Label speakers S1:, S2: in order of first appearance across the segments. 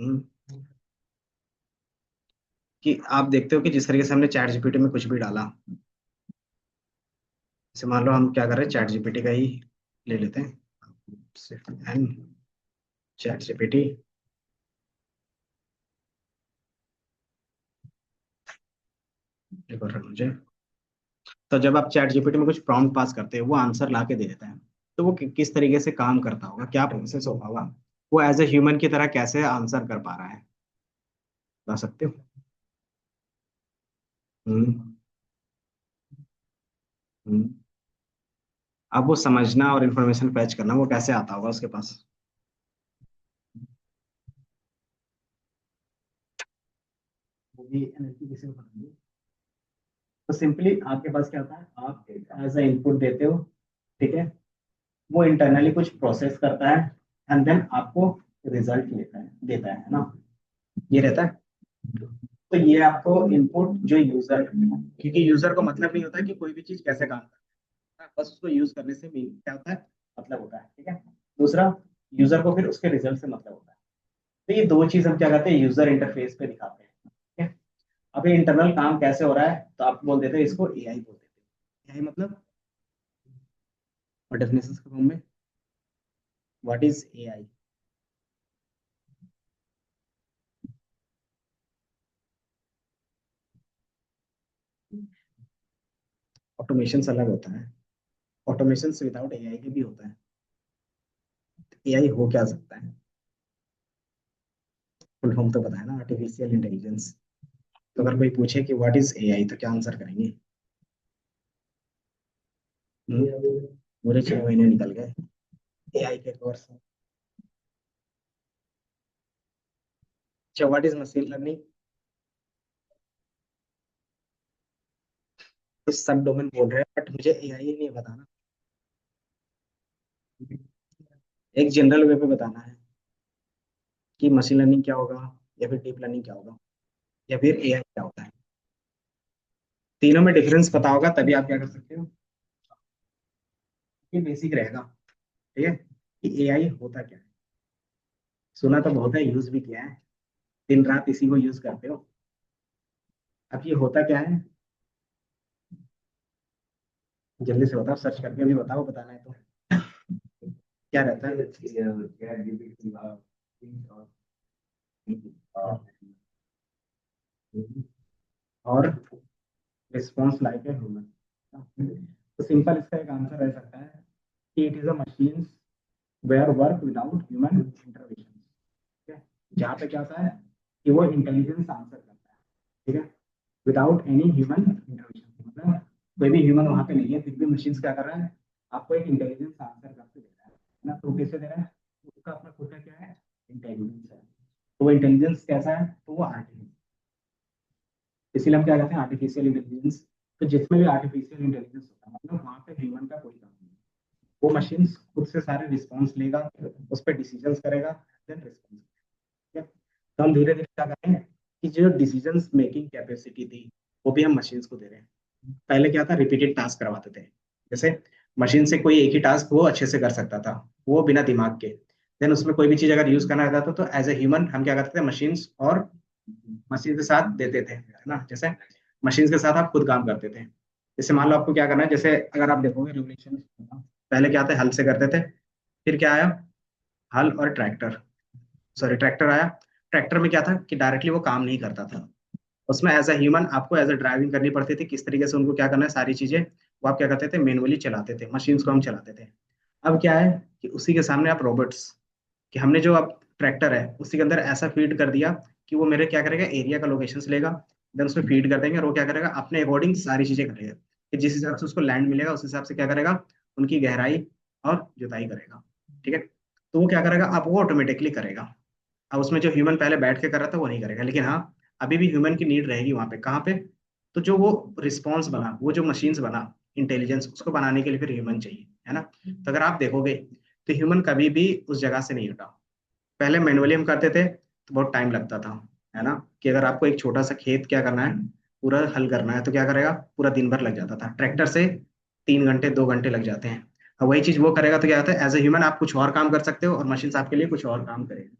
S1: हम्म, कि आप देखते हो कि जिस तरीके से हमने चैट जीपीटी में कुछ भी डाला, जैसे मान लो हम क्या कर रहे हैं, चैट जीपीटी का ही ले लेते हैं, सिर्फ एन चैट जीपीटी। एक और मुझे, तो जब आप चैट जीपीटी में कुछ प्रॉम्प्ट पास करते हो वो आंसर ला के दे देता है। तो वो किस तरीके से काम करता होगा, क्या प्रोसेस होगा होगा, वो एज ए ह्यूमन की तरह कैसे आंसर कर पा रहा है, बता सकते हो? हम्म। हम्म। अब वो समझना और इन्फॉर्मेशन फैच करना वो कैसे आता होगा उसके पास? वो भी एनएलपी किसी को पता नहीं। तो सिंपली आपके पास क्या होता है, आप एज ए इनपुट देते हो, ठीक है, वो इंटरनली कुछ प्रोसेस करता है, एंड देन आपको रिजल्ट देता है ना, ये रहता है। तो ये आपको इनपुट जो यूजर, क्योंकि यूजर को मतलब नहीं होता कि कोई भी चीज कैसे काम करता है, बस उसको यूज करने से भी क्या होता है, मतलब होता है, ठीक है। दूसरा, यूजर को फिर उसके रिजल्ट से मतलब होता है। तो ये दो चीज हम क्या करते हैं, यूजर इंटरफेस पे दिखाते हैं, ठीक है। अब ये इंटरनल काम कैसे हो रहा है, तो आप बोल देते हैं इसको एआई बोल देते हैं। एआई मतलब, और डेफिनेशन के फॉर्म में, व्हाट इज एआई? ऑटोमेशन अलग होता है, ऑटोमेशन विदाउट एआई के भी होता है। एआई हो क्या सकता है, फुल फॉर्म तो बताया ना, आर्टिफिशियल इंटेलिजेंस। तो अगर कोई पूछे कि व्हाट इज एआई तो क्या आंसर करेंगे? पूरे 6 महीने निकल गए एआई के कोर्स में। अच्छा, व्हाट इज मशीन लर्निंग? इस सब डोमेन बोल रहे हैं, बट मुझे एआई ही नहीं बताना। एक जनरल वे पे बताना है कि मशीन लर्निंग क्या होगा, या फिर डीप लर्निंग क्या होगा, या फिर एआई क्या होता है। तीनों में डिफरेंस पता होगा तभी आप क्या कर सकते हो, ये बेसिक रहेगा, ठीक है, कि एआई होता क्या है। सुना तो बहुत है, यूज भी किया है, दिन रात इसी को यूज करते हो। अब ये होता क्या है, जल्दी से बताओ, सर्च करके भी बताओ, बताना है तो। क्या रहता है? और रिस्पॉन्स लाइक ए ह्यूमन। तो सिंपल इसका एक आंसर रह सकता है कि it is a machine where work without human intervention, ठीक है। जहाँ पे क्या होता है कि वो इंटेलिजेंस आंसर करता है, ठीक है, विदाउट एनी ह्यूमन इंटरवेंशन, मतलब कोई भी ह्यूमन वहां पे नहीं है, फिर भी मशीन क्या कर रहा है, आपको एक इंटेलिजेंस आंसर करके दे रहा है ना। तो कैसे दे रहा है, उसका अपना खुद का क्या है, इंटेलिजेंस है। तो वो इंटेलिजेंस कैसा है, तो वो आर्टिफिशियल, इसीलिए हम क्या कहते हैं, आर्टिफिशियल इंटेलिजेंस। तो जिसमें भी आर्टिफिशियल इंटेलिजेंस होता है मतलब वहां पे ह्यूमन का कोई काम नहीं है। वो मशीन खुद से सारे रिस्पॉन्स लेगा, उस पर डिसीजंस करेगा, देन रिस्पॉन्स, ठीक है। तो हम धीरे धीरे क्या करेंगे कि जो डिसीजन मेकिंग कैपेसिटी थी वो भी हम मशीन्स को दे रहे हैं। पहले क्या था, रिपीटेड टास्क करवाते थे, जैसे मशीन से कोई एक ही टास्क वो अच्छे से कर सकता था, वो बिना दिमाग के। देन उसमें कोई भी चीज अगर यूज करना रहता था तो एज ए ह्यूमन हम क्या करते थे, मशीन और मशीन के साथ देते थे, है ना। जैसे मशीन के साथ आप खुद काम करते थे। जैसे मान लो आपको क्या करना है, जैसे अगर आप देखोगे रिवोल्यूशन, पहले क्या था, हल से करते थे, फिर क्या आया, हल और ट्रैक्टर, सॉरी ट्रैक्टर आया। ट्रैक्टर में क्या था कि डायरेक्टली वो काम नहीं करता था, उसमें एज अ ह्यूमन आपको एज अ ड्राइविंग करनी पड़ती थी, किस तरीके से उनको क्या करना है, सारी चीजें वो आप क्या करते थे, मैनुअली चलाते थे, मशीन को हम चलाते थे। अब क्या है कि उसी के सामने आप रोबोट्स, कि हमने जो अब ट्रैक्टर है उसी के अंदर ऐसा फीड कर दिया कि वो मेरे क्या करेगा, एरिया का लोकेशन लेगा, देन उसमें फीड कर देंगे और वो क्या करेगा, अपने अकॉर्डिंग सारी चीजें करेगा, कि जिस हिसाब से उसको लैंड मिलेगा उस हिसाब से क्या करेगा, उनकी गहराई और जुताई करेगा, ठीक है। तो वो क्या करेगा, अब वो ऑटोमेटिकली करेगा। अब उसमें जो ह्यूमन पहले बैठ के कर रहा था वो नहीं करेगा, लेकिन हाँ, अभी भी ह्यूमन की नीड रहेगी वहां पे, कहाँ पे, तो जो वो रिस्पॉन्स बना, वो जो मशीन्स बना, इंटेलिजेंस उसको बनाने के लिए फिर ह्यूमन चाहिए, है ना। तो अगर आप देखोगे तो ह्यूमन कभी भी उस जगह से नहीं हटा। पहले मैनुअली हम करते थे तो बहुत टाइम लगता था, है ना, कि अगर आपको एक छोटा सा खेत क्या करना है, पूरा हल करना है, तो क्या करेगा, पूरा दिन भर लग जाता था, ट्रैक्टर से 3 घंटे 2 घंटे लग जाते हैं। अब वही चीज वो करेगा तो क्या होता है, एज ए ह्यूमन आप कुछ और काम कर सकते हो और मशीन आपके लिए कुछ और काम करेगी।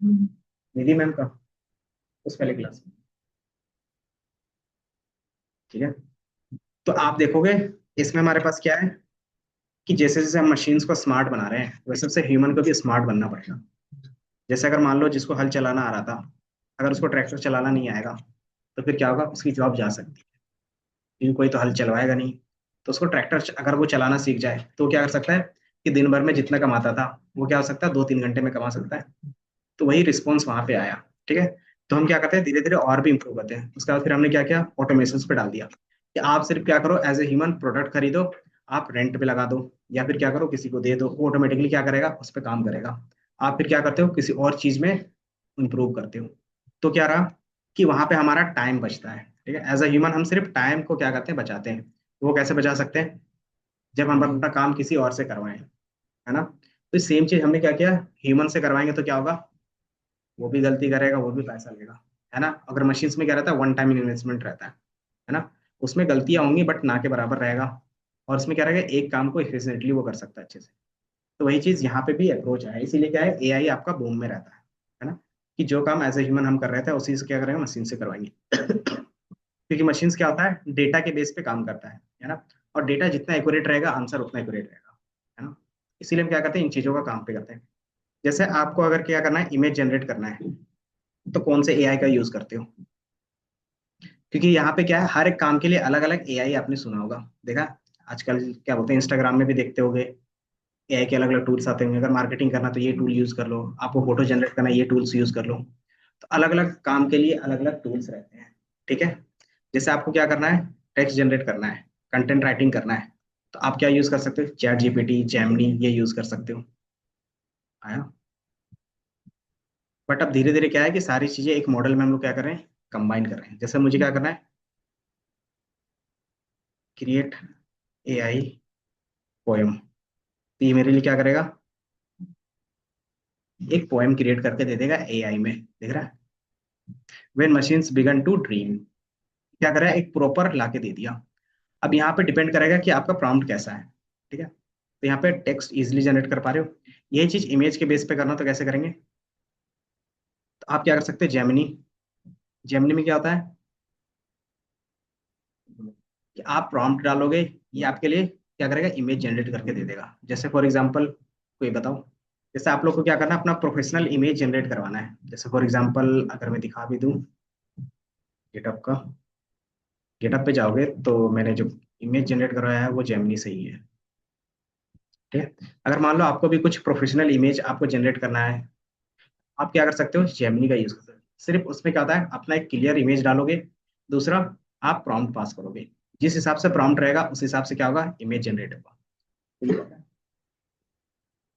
S1: निधि मैम का उस पहले क्लास में। ठीक है, तो आप देखोगे इसमें हमारे पास क्या है कि जैसे जैसे हम मशीन्स को स्मार्ट बना रहे हैं वैसे वैसे ह्यूमन को भी स्मार्ट बनना पड़ेगा। जैसे अगर मान लो जिसको हल चलाना आ रहा था, अगर उसको ट्रैक्टर चलाना नहीं आएगा तो फिर क्या होगा, उसकी जॉब जा सकती है, क्योंकि कोई तो हल चलवाएगा नहीं। तो उसको ट्रैक्टर अगर वो चलाना सीख जाए तो क्या कर सकता है कि दिन भर में जितना कमाता था वो क्या हो सकता है 2-3 घंटे में कमा सकता है। तो वही रिस्पॉन्स वहां पे आया। ठीक है, तो हम क्या करते हैं धीरे धीरे और भी इंप्रूव करते हैं। उसके बाद फिर हमने क्या किया, ऑटोमेशन पे डाल दिया कि आप सिर्फ क्या करो, एज ए ह्यूमन प्रोडक्ट खरीदो, आप रेंट पे लगा दो, या फिर क्या करो किसी को दे दो, वो ऑटोमेटिकली क्या करेगा उस पर काम करेगा। आप फिर क्या करते हो किसी और चीज में इंप्रूव करते हो। तो क्या रहा कि वहां पे हमारा टाइम बचता है। ठीक है, एज अ ह्यूमन हम सिर्फ टाइम को क्या करते हैं बचाते हैं। तो वो कैसे बचा सकते हैं, जब हम अपना काम किसी और से करवाएं, है ना। तो सेम चीज हमने क्या किया, ह्यूमन से करवाएंगे तो क्या होगा, वो भी गलती करेगा, वो भी पैसा लेगा, है ना। अगर मशीन्स में क्या रहता है, वन टाइम इन्वेस्टमेंट रहता है ना। उसमें गलतियां होंगी बट ना के बराबर रहेगा। और उसमें क्या रहेगा, एक काम को एफिशिएंटली वो कर सकता है अच्छे से। तो वही चीज यहाँ पे भी अप्रोच है, इसीलिए क्या है एआई आपका बूम में रहता है ना। कि जो काम एज ए ह्यूमन हम कर रहे थे उसी से क्या करेंगे, मशीन से करवाएंगे। क्योंकि मशीन क्या होता है, डेटा के बेस पे काम करता है ना। और डेटा जितना एक्यूरेट रहेगा आंसर उतना एक्यूरेट रहेगा, है ना। इसीलिए हम क्या करते हैं, इन चीजों का काम पे करते हैं। जैसे आपको अगर क्या करना है, इमेज जनरेट करना है, तो कौन से एआई का यूज करते हो। क्योंकि यहाँ पे क्या है, हर एक काम के लिए अलग अलग एआई आपने सुना होगा, देखा। आजकल क्या बोलते हैं, इंस्टाग्राम में भी देखते होगे एआई के अलग अलग टूल्स आते होंगे। अगर मार्केटिंग करना तो ये टूल यूज कर लो, आपको फोटो जनरेट करना है ये टूल्स यूज कर लो। तो अलग अलग काम के लिए अलग अलग टूल्स रहते हैं। ठीक है, जैसे आपको क्या करना है, टेक्स्ट जनरेट करना है, कंटेंट राइटिंग करना है, तो आप क्या यूज कर सकते हो, चैट जीपीटी, जेमिनी, ये यूज कर सकते हो। आया। बट अब धीरे धीरे क्या है कि सारी चीजें एक मॉडल में हम लोग क्या कर रहे हैं, कंबाइन कर रहे हैं। जैसे मुझे क्या करना है, क्रिएट एआई पोएम, तो ये मेरे लिए क्या करेगा, एक पोएम क्रिएट करके दे देगा एआई में, देख रहा है। When machines began to dream, क्या कर रहा है, एक प्रॉपर लाके दे दिया। अब यहाँ पे डिपेंड करेगा कि आपका प्रॉम्प्ट कैसा है। ठीक है, तो यहाँ पे टेक्स्ट इजिली जनरेट कर पा रहे हो। यही चीज इमेज के बेस पे करना तो कैसे करेंगे, तो आप क्या कर सकते हैं, जेमिनी। जेमिनी में क्या होता है कि आप प्रॉम्प्ट डालोगे, ये आपके लिए क्या करेगा, इमेज जनरेट करके दे देगा। जैसे फॉर एग्जांपल कोई बताओ, जैसे आप लोग को क्या करना है, अपना प्रोफेशनल इमेज जनरेट करवाना है। जैसे फॉर एग्जांपल अगर मैं दिखा भी दूं, गेटअप का, गेटअप पे जाओगे तो मैंने जो इमेज जनरेट करवाया है वो जेमिनी से ही है। ठीक है, अगर मान लो आपको भी कुछ प्रोफेशनल इमेज आपको जनरेट करना है, आप क्या कर सकते हो, जेमिनी का यूज कर सकते हो। सिर्फ उसमें क्या होता है, अपना एक क्लियर इमेज डालोगे, दूसरा आप प्रॉम्प्ट पास करोगे, जिस हिसाब से प्रॉम्प्ट रहेगा उस हिसाब से क्या होगा, इमेज जनरेट होगा। तो ये होता है।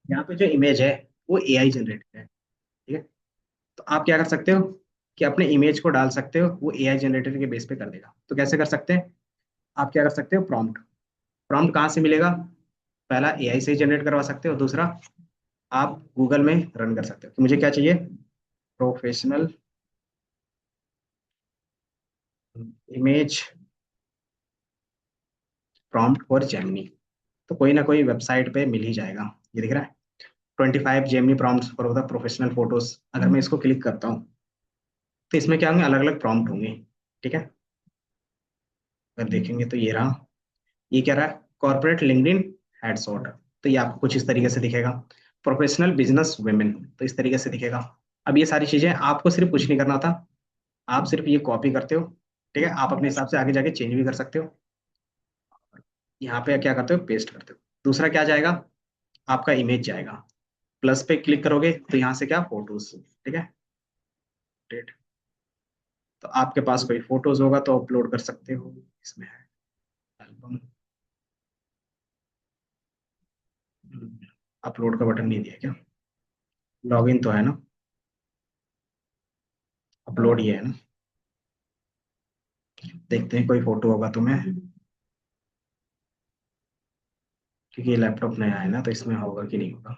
S1: यहाँ पे जो इमेज है वो एआई जनरेटेड है। ठीक है, तो आप क्या कर सकते हो कि अपने इमेज को डाल सकते हो, वो एआई जनरेटर के बेस पे कर देगा। तो कैसे कर सकते हैं, आप क्या कर सकते हो, प्रॉम्प्ट। प्रॉम्प्ट कहाँ से मिलेगा, पहला एआई से ही जनरेट करवा सकते हो, दूसरा आप गूगल में रन कर सकते हो कि मुझे क्या चाहिए, professional image prompt for Gemini. तो कोई ना कोई वेबसाइट पे मिल ही जाएगा। ये दिख रहा है, 25 Gemini prompts for the professional photos. अगर मैं इसको क्लिक करता हूँ तो इसमें क्या होंगे, अलग अलग प्रॉम्प्ट होंगे। ठीक है, अगर देखेंगे तो ये रहा, ये क्या रहा, कॉर्पोरेट लिंक्डइन हेडशॉट। तो ये आपको कुछ इस तरीके से दिखेगा। प्रोफेशनल बिजनेस वुमेन, तो इस तरीके से दिखेगा। अब ये सारी चीजें आपको सिर्फ कुछ नहीं करना होता, आप सिर्फ ये कॉपी करते हो। ठीक है, आप अपने हिसाब से आगे जाके चेंज भी कर सकते हो। यहाँ पे क्या करते हो, पेस्ट करते हो। दूसरा क्या जाएगा, आपका इमेज जाएगा। प्लस पे क्लिक करोगे तो यहाँ से क्या, फोटोज। ठीक है, डेट। तो आपके पास कोई फोटोज होगा तो अपलोड कर सकते हो, इसमें है एल्बम। अपलोड का बटन नहीं दिया क्या, लॉगिन तो है ना, अपलोड ये है ना। देखते हैं कोई फोटो होगा तो मैं, क्योंकि ये लैपटॉप नया है ना तो इसमें होगा कि नहीं होगा।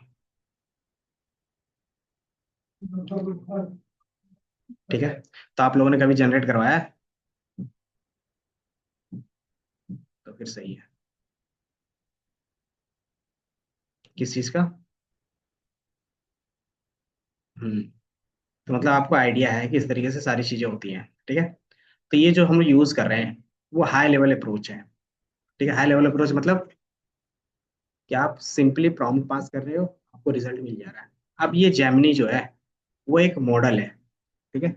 S1: ठीक है, तो आप लोगों ने कभी जनरेट करवाया है, तो फिर सही है। किस चीज का, हम्म,
S2: तो मतलब आपको आइडिया है कि इस तरीके से सारी चीजें होती हैं, ठीक है। तो ये जो हम यूज कर रहे हैं वो हाई लेवल अप्रोच है, ठीक है। हाई लेवल अप्रोच मतलब कि आप सिंपली प्रॉम्प्ट पास कर रहे हो, आपको रिजल्ट मिल जा रहा है। अब ये जेमिनी जो है वो एक मॉडल है, ठीक है।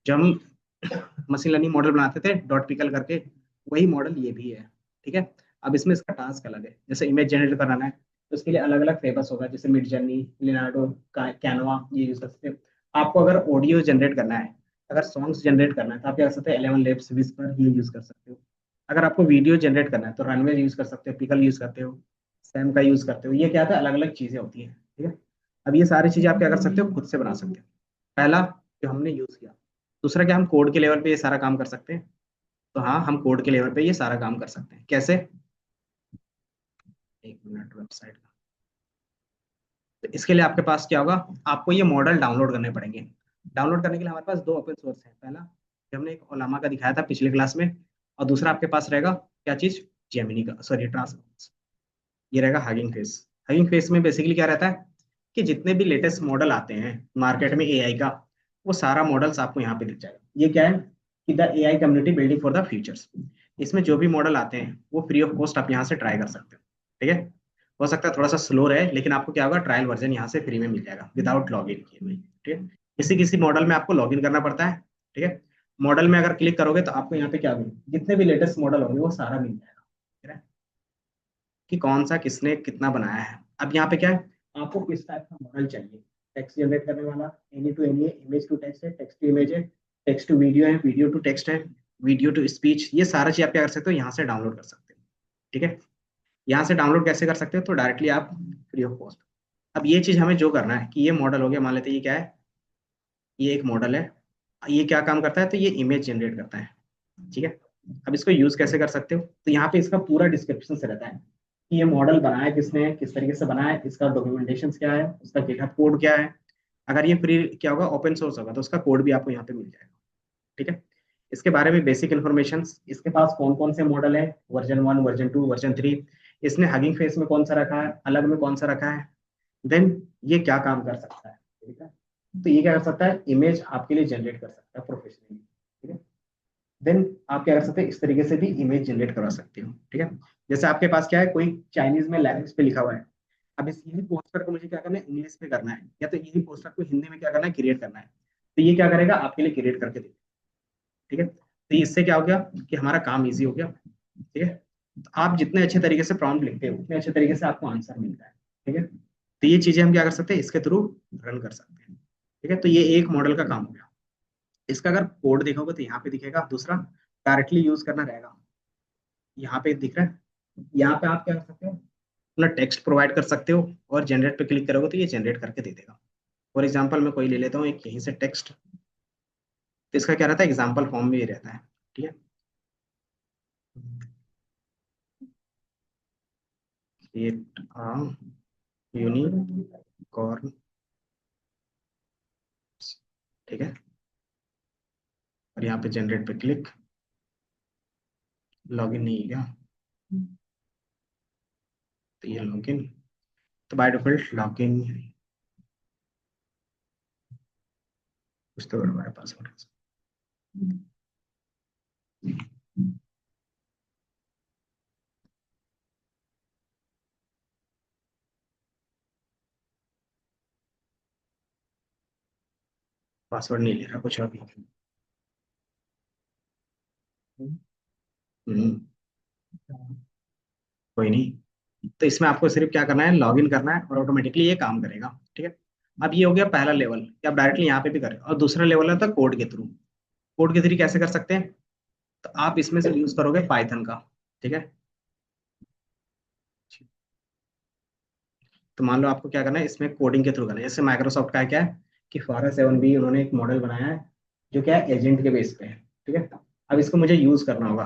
S2: जो हम मशीन लर्निंग मॉडल बनाते थे डॉट पिकल करके, वही मॉडल ये भी है, ठीक है। अब इसमें इसका टास्क अलग है, जैसे इमेज जनरेट कराना है तो उसके लिए अलग अलग फेमस होगा, जैसे मिड जर्नी, लिनार्डो, कैनवा, ये यूज कर सकते हो। आपको अगर ऑडियो जनरेट करना है, अगर सॉन्ग्स जनरेट करना है तो आप क्या कर सकते हैं, 11 लैब्स विस्पर ये यूज कर सकते हो। अगर आपको वीडियो जनरेट करना है तो रनवे यूज कर सकते हो, पिकल यूज करते हो, सैम का यूज करते हो। ये क्या था, अलग अलग चीजें होती हैं, ठीक है। अब ये सारी चीजें आप क्या कर सकते हो, खुद से बना सकते हो। पहला जो हमने यूज किया। दूसरा क्या, हम कोड के लेवल पे ये सारा काम कर सकते हैं। तो हाँ, हम कोड के लेवल पे ये सारा काम कर सकते हैं। कैसे, एक मिनट, वेबसाइट का। तो इसके लिए आपके पास क्या होगा, आपको ये मॉडल डाउनलोड करने पड़ेंगे। डाउनलोड करने के लिए हमारे पास दो ओपन सोर्स है। पहला जो हमने एक ओलामा का दिखाया था पिछले क्लास में, और दूसरा आपके पास रहेगा क्या चीज, जेमिनी का, सॉरी ट्रांस, ये रहेगा हगिंग फेस। हगिंग फेस में बेसिकली क्या रहता है कि जितने भी लेटेस्ट मॉडल आते हैं मार्केट में एआई का, वो सारा मॉडल्स आपको यहाँ पे दिख जाएगा। ये क्या है कि the AI community building for the futures. इसमें जो भी मॉडल आते हैं वो फ्री ऑफ कॉस्ट आप यहाँ से ट्राई कर सकते हो, ठीक है। हो सकता है थोड़ा सा स्लो रहे, लेकिन आपको क्या होगा, ट्रायल वर्जन यहाँ से फ्री में मिल जाएगा विदाउट लॉग इन किए हुए, ठीक है। किसी किसी मॉडल में आपको लॉग इन करना पड़ता है, ठीक है। मॉडल में अगर क्लिक करोगे तो आपको यहाँ पे क्या होगा, जितने भी लेटेस्ट मॉडल होंगे वो सारा मिल जाएगा, ठीक है, कि कौन सा किसने कितना बनाया है। अब यहाँ पे क्या है, आपको किस टाइप का मॉडल चाहिए, टेक्स्ट जनरेट करने वाला, एनी टू एनी है, इमेज टू टेक्स्ट है, टेक्स्ट टू इमेज है, टेक्स्ट टू वीडियो है, वीडियो टू टेक्स्ट है, वीडियो टू स्पीच, ये सारा चीज आप क्या कर सकते हो, यहाँ से डाउनलोड कर सकते हो, ठीक है। यहाँ से डाउनलोड कैसे कर सकते हो, तो डायरेक्टली आप फ्री ऑफ कॉस्ट। अब ये चीज हमें जो करना है कि ये मॉडल हो गया, मान लेते हैं ये क्या है, ये एक मॉडल है। ये क्या काम करता है, तो ये इमेज जनरेट करता है, ठीक है। अब इसको यूज कैसे कर सकते हो, तो यहाँ पे इसका पूरा डिस्क्रिप्शन से रहता है कि ये मॉडल बनाया किसने, किस तरीके से बनाया है, इसका डॉक्यूमेंटेशन क्या है, उसका गिटहब कोड क्या है। अगर ये फ्री क्या होगा, ओपन सोर्स होगा, तो उसका कोड भी आपको यहाँ पे मिल जाएगा, ठीक है। इसके बारे में बेसिक इन्फॉर्मेशन, इसके पास कौन कौन से मॉडल है, वर्जन 1, वर्जन 2, वर्जन 3, इसने हगिंग फेस में कौन सा रखा है, अलग में कौन सा रखा है, देन ये क्या काम कर सकता है, ठीक है। तो ये क्या कर सकता है, इमेज आपके लिए जनरेट कर सकता है प्रोफेशनली, ठीक है। देन आप क्या कर सकते हैं, इस तरीके से भी इमेज जनरेट करवा सकते हो, ठीक है। जैसे आपके पास क्या है, कोई चाइनीज में लैंग्वेज पे लिखा हुआ है। अब इस यही पोस्टर को मुझे क्या करना है, इंग्लिश में करना है, या तो यही पोस्टर को हिंदी में क्या करना है, क्रिएट करना है। तो ये क्या करेगा, आपके लिए क्रिएट करके देगा, ठीक है। तो इससे क्या हो गया कि हमारा काम ईजी हो गया, ठीक है। तो आप जितने अच्छे तरीके से प्रॉम्प्ट लिखते हो उतने अच्छे तरीके से आपको आंसर मिलता है, ठीक है। तो ये चीजें हम क्या कर सकते हैं, इसके थ्रू रन कर सकते हैं, ठीक है। तो ये एक मॉडल का काम हो गया। इसका अगर कोड देखोगे तो यहाँ पे दिखेगा। दूसरा, डायरेक्टली यूज करना रहेगा, यहाँ पे दिख रहा है। यहाँ पे आप क्या कर सकते हो, अपना टेक्स्ट प्रोवाइड कर सकते हो, और जनरेट पे क्लिक करोगे तो ये जनरेट करके दे देगा। फॉर एग्जाम्पल मैं कोई ले लेता हूँ एक यहीं से टेक्स्ट। तो इसका क्या रहता है, एग्जाम्पल फॉर्म में ही रहता है, ठीक है। क्रिएट यूनिकॉर्न, ठीक है। और यहाँ पे जनरेट पे क्लिक, लॉगिन नहीं है क्या, तो ये लॉगिन, तो बाय डिफॉल्ट लॉगिन कुछ तो हमारे पासवर्ड, पासवर्ड नहीं ले रहा कुछ अभी। हम्म, कोई नहीं। तो इसमें आपको सिर्फ क्या करना है, लॉगिन करना है, और ऑटोमेटिकली ये काम करेगा, ठीक है। अब ये हो गया पहला लेवल कि आप डायरेक्टली यहाँ पे भी करें, और दूसरा लेवल है था कोड के थ्रू। कोड के थ्रू कैसे कर सकते हैं, तो आप इसमें से यूज करोगे पाइथन का, ठीक है। तो मान लो आपको क्या करना है, इसमें कोडिंग के थ्रू करना है। जैसे माइक्रोसॉफ्ट का क्या है कि फारा 7B उन्होंने एक मॉडल बनाया है जो क्या है, एजेंट के बेस पे है, ठीक है। अब इसको मुझे यूज करना होगा,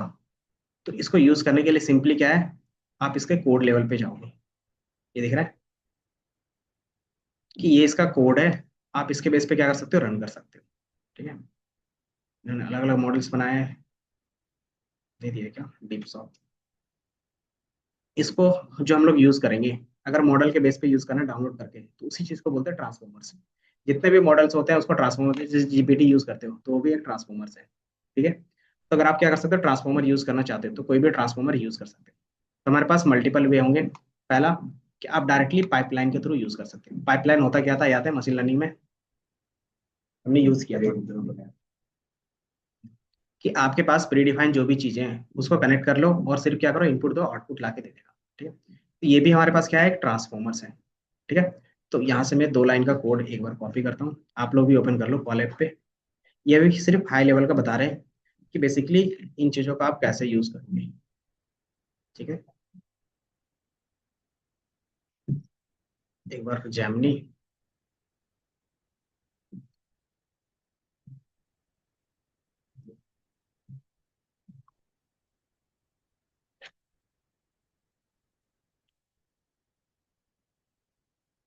S2: तो इसको यूज करने के लिए सिंपली क्या है, आप इसके कोड लेवल पे जाओगे। ये दिख रहा है कि ये इसका कोड है। आप इसके बेस पे क्या कर सकते हो, रन कर सकते हो, ठीक है। इन्होंने अलग अलग मॉडल्स बनाए हैं, दे दिए क्या, डीप सॉफ्ट। इसको जो हम लोग यूज करेंगे, अगर मॉडल के बेस पे यूज करना डाउनलोड करके, तो उसी चीज को बोलते हैं ट्रांसफॉर्मर्स। जितने भी मॉडल्स होते हैं उसको ट्रांसफॉर्मर, जैसे जीपीटी यूज करते हो तो वो भी एक ट्रांसफॉर्मर है। ठीक है, तो अगर आप क्या कर सकते हो, ट्रांसफॉर्मर यूज करना चाहते हो तो कोई भी ट्रांसफॉर्मर यूज कर सकते हो। तो हमारे पास मल्टीपल वे होंगे। पहला कि आप डायरेक्टली पाइपलाइन के थ्रू यूज कर सकते हो। पाइपलाइन होता क्या था याद है, मशीन लर्निंग में हमने यूज किया था कि आपके पास प्री डिफाइंड जो भी चीजें हैं उसको कनेक्ट कर लो और सिर्फ क्या करो, इनपुट दो, आउटपुट ला के दे देगा। ठीक है, तो ये भी हमारे पास क्या है, एक ट्रांसफॉर्मर्स है। ठीक है, तो यहाँ से मैं 2 लाइन का कोड एक बार कॉपी करता हूँ, आप लोग भी ओपन कर लो कॉल पे। ये भी सिर्फ हाई लेवल का बता रहे हैं कि बेसिकली इन चीजों का आप कैसे यूज करोगे। ठीक है, एक बार जैमनी,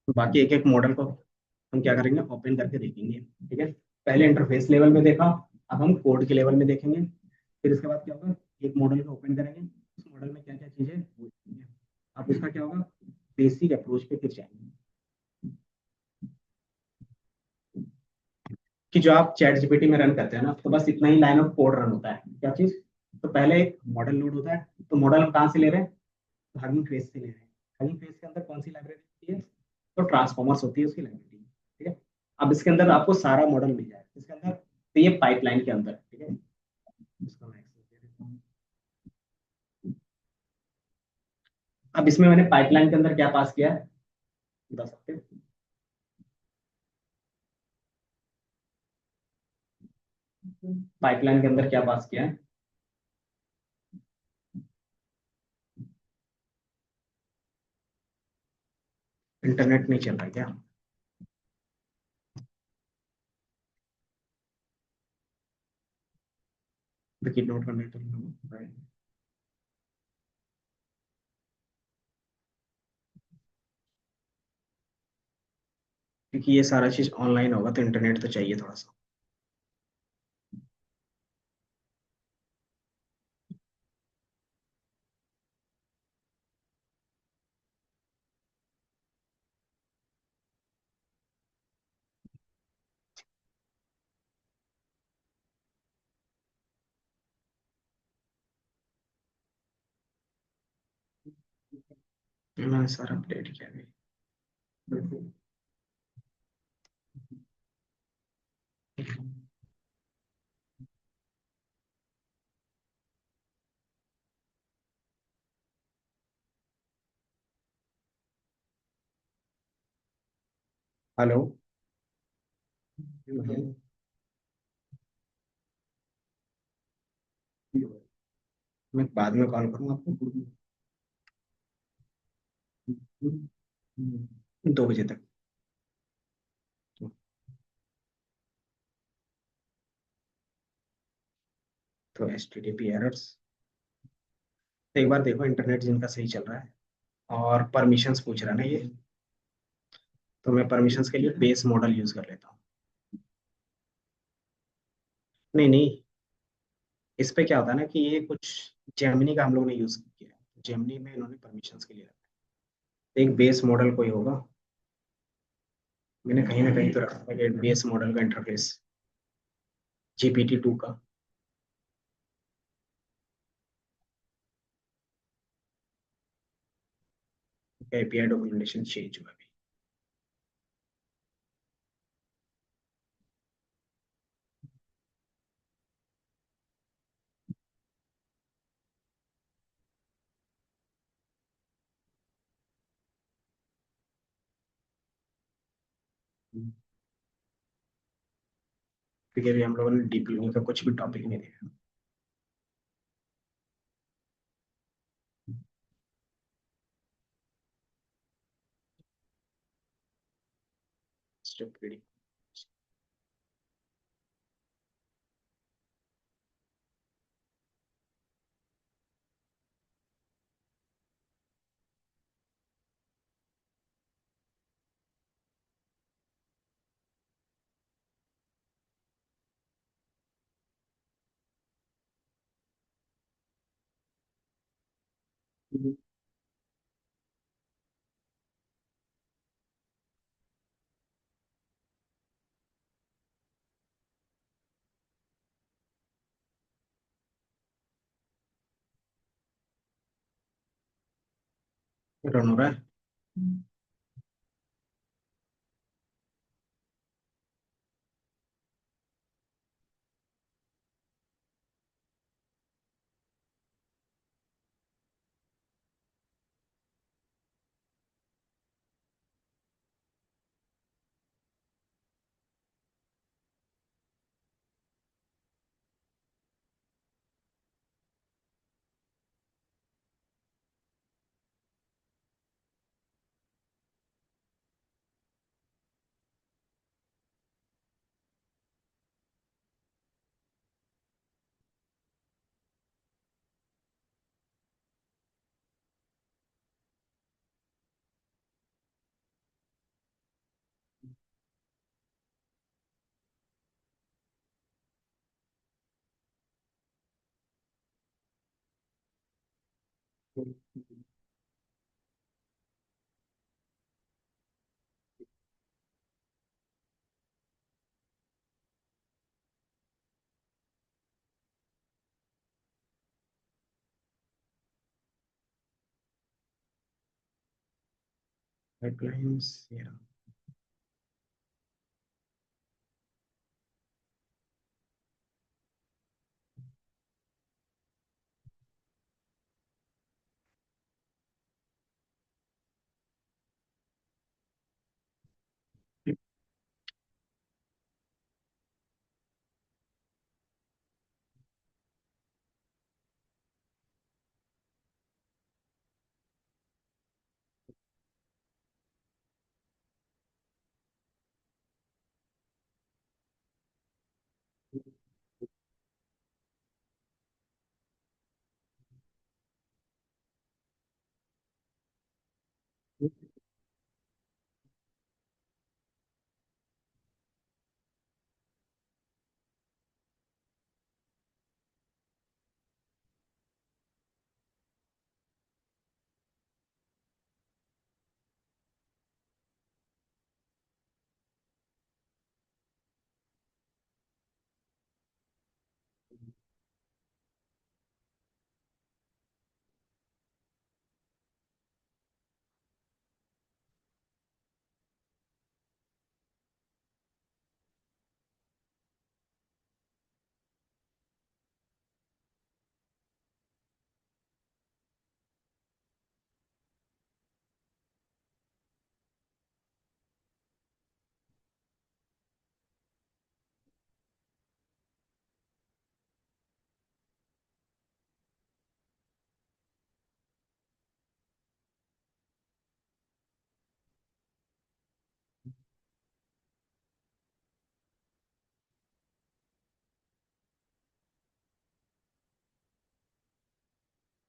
S2: बाकी एक एक मॉडल को हम क्या करेंगे, ओपन करके देखेंगे। ठीक है, पहले इंटरफेस लेवल में देखा, अब हम कोड के लेवल में देखेंगे। फिर इसके बाद क्या होगा, एक मॉडल को ओपन करेंगे, उस मॉडल में क्या क्या चीजें वो देखेंगे। अब उसका क्या होगा, बेसिक अप्रोच पे फिर जाएंगे कि जो आप चैट जीपीटी में रन करते हैं ना, तो बस इतना ही लाइन ऑफ कोड रन होता है। क्या चीज, तो पहले एक मॉडल लोड होता है, तो मॉडल हम कहाँ से ले रहे हैं, हगिंग फेस से ले रहे हैं। हगिंग फेस के अंदर कौन सी लाइब्रेरी होती है, तो ट्रांसफॉर्मर्स होती है उसकी लाइब्रेरी। ठीक है, अब इसके अंदर आपको सारा मॉडल मिल जाएगा इसके अंदर, तो ये पाइपलाइन के अंदर। ठीक है, इसको मैं access दे देता हूँ। अब इसमें मैंने पाइपलाइन के अंदर क्या पास किया है, बता सकते हो। पाइपलाइन के अंदर क्या पास किया है, इंटरनेट नहीं चल रहा है क्या, देखिए नोट करने तो क्योंकि ये सारा चीज ऑनलाइन होगा तो इंटरनेट तो चाहिए थोड़ा सा। मैंने सारा अपडेट किया है। हेलो, मैं बाद में कॉल करूँ आपको, 2 बजे तक। तो H T T P errors, एक बार देखो इंटरनेट जिनका सही चल रहा है। और परमिशंस पूछ रहा है ना ये, तो मैं परमिशंस के लिए बेस मॉडल यूज कर लेता हूँ। नहीं नहीं, इस पे क्या होता है ना कि ये कुछ जेमिनी का हम लोग ने यूज किया है, जेमिनी में इन्होंने परमिशंस के लिए रखा है। एक बेस मॉडल कोई होगा, मैंने कहीं ना कहीं तो रखा है बेस मॉडल का इंटरफेस, GPT-2 का। एपीआई डॉक्यूमेंटेशन चेंज हुआ अभी। क्योंकि अभी हम लोगों ने डीप लर्निंग का कुछ भी टॉपिक नहीं देखा। Step reading. रन हो रहा है। पाइपलाइंस,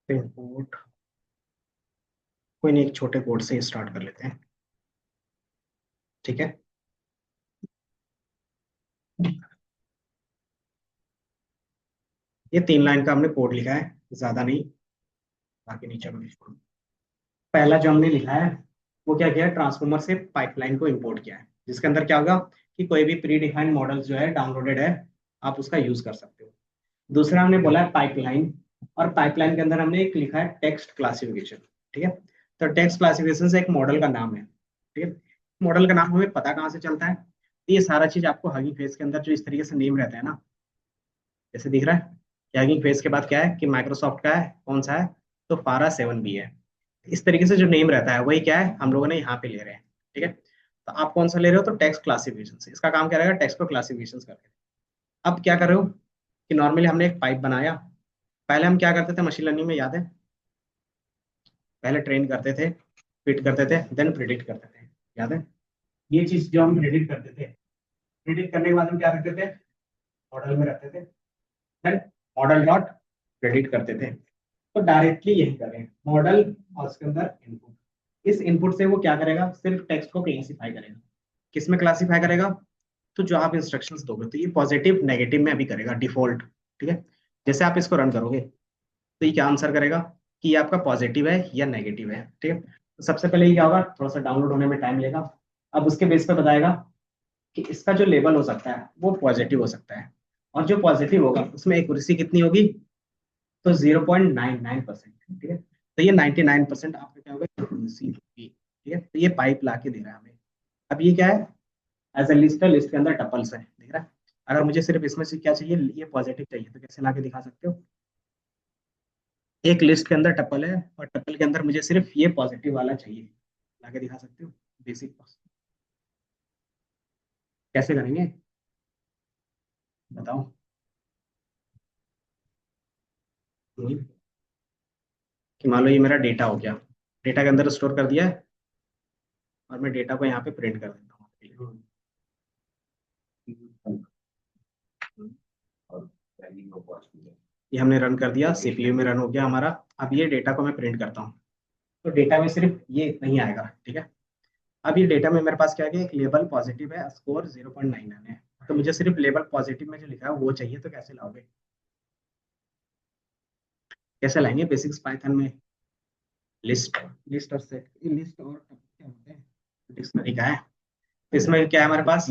S2: कोड, कोई नहीं, एक छोटे कोड से स्टार्ट कर लेते हैं। ठीक है, ये 3 लाइन का हमने कोड लिखा है, ज्यादा नहीं। बाकी नीचे में लिखो। पहला जो हमने लिखा है वो क्या किया है, ट्रांसफॉर्मर से पाइपलाइन को इंपोर्ट किया है, जिसके अंदर क्या होगा कि कोई भी प्री डिफाइंड मॉडल जो है डाउनलोडेड है, आप उसका यूज कर सकते हो। दूसरा हमने बोला है पाइपलाइन, और पाइपलाइन के अंदर हमने एक लिखा है टेक्स्ट क्लासिफिकेशन। ठीक है, तो टेक्स्ट क्लासिफिकेशन से एक मॉडल का नाम है। ठीक है, मॉडल का नाम हमें पता कहाँ से चलता है, तो ये सारा चीज आपको हगिंग फेस के अंदर जो इस तरीके से नेम रहता है ना, जैसे दिख रहा है कि हगिंग फेस के बाद क्या है कि माइक्रोसॉफ्ट का है, कौन सा है, तो फारा 7B है। इस तरीके से जो नेम रहता है वही क्या है हम लोगों ने यहाँ पे ले रहे हैं। ठीक है, तो आप कौन सा ले रहे हो, तो टेक्स्ट क्लासिफिकेशन से इसका काम क्या रहेगा, टेक्स्ट को क्लासिफिकेशन करके। अब क्या कर रहे हो कि नॉर्मली हमने एक पाइप बनाया। पहले हम क्या करते थे मशीन लर्निंग में, याद है, पहले ट्रेन करते थे, फिट करते थे, देन प्रिडिक्ट करते थे, याद है। ये चीज जो हम प्रिडिक्ट करते थे, प्रिडिक्ट करने के बाद हम क्या करते थे, मॉडल में रखते थे, देन मॉडल डॉट प्रिडिक्ट करते थे। तो डायरेक्टली यही करें, मॉडल और उसके अंदर इनपुट, इस इनपुट से वो क्या करेगा, सिर्फ टेक्स्ट को क्लासिफाई करेगा। किस में क्लासिफाई करेगा, तो जो आप इंस्ट्रक्शंस दोगे, तो ये पॉजिटिव नेगेटिव में अभी करेगा डिफॉल्ट। ठीक है, जैसे आप इसको रन करोगे तो ये क्या आंसर करेगा कि ये आपका पॉजिटिव है या नेगेटिव है। ठीक है, तो सबसे पहले ये क्या होगा, थोड़ा सा डाउनलोड होने में टाइम लेगा। अब उसके बेस पे बताएगा कि इसका जो लेवल हो सकता है वो पॉजिटिव हो सकता है, और जो पॉजिटिव होगा उसमें एक्यूरेसी कितनी होगी, तो 0.99%। ठीक है, तो ये 99% आपका क्या होगा, accuracy होगी। ठीक है, तो ये पाइप ला के दे रहा है हमें। अब ये क्या है, एज ए लिस्ट है, लिस्ट के अंदर टपल्स है, देख रहा है। अगर मुझे सिर्फ इसमें से क्या चाहिए, ये पॉजिटिव चाहिए, तो कैसे ला के दिखा सकते हो, एक लिस्ट के अंदर टपल है और टपल के अंदर मुझे सिर्फ ये पॉजिटिव वाला चाहिए, ला के दिखा सकते हो। बेसिक कैसे करेंगे बताओ। हम्म, कि मान लो ये मेरा डेटा हो गया, डेटा के अंदर स्टोर कर दिया है, और मैं डेटा को यहाँ पे प्रिंट कर देता हूँ। ये हमने रन कर दिया, सीपीयू में रन हो गया हमारा। अब ये डेटा को मैं प्रिंट करता हूँ, तो डेटा में सिर्फ ये नहीं आएगा, ठीक है। अब ये डेटा में मेरे पास क्या है, एक लेबल पॉजिटिव है, स्कोर 0.99 है, तो मुझे सिर्फ लेबल पॉजिटिव में जो लिखा है वो चाहिए, तो कैसे लाओगे, कैसे लाएंगे बेसिक्स पाइथन में। लिस्ट, लिस्ट और सेट, लिस्ट और क्या होते हैं, डिक्शनरी का है। इसमें क्या है हमारे पास,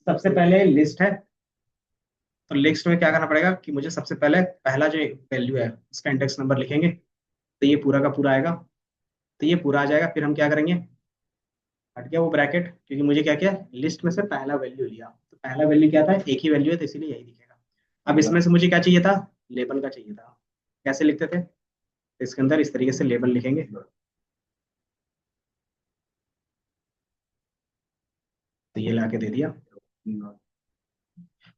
S2: सबसे पहले लिस्ट है, तो लिस्ट में क्या करना पड़ेगा कि मुझे सबसे पहले पहला जो वैल्यू है उसका इंडेक्स नंबर लिखेंगे, तो ये पूरा का पूरा आएगा, तो ये पूरा आ जाएगा। फिर हम क्या करेंगे, हट गया वो ब्रैकेट, क्योंकि मुझे क्या किया, लिस्ट में से पहला वैल्यू लिया, तो पहला वैल्यू क्या था, एक ही वैल्यू है, तो इसीलिए यही दिखेगा। अब इसमें से मुझे क्या चाहिए था, लेबल का चाहिए था। कैसे लिखते थे, तो इसके अंदर इस तरीके से लेबल लिखेंगे, तो ये ला के दे दिया।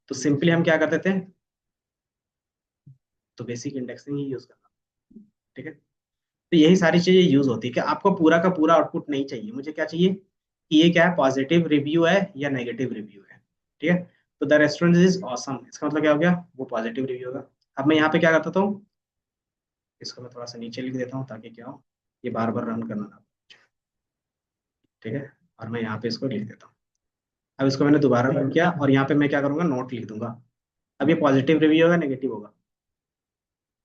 S2: तो सिंपली हम क्या करते थे, तो बेसिक इंडेक्सिंग ही यूज करना, ठीक है। तो यही सारी चीजें यूज होती है कि आपको पूरा का पूरा आउटपुट नहीं चाहिए, मुझे क्या चाहिए कि ये क्या है, पॉजिटिव रिव्यू है या नेगेटिव रिव्यू है, ठीक है। तो द रेस्टोरेंट इज ऑसम, इसका मतलब क्या हो गया, वो पॉजिटिव रिव्यू होगा। अब मैं यहाँ पे क्या करता हूँ, इसको मैं थोड़ा सा नीचे लिख देता हूँ, ताकि क्या हो, ये बार बार रन करना ना, ठीक है। और मैं यहाँ पे इसको लिख देता हूँ। अब इसको मैंने दोबारा रन किया, और यहाँ पे मैं क्या करूंगा, नोट लिख दूंगा। अब ये पॉजिटिव रिव्यू होगा, नेगेटिव होगा।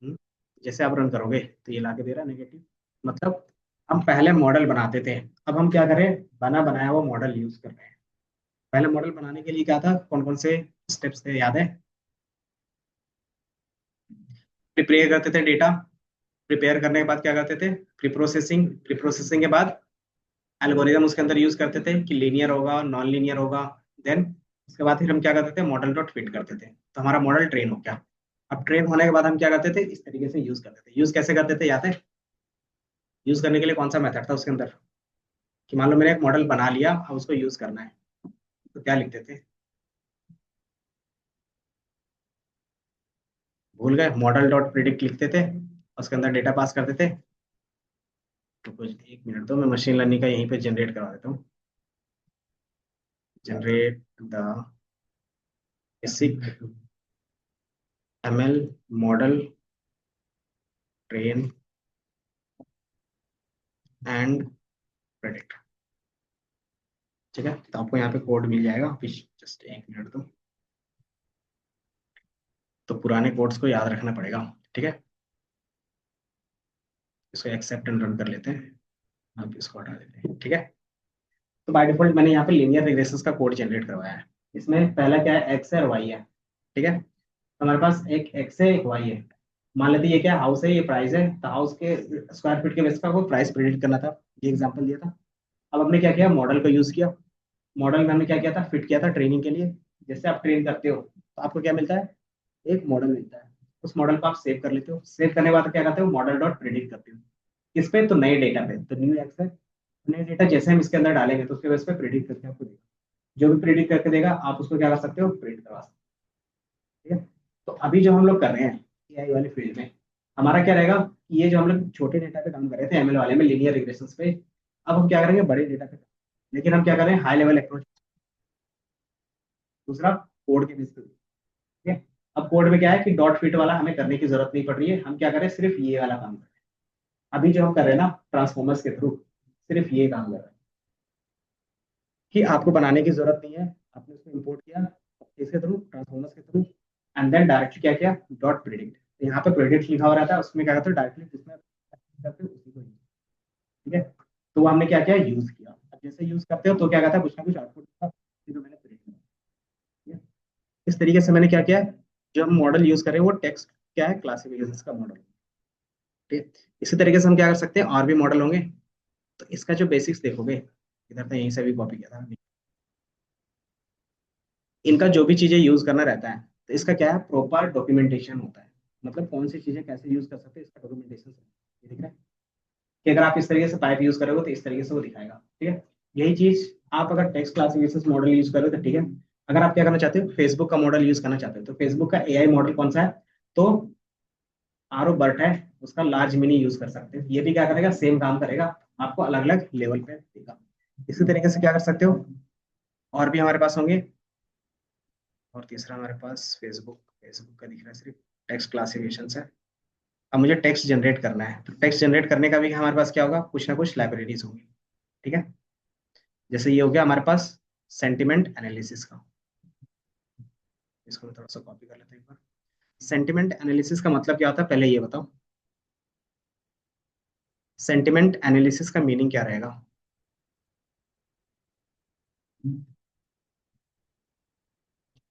S2: हम्म, जैसे आप रन करोगे तो ये ला के दे रहा है नेगेटिव। मतलब हम पहले मॉडल बनाते थे, अब हम क्या करें, बना बनाया हुआ मॉडल यूज कर रहे हैं। पहले मॉडल बनाने के लिए क्या था, कौन कौन से स्टेप्स थे याद है, प्रिपेयर करते थे डेटा, प्रिपेयर करने के बाद क्या करते थे, प्री प्रोसेसिंग, प्री प्रोसेसिंग के बाद एल्गोरिदम उसके अंदर यूज करते थे कि लीनियर होगा, नॉन लीनियर होगा। देन उसके बाद फिर हम क्या करते थे, मॉडल डॉट फिट करते थे, तो हमारा मॉडल ट्रेन हो गया। अब ट्रेन होने के बाद हम क्या करते थे, इस तरीके से यूज करते थे। यूज कैसे करते थे याद है, यूज करने के लिए कौन सा मेथड था उसके अंदर, कि मान लो मैंने एक मॉडल बना लिया, अब उसको यूज करना है, तो क्या लिखते थे, भूल गए, मॉडल डॉट प्रिडिक्ट लिखते थे, उसके अंदर डेटा पास करते थे। तो कुछ एक मिनट दो, मैं मशीन लर्निंग का यहीं पे जनरेट करवा देता हूँ। Generate the basic ML model train and predict, ठीक है। तो आपको यहाँ पे कोड मिल जाएगा, अभी जस्ट एक मिनट दो। तो पुराने कोड्स को याद रखना पड़ेगा, ठीक है। इसको एक्सेप्ट एंड रन कर लेते हैं, आप इसको हटा देते हैं, ठीक है। तो बाय डिफॉल्ट मैंने यहाँ पे लीनियर रिग्रेशंस का कोड जनरेट करवाया है। इसमें पहला क्या है, एक्स है और वाई है, ठीक है। तो हमारे पास एक एक्स है, एक वाई है। मान लेते हैं ये क्या हाउस है, ये प्राइस है, तो हाउस के स्क्वायर फीट के बेस पर आपको प्राइस प्रेडिक्ट करना था, ये एग्जांपल दिया था। अब हमने क्या किया, मॉडल का यूज किया। मॉडल में हमने क्या किया था, फिट किया था ट्रेनिंग के लिए। जैसे आप ट्रेन करते हो तो आपको क्या मिलता है, एक मॉडल मिलता है। उस मॉडल को आप सेव कर लेते हो, सेव करने के बाद क्या करते हो, मॉडल डॉट प्रिडिक्ट करते हो। किस पे, तो नए डेटा पे, तो न्यू एक्स है। नए डेटा जैसे हम इसके अंदर डालेंगे, तो उसके बेस पे प्रिडिक्ट करके आपको देगा। जो भी प्रिडिक्ट करके देगा, आप उसको क्या कर सकते हो, प्रिंट करवा सकते हो, ठीक है। तो अभी जो हम लोग कर रहे हैं एआई वाले फील्ड में, हमारा क्या रहेगा, कि ये जो हम लोग छोटे डेटा पे काम कर रहे थे एमएल वाले में, लीनियर रिग्रेशंस पे, अब हम क्या करेंगे, बड़े डेटा पे। लेकिन हम क्या कर रहे हैं, हाई लेवल अप्रोच। दूसरा, कोड के बेस पे, ठीक है। अब कोड में क्या है कि डॉट फिट वाला हमें करने की जरूरत नहीं पड़ रही है, हम क्या करें, सिर्फ ये वाला काम कर रहे हैं। अभी जो हम कर रहे हैं ना ट्रांसफॉर्मर्स के थ्रू, सिर्फ ये काम कर रहे हैं, कि आपको बनाने की जरूरत नहीं है। आपने उसको इंपोर्ट किया इसके थ्रू, ट्रांसफॉर्मर्स के थ्रू, एंड देन डायरेक्टली क्या किया, डॉट प्रिडिक्ट। यहाँ पे प्रिडिक्ट लिखा हुआ रहता है, उसमें क्या करते हैं, डायरेक्टली जिसमें करते हो उसी को use, ठीक है। तो वो हमने क्या किया, यूज किया। अब जैसे यूज करते हो तो क्या कहता है, कुछ ना कुछ आउटपुट देता है, जो मैंने प्रिडिक्ट किया, ठीक है। इस तरीके से मैंने क्या किया, जो हम मॉडल यूज कर रहे हैं वो टेक्स्ट क्या है, क्लासिफिकेशन का मॉडल, ठीक है। इसी तरीके से हम क्या कर सकते हैं, और भी मॉडल होंगे। तो इसका जो बेसिक्स देखोगे, इधर तो यहीं से भी कॉपी किया था, इनका जो भी चीजें यूज करना रहता है, तो इसका क्या है, प्रॉपर डॉक्यूमेंटेशन होता है। मतलब कौन सी चीजें कैसे यूज कर सकते हैं, इसका डॉक्यूमेंटेशन ये दिख रहा है कि अगर आप इस तरीके से पाइप यूज करोगे तो इस तरीके से वो दिखाएगा। ठीक है, यही चीज आप अगर टेक्स्ट क्लासिफिकेशन मॉडल यूज करोगे तो ठीक है। अगर आप क्या करना चाहते हो, फेसबुक का मॉडल यूज करना चाहते हो, तो फेसबुक का एआई मॉडल कौन सा है, तो आरो बर्ट है, उसका लार्ज मिनी यूज कर सकते हैं। ये भी क्या करेगा, सेम काम करेगा, आपको अलग अलग लेवल पे देगा। इसी तरीके से क्या कर सकते हो, और भी हमारे पास होंगे। और तीसरा हमारे पास फेसबुक, फेसबुक का दिख रहा है सिर्फ टेक्स्ट क्लासिफिकेशन है। अब मुझे टेक्स्ट जनरेट करना है, तो टेक्स्ट जनरेट करने का भी हमारे पास क्या होगा, कुछ ना कुछ लाइब्रेरीज होंगी। ठीक है, जैसे ये हो गया हमारे पास सेंटिमेंट एनालिसिस का। इसको मैं थोड़ा सा कॉपी कर लेता हूँ एक बार। सेंटिमेंट एनालिसिस का मतलब क्या होता है, पहले ये बताओ, सेंटिमेंट एनालिसिस का मीनिंग क्या रहेगा।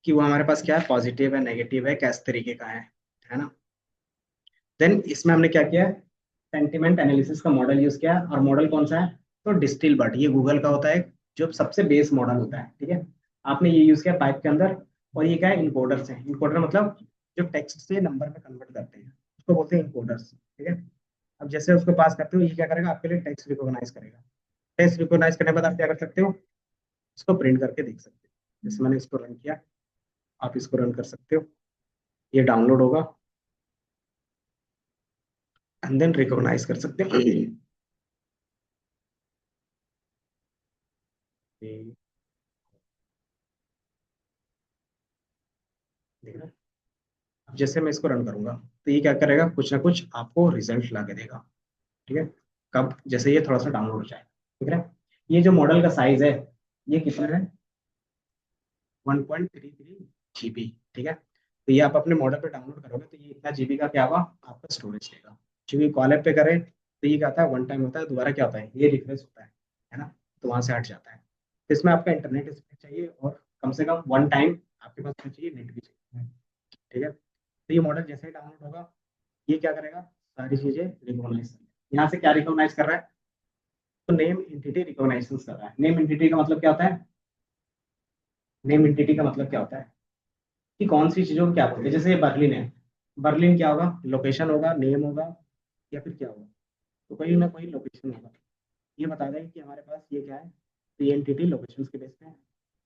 S2: कि वो हमारे पास क्या है, पॉजिटिव है, नेगेटिव है, किस तरीके का है ना। देन इसमें हमने क्या किया, सेंटिमेंट एनालिसिस का मॉडल यूज किया, और मॉडल कौन सा है, तो डिस्टिल बर्ड, ये गूगल का होता है, जो सबसे बेस मॉडल होता है। ठीक है, आपने ये यूज किया पाइप के अंदर। और ये क्या है, इनकोडर्स है। इनकोडर मतलब जो टेक्स्ट से नंबर में कन्वर्ट करते हैं, उसको बोलते हैं इनकोडर्स। ठीक है, अब जैसे उसको पास करते हो, ये क्या करेगा, आपके लिए टेक्स्ट रिकॉग्नाइज करेगा। टेक्स्ट रिकॉग्नाइज करने के बाद आप क्या कर सकते हो, इसको प्रिंट करके देख सकते हो। जैसे मैंने इसको रन किया, आप इसको रन कर सकते हो, ये डाउनलोड होगा, एंड देन रिकॉग्नाइज कर सकते हो। ये देख रहे हैं? अब जैसे मैं इसको रन करूंगा, तो ये क्या करेगा, कुछ ना कुछ आपको रिजल्ट ला के देगा। ठीक है, कब, जैसे ये थोड़ा सा डाउनलोड हो जाए। ठीक है, ये जो मॉडल का साइज है, ये कितना है, 1.33 GB। ठीक है, तो ये आप अपने मॉडल पे डाउनलोड करोगे तो ये इतना जीबी का क्या होगा, आपका स्टोरेज लेगा। क्योंकि कॉलेब पे करें तो ये क्या होता है, वन टाइम होता है, दोबारा क्या होता है, ये रिफ्रेश होता है ना, तो वहां से हट जाता है। तो इसमें आपका इंटरनेट स्पीड चाहिए, और कम से कम वन टाइम आपके पास क्या चाहिए, नेट भी चाहिए। ठीक है, तो ये मॉडल जैसे ही डाउनलोड होगा, ये क्या करेगा, सारी चीजें रिकॉग्नाइज कर, यहाँ से क्या रिकॉग्नाइज कर रहा है, तो नेम इंटिटी रिकॉग्नाइजेशन कर रहा है। नेम इंटिटी का मतलब क्या होता है, नेम इंटिटी का मतलब क्या होता है, कि कौन सी चीजों को क्या बोलते हैं। जैसे ये बर्लिन है, बर्लिन क्या होगा, लोकेशन होगा, नेम होगा, या फिर क्या होगा, तो कोई ना कोई लोकेशन होगा। ये बता दें कि हमारे पास ये क्या है, तो ये एंटिटी लोकेशन के बेस पे है,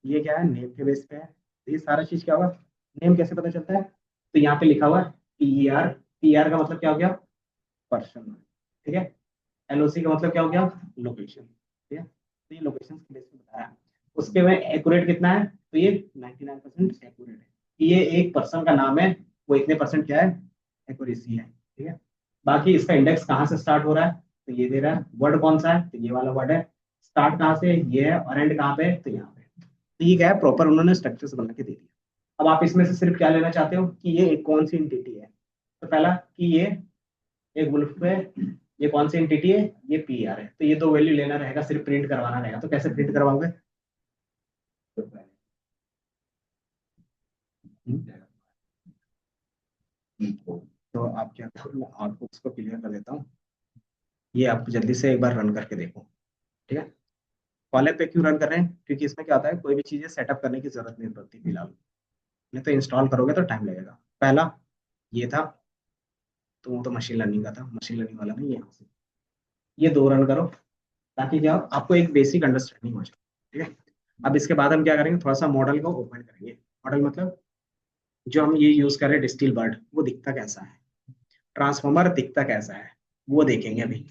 S2: ये क्या है, नेम के बेस पे है। तो ये सारा चीज क्या होगा, नेम कैसे पता चलता है, तो यहाँ पे लिखा हुआ है पीईआर। पीईआर का मतलब क्या हो गया, पर्सन। ठीक है, एलओसी का मतलब क्या हो गया, लोकेशन। ठीक है, तो ये लोकेशन के बेस पे बताया। उसके में एक्यूरेट कितना है, तो ये 99% एक्यूरेट है। ये एक पर्सन का नाम है, वो इतने परसेंट क्या है, एक्यूरेसी है। ठीक है, बाकी इसका इंडेक्स कहाँ से स्टार्ट हो रहा है, तो ये दे रहा है। वर्ड कौन सा है, तो ये वाला वर्ड है। स्टार्ट कहाँ से, ये है, और एंड कहाँ पे, तो यहाँ पे। तो ये क्या है, प्रॉपर उन्होंने स्ट्रक्चर्स बना के दे दिया। अब आप इसमें से सिर्फ क्या लेना चाहते हो, कि ये एक कौन सी इंटिटी है। तो पहला कि ये एक वुल्फ पे, ये कौन सी एंटिटी है, ये पीआर है। तो ये दो वैल्यू लेना रहेगा, सिर्फ प्रिंट करवाना रहेगा। तो कैसे प्रिंट करवाओगे, तो आप क्या करो, मैं आपको उसको क्लियर कर देता हूँ। ये आप जल्दी से एक बार रन करके देखो। ठीक है, कॉलेब पे क्यों रन कर रहे हैं, क्योंकि इसमें क्या होता है, कोई भी चीजें सेटअप करने की जरूरत नहीं पड़ती फिलहाल। नहीं तो इंस्टॉल करोगे तो टाइम लगेगा। पहला ये था, तो वो तो मशीन लर्निंग का था, मशीन लर्निंग वाला नहीं है। यहाँ से ये दो रन करो, ताकि क्या हो, आपको एक बेसिक अंडरस्टैंडिंग हो जाए। ठीक है, अब इसके बाद हम क्या करेंगे, थोड़ा सा मॉडल को ओपन करेंगे। मॉडल मतलब जो हम ये यूज कर रहे हैं डिस्टिल बर्ड, वो दिखता कैसा है, ट्रांसफॉर्मर दिखता कैसा है, वो देखेंगे अभी।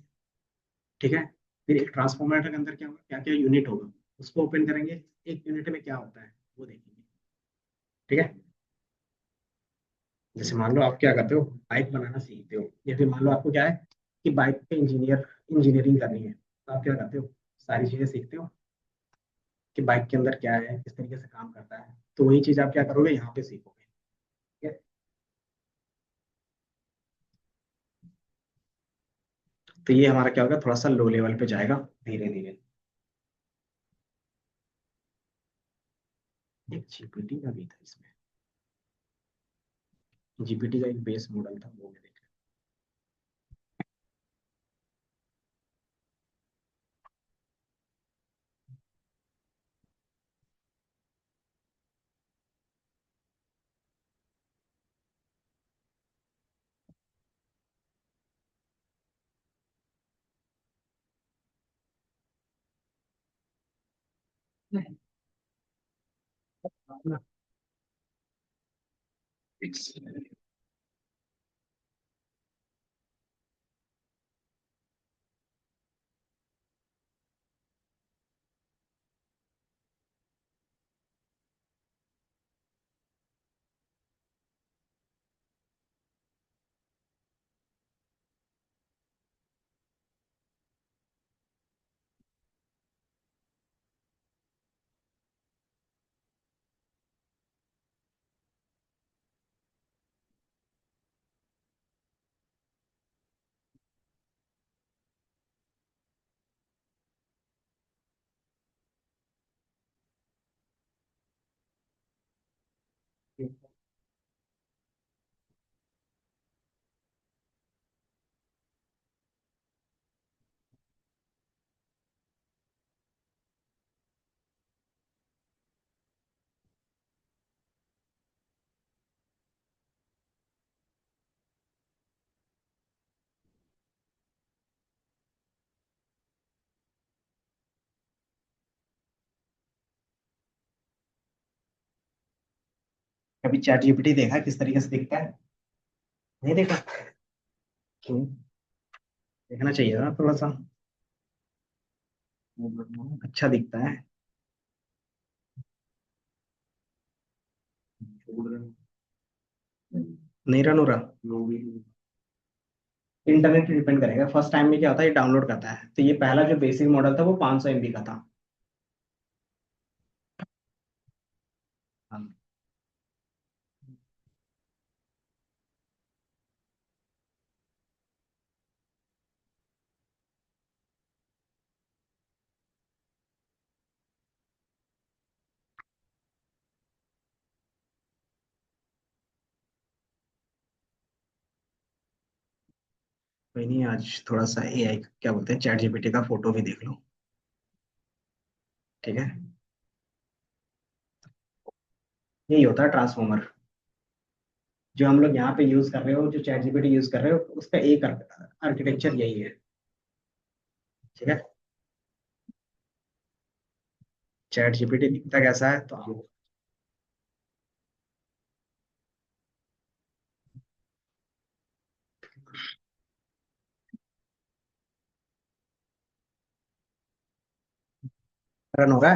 S2: ठीक है, फिर एक ट्रांसफॉर्मर के अंदर क्या होगा, क्या क्या यूनिट होगा, उसको ओपन करेंगे। एक यूनिट में क्या होता है वो देखेंगे। ठीक है, जैसे मान लो आप क्या करते हो, बाइक बनाना सीखते हो, या फिर मान लो आपको क्या है, कि बाइक पे इंजीनियरिंग करनी है, तो आप क्या करते हो, सारी चीजें सीखते हो, कि बाइक के अंदर क्या है, किस तरीके से काम करता है। तो वही चीज आप क्या करोगे, यहाँ पे सीखोगे। ठीक है, तो ये हमारा क्या होगा, थोड़ा सा लो लेवल पे जाएगा, धीरे धीरे। एक जीपीटी का भी था इसमें, जीपीटी का एक बेस मॉडल था, वो भी देख कभी चैट जीपीटी देखा है किस तरीके से दिखता है? नहीं देखा? क्यों? देखना चाहिए ना थोड़ा सा, अच्छा दिखता है। नहीं रहा नूरा, इंटरनेट डिपेंड करेगा। फर्स्ट टाइम में क्या होता है, ये डाउनलोड करता है, तो ये पहला जो बेसिक मॉडल था वो 500 MB का था। हाँ। कोई नहीं, आज थोड़ा सा एआई क्या बोलते हैं, चैट जीपीटी का फोटो भी देख लो। ठीक है। यही होता है ट्रांसफॉर्मर। जो हम लोग यहाँ पे यूज कर रहे हो, जो चैट जीपीटी यूज कर रहे हो, उसका एक आर्किटेक्चर यही है। ठीक है। चैट जीपीटी दिखता कैसा है तो आप रन होगा।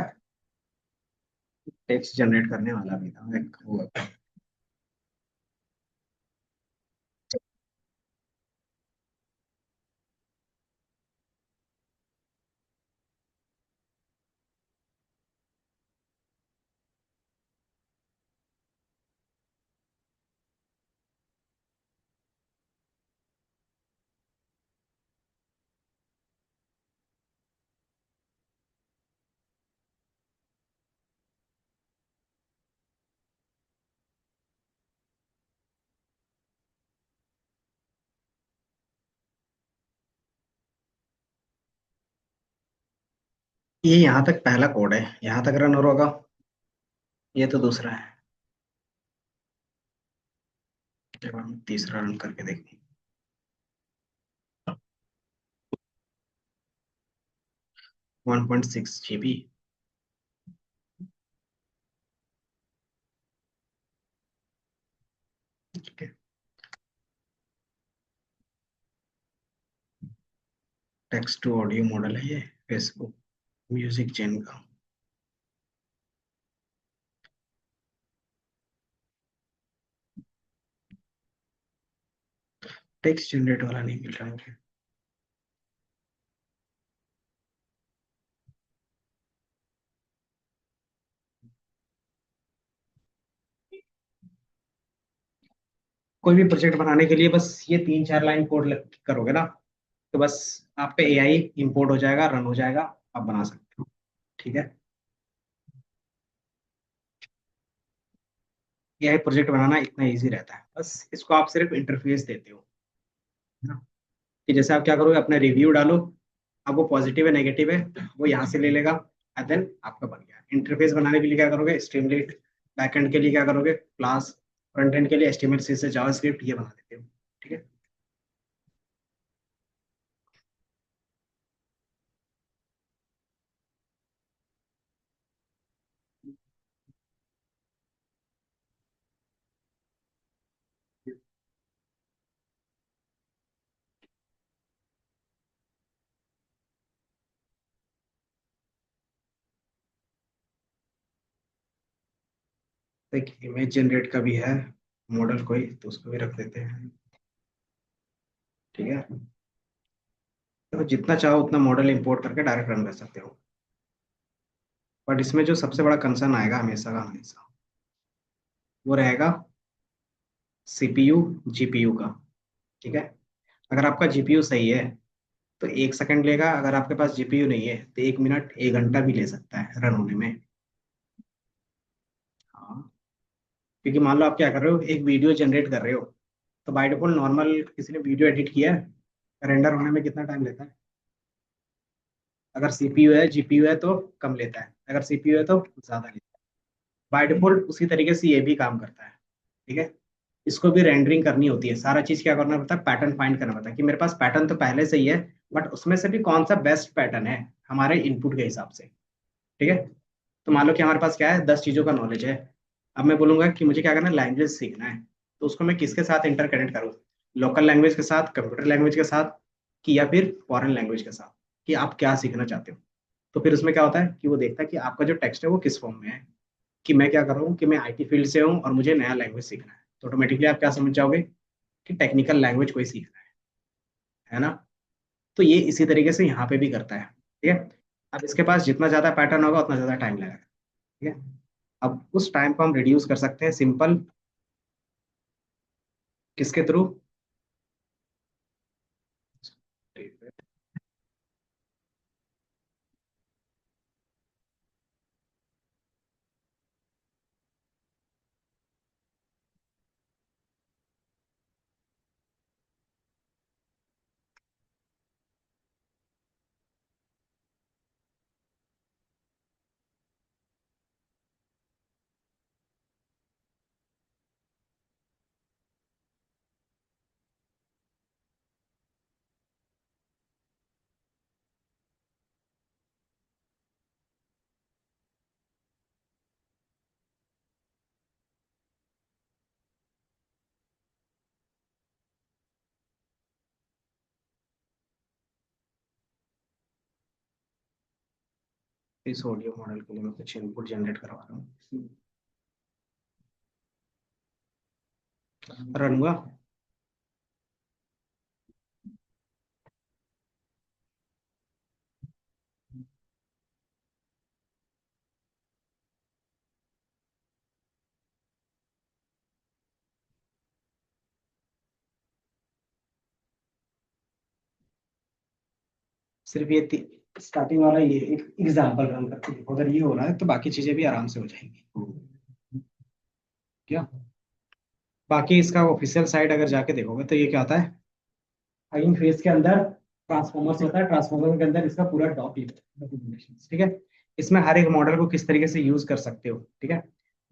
S2: टेक्स्ट जनरेट करने वाला भी था एक वो। ये यहाँ तक पहला कोड है, यहाँ तक रन होगा। ये तो दूसरा है। जब हम तीसरा रन करके देखें, 1.6 GB। ठीक है। टेक्स्ट टू ऑडियो मॉडल है ये, फेसबुक म्यूजिक जेन का। टेक्स्ट जनरेट वाला नहीं मिल रहा है मुझे। कोई भी प्रोजेक्ट बनाने के लिए बस ये 3-4 लाइन कोड करोगे ना, तो बस आप पे एआई इंपोर्ट हो जाएगा, रन हो जाएगा, आप बना सकते हो। ठीक है। एआई प्रोजेक्ट बनाना इतना इजी रहता है, बस इसको आप सिर्फ इंटरफेस देते हो ना, कि जैसे आप क्या करोगे, अपना रिव्यू डालो, अब वो पॉजिटिव है नेगेटिव है वो यहाँ से ले लेगा, एंड देन आपका बन गया। इंटरफेस बनाने के लिए क्या करोगे, स्ट्रीमलेट। बैकएंड के लिए क्या करोगे, क्लास। फ्रंट एंड के लिए एचटीएमएल सीएसएस जावास्क्रिप्ट ये बना देते हो। ठीक है। तो एक इमेज जनरेट का भी है मॉडल कोई, तो उसको भी रख देते हैं। ठीक है, तो जितना चाहो उतना मॉडल इंपोर्ट करके डायरेक्ट रन कर सकते हो। बट इसमें जो सबसे बड़ा कंसर्न आएगा हमेशा का हमेशा, वो रहेगा सीपीयू जीपीयू का। ठीक है, अगर आपका जीपीयू सही है तो 1 सेकंड लेगा, अगर आपके पास जीपीयू नहीं है तो 1 मिनट 1 घंटा भी ले सकता है रन होने में। हाँ, क्योंकि मान लो आप क्या कर रहे हो, एक वीडियो जनरेट कर रहे हो, तो बाय डिफॉल्ट नॉर्मल किसी ने वीडियो एडिट किया है, रेंडर होने में कितना टाइम लेता है? अगर सीपीयू है जीपीयू है तो कम लेता है, अगर सीपीयू है तो ज्यादा लेता है। बाय डिफॉल्ट उसी तरीके से ये भी काम करता है। ठीक है, इसको भी रेंडरिंग करनी होती है, सारा चीज क्या करना पड़ता है, पैटर्न फाइंड करना पड़ता है कि मेरे पास पैटर्न तो पहले से ही है, बट उसमें से भी कौन सा बेस्ट पैटर्न है हमारे इनपुट के हिसाब से। ठीक है, तो मान लो कि हमारे पास क्या है, 10 चीजों का नॉलेज है। अब मैं बोलूंगा कि मुझे क्या करना है, लैंग्वेज सीखना है, तो उसको मैं किसके साथ इंटरकनेक्ट करूँ, लोकल लैंग्वेज के साथ, कंप्यूटर लैंग्वेज के साथ, कि या फिर फॉरेन लैंग्वेज के साथ, कि आप क्या सीखना चाहते हो। तो फिर उसमें क्या होता है कि वो देखता है कि आपका जो टेक्स्ट है वो किस फॉर्म में है, कि मैं क्या कर रहा हूँ कि मैं आईटी फील्ड से हूँ और मुझे नया लैंग्वेज सीखना है, तो ऑटोमेटिकली आप क्या समझ जाओगे कि टेक्निकल लैंग्वेज कोई सीखना है ना। तो ये इसी तरीके से यहाँ पे भी करता है। ठीक है, अब इसके पास जितना ज्यादा पैटर्न होगा उतना ज्यादा टाइम लगेगा। ठीक है, अब उस टाइम को हम रिड्यूस कर सकते हैं सिंपल, किसके थ्रू? इस ऑडियो मॉडल के लिए मैं कुछ इनपुट जनरेट करवा रहा हूँ, रन हुआ। सिर्फ ये स्टार्टिंग वाला ये एक एग्जांपल रन करके देखो, अगर ये हो रहा है तो बाकी चीजें भी आराम से हो जाएंगी। क्या, बाकी इसका ऑफिशियल साइट अगर जाके देखोगे तो ये क्या होता है, हाइंग फेस के अंदर ट्रांसफॉर्मर्स होता है, ट्रांसफॉर्मर के अंदर इसका पूरा डॉक्यूमेंटेशन। ठीक है, इसमें हर एक मॉडल को किस तरीके से यूज कर सकते हो। ठीक है,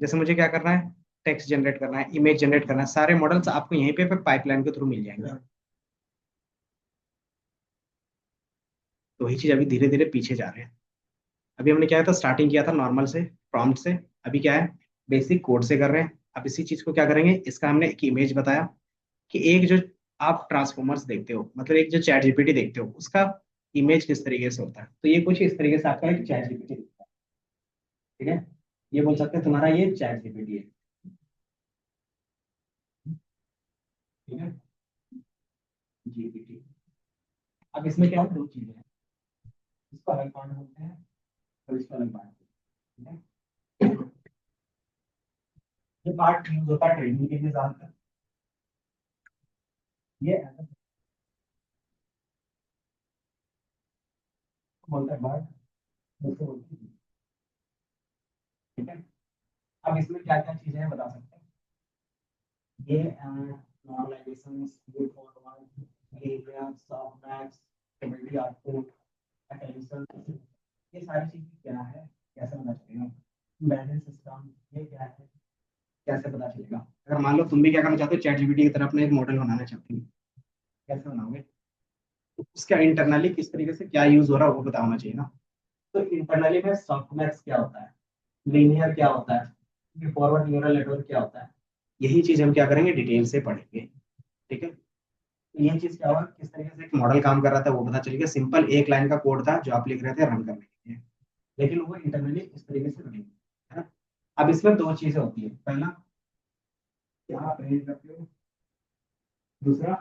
S2: जैसे मुझे क्या करना है, टेक्स्ट जनरेट करना है, इमेज जनरेट करना है, सारे मॉडल्स आपको यहीं पे पाइपलाइन के थ्रू मिल जाएंगे। तो वही चीज अभी धीरे धीरे पीछे जा रहे हैं। अभी हमने क्या था, स्टार्टिंग किया था नॉर्मल से, प्रॉम्प्ट से, अभी क्या है, बेसिक कोड से कर रहे हैं। अब इसी चीज को क्या करेंगे, इसका हमने एक इमेज बताया कि एक जो आप ट्रांसफॉर्मर्स देखते हो, मतलब एक जो चैट जीपीटी देखते हो, उसका इमेज किस तरीके से होता है, तो ये कुछ इस तरीके से आपका एक चैट जीपीटी दिखता है। ठीक है, ये बोल सकते हैं तुम्हारा ये चैट जीपीटी है। ठीक है, जीपीटी। अब इसमें क्या है, दो चीजें हैं, इसको अलग पार्ट बोलते हैं और इसको अलग पार्ट बोलते हैं। ठीक है, ये पार्ट यूज होता है ट्रेनिंग के लिए ज्यादातर, ये बोलता है पार्ट, दूसरे बोलते हैं। ठीक है, अब इसमें क्या क्या चीजें हैं बता सकते हैं, ये normalisation, speed forward, behaviour, softmax, stability output, attention, ये सारी चीजें क्या है, कैसे पता चलेगा, बैलेंस सिस्टम, ये क्या है, कैसे पता चलेगा। अगर मान लो तुम भी क्या करना चाहते हो, चैट जीपीटी की तरह अपना एक मॉडल बनाना चाहते हो, कैसे बनाओगे, तो उसका इंटरनली किस तरीके से क्या यूज हो रहा है वो पता होना चाहिए ना। तो इंटरनली में सॉफ्टमैक्स क्या होता है, लीनियर क्या होता है, फॉरवर्ड न्यूरल नेटवर्क क्या होता है, यही चीज हम क्या करेंगे, डिटेल से पढ़ेंगे। ठीक है, तो ये चीज क्या हुआ, किस तरीके से एक मॉडल काम कर रहा था वो पता चल गया, सिंपल एक लाइन का कोड था जो आप लिख रहे थे रन करने के लिए, लेकिन वो इंटरनली इस तरीके से बनेगी, है ना। अब इसमें दो चीजें होती है, पहला कि आप ट्रेन करते हो, दूसरा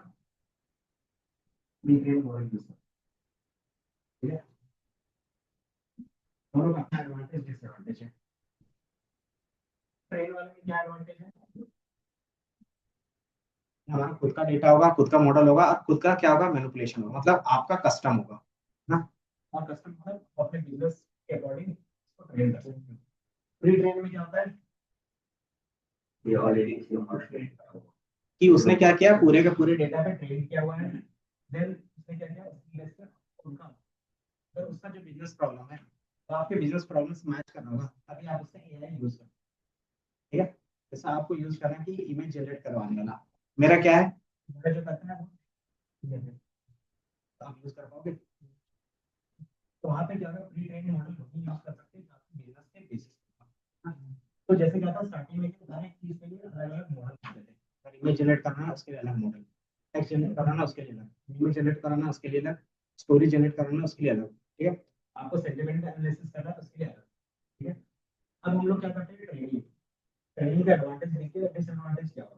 S2: रिट्रेन मॉडल यूज करते हो। ठीक है, दोनों का अपना एडवांटेज डिसएडवांटेज है। ट्रेन वाले में क्या एडवांटेज है, हमारा खुद का डेटा होगा, खुद का मॉडल होगा, और खुद का क्या होगा, मैनिपुलेशन होगा, मतलब आपका कस्टम होगा ना। और कस्टम मतलब अपने बिजनेस के अकॉर्डिंग इसको ट्रेन कर सकते हो। प्री ट्रेन में क्या होता है, ये ऑलरेडी कि उसने क्या किया, पूरे के पूरे डेटा पे ट्रेन किया हुआ है, देन उसने क्या किया, उसकी बेस पर उनका अगर उसका जो बिजनेस प्रॉब्लम है तो आपके बिजनेस प्रॉब्लम से मैच करना होगा, तभी आप उससे एआई यूज करें। ठीक है, जैसा आपको यूज करना है कि इमेज जनरेट करवाने वाला, मेरा क्या है, मेरा जो करता है वो ये है, तो आप यूज कर पाओगे। तो वहाँ पे क्या होगा, प्री ट्रेन मॉडल वही यूज कर सकते हैं जो आपके बिजनेस के बेसिस पर। तो जैसे क्या था स्टार्टिंग में क्या था, एक चीज के लिए अलग अलग मॉडल होते थे, अगर इमेज जनरेट करना है उसके लिए अलग मॉडल, टेक्स्ट जनरेट कराना उसके लिए अलग, इमेज जनरेट कराना उसके लिए अलग, स्टोरी जनरेट कराना उसके लिए अलग। ठीक है, आपको सेंटिमेंट एनालिसिस करना है उसके लिए अलग। ठीक है, अब हम लोग क्या करते हैं, ट्रेनिंग। ट्रेनिंग का एडवांटेज देखिए, डिसएडवांटेज क्या होगा।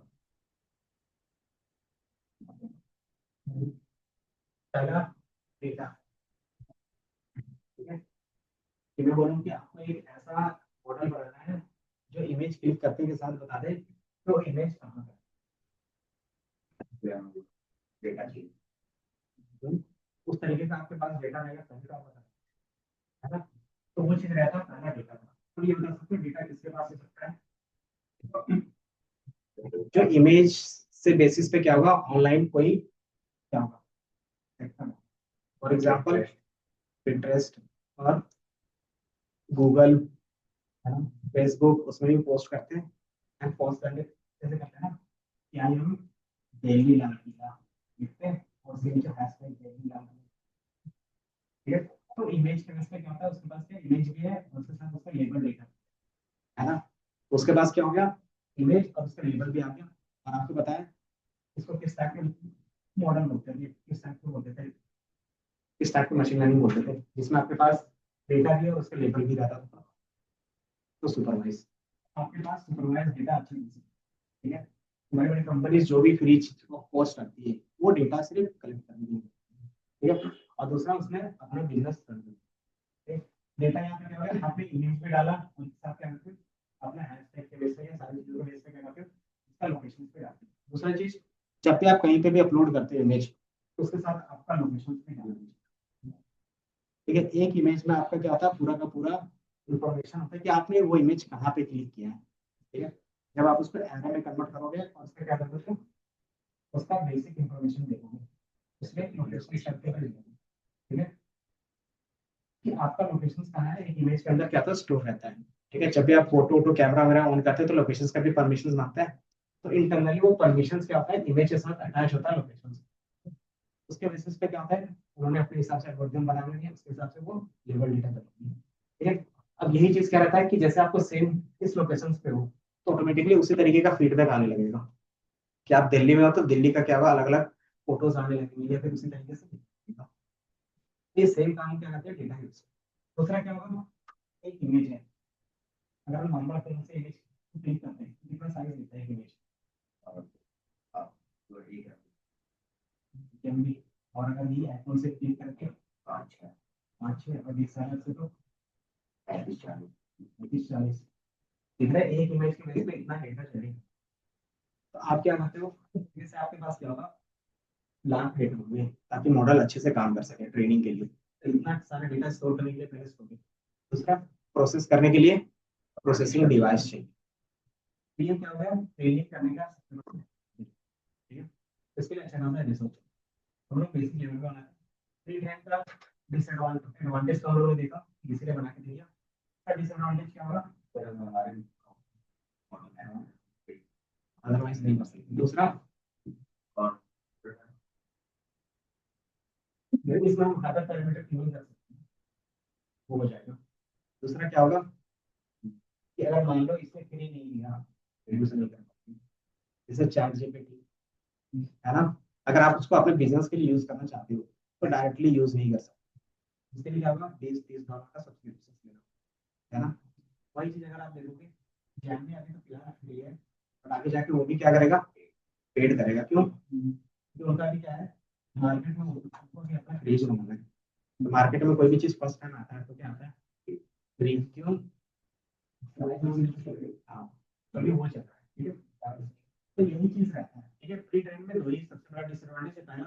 S2: पहला, डेटा। ठीक है, कि मैं बोलूँ कि आपको एक ऐसा मॉडल बनाना है जो इमेज क्लिक करते के साथ बता दे तो इमेज कहाँ है, डेटा चाहिए। उस तरीके से आपके पास डेटा रहेगा तभी तो आप बता, है ना। तो वो चीज रहता है पहला, डेटा का। तो ये बता सकते हो डेटा किसके पास हो सकता है, जो इमेज से बेसिस पे क्या होगा, ऑनलाइन कोई क्या होगा, फॉर एग्जाम्पल पिंटरेस्ट और गूगल, है ना, फेसबुक, उसमें भी पोस्ट करते हैं। एंड पोस्ट करके कैसे करते हैं ना, क्या हम डेली लाइका लिखते हैं और उसके नीचे हैशटैग डेली लाइका। ठीक है, तो इमेज के पे क्या होता है, उसके पास क्या इमेज भी है और उसके साथ उसका लेबल लिखा है ना। तो उसके पास क्या हो गया, इमेज और उसका लेबल भी आ गया। और आपको बताया इसको किस टाइप के मॉडल बोलते हैं, किस टाइप के बोलते थे, किस टाइप की मशीन लर्निंग बोलते थे, जिसमें आपके पास डेटा भी है और उसका लेबल भी रहता था। तो सुपरवाइज, आपके पास सुपरवाइज डेटा अच्छी चीज है। ठीक है, बड़ी बड़ी कंपनीज जो भी फ्री पोस्ट करती है वो डेटा सिर्फ कलेक्ट करनी है। ठीक है, और दूसरा उसमें अपना बिजनेस करना है। डेटा यहाँ पे क्या हो गया, आपने इमेज भी डाला और साथ क्या करते हैं, अपने हैशटैग के बेस पे या सारी चीजों के बेस पे क्या करते हैं, इसका लोकेशन पे डालते हैं। दूसरा चीज, जब भी आप कहीं पे भी अपलोड करते हैं इमेज, तो उसके साथ आपका लोकेशन भी डालना चाहिए। ठीक है, एक इमेज में आपका क्या होता है, पूरा का पूरा इंफॉर्मेशन होता है कि आपने वो इमेज कहाँ पे क्लिक किया है। ठीक है, जब आप उसको एरे में कन्वर्ट करोगे और उसका क्या करोगे, तो उसका बेसिक इंफॉर्मेशन देखोगे, उसमें लोकेशन करते हुए। ठीक है, कि आपका लोकेशन कहाँ है, एक इमेज के अंदर क्या था स्टोर रहता है। ठीक है, जब भी आप फोटो वोटो कैमरा वगैरह ऑन करते हैं तो लोकेशन का भी परमिशन मांगता है। तो इंटरनली वो परमिशन क्या होता है, इमेज के साथ अटैच होता है लोकेशन। उसके बेसिस पे क्या होता है, उन्होंने अपने हिसाब से एल्गोरिथम बना लिया है, उसके हिसाब से वो लेबल डेटा करती है। ठीक है, अब यही चीज क्या रहता है कि जैसे आपको सेम इस लोकेशन पे हो तो ऑटोमेटिकली उसी तरीके का फीडबैक आने लगेगा। कि आप दिल्ली में हो तो दिल्ली का क्या होगा, अलग अलग फोटोज आने लगेंगे या फिर उसी तरीके से दिखेगा। ये सेम काम क्या करते हैं डेटा यूज। दूसरा क्या होगा, एक इमेज है, अगर हम नॉर्मल फोन से इमेज क्लिक करते हैं कितना साइज दिखता है इमेज, और तो ठीक है एमबी। और अगर ये आईफोन से क्लिक करके 5 6 और 20 साल से तो 35 40 दिख रहा है, एक इमेज के बेस पे इतना डेटा चलेगा। तो आप क्या करते हो, जैसे आपके पास क्या होगा, लाख डेटा होंगे ताकि मॉडल अच्छे से काम कर सके ट्रेनिंग के लिए। तो इतना सारा डेटा स्टोर करने के लिए पहले स्टोरेज, दूसरा प्रोसेस करने के लिए प्रोसेसिंग डिवाइस चाहिए। ये क्या हो गया, ट्रेनिंग करने का। ठीक है, इसके लिए अच्छा नाम है रिसोर्स। हम लोग बेसिक लेवल पे बनाते हैं। फ्री हैंड का डिसएडवांटेज एडवांटेज तो हम लोगों ने देखा, इसीलिए बना के दिया। इसका डिसएडवांटेज क्या होगा, अदरवाइज नहीं कर सकते। दूसरा, और इसमें हम अदर पैरामीटर नहीं कर सकते, वो हो जाएगा। दूसरा क्या होगा कि अगर मान लो इसने फ्री नहीं लिया, यूज नहीं कर पाते, जैसे चैट जीपीटी, है ना, अगर आप उसको अपने बिजनेस के लिए यूज करना चाहते हो तो डायरेक्टली यूज नहीं कर सकते। इसके लिए क्या होगा, $20 30 का सब्सक्रिप्शन लेना, है ना। वही चीज अगर आप ले लोगे जैन में अभी तो फिलहाल फ्री है, और आगे जाके वो भी क्या करेगा, पेड करेगा। क्यों? क्योंकि उनका भी क्या है, मार्केट में उनको भी अपना क्रेज बनाना है। तो मार्केट में कोई भी चीज फर्स्ट टाइम आता है तो क्या आता है, क्रेज। क्यों? हाँ, तभी वो चल रहा है, ठीक है। तो यही चीज रहता है, ठीक है। फ्री टाइम में दो ही सबसे बड़ा डिसएडवांटेज है। पहला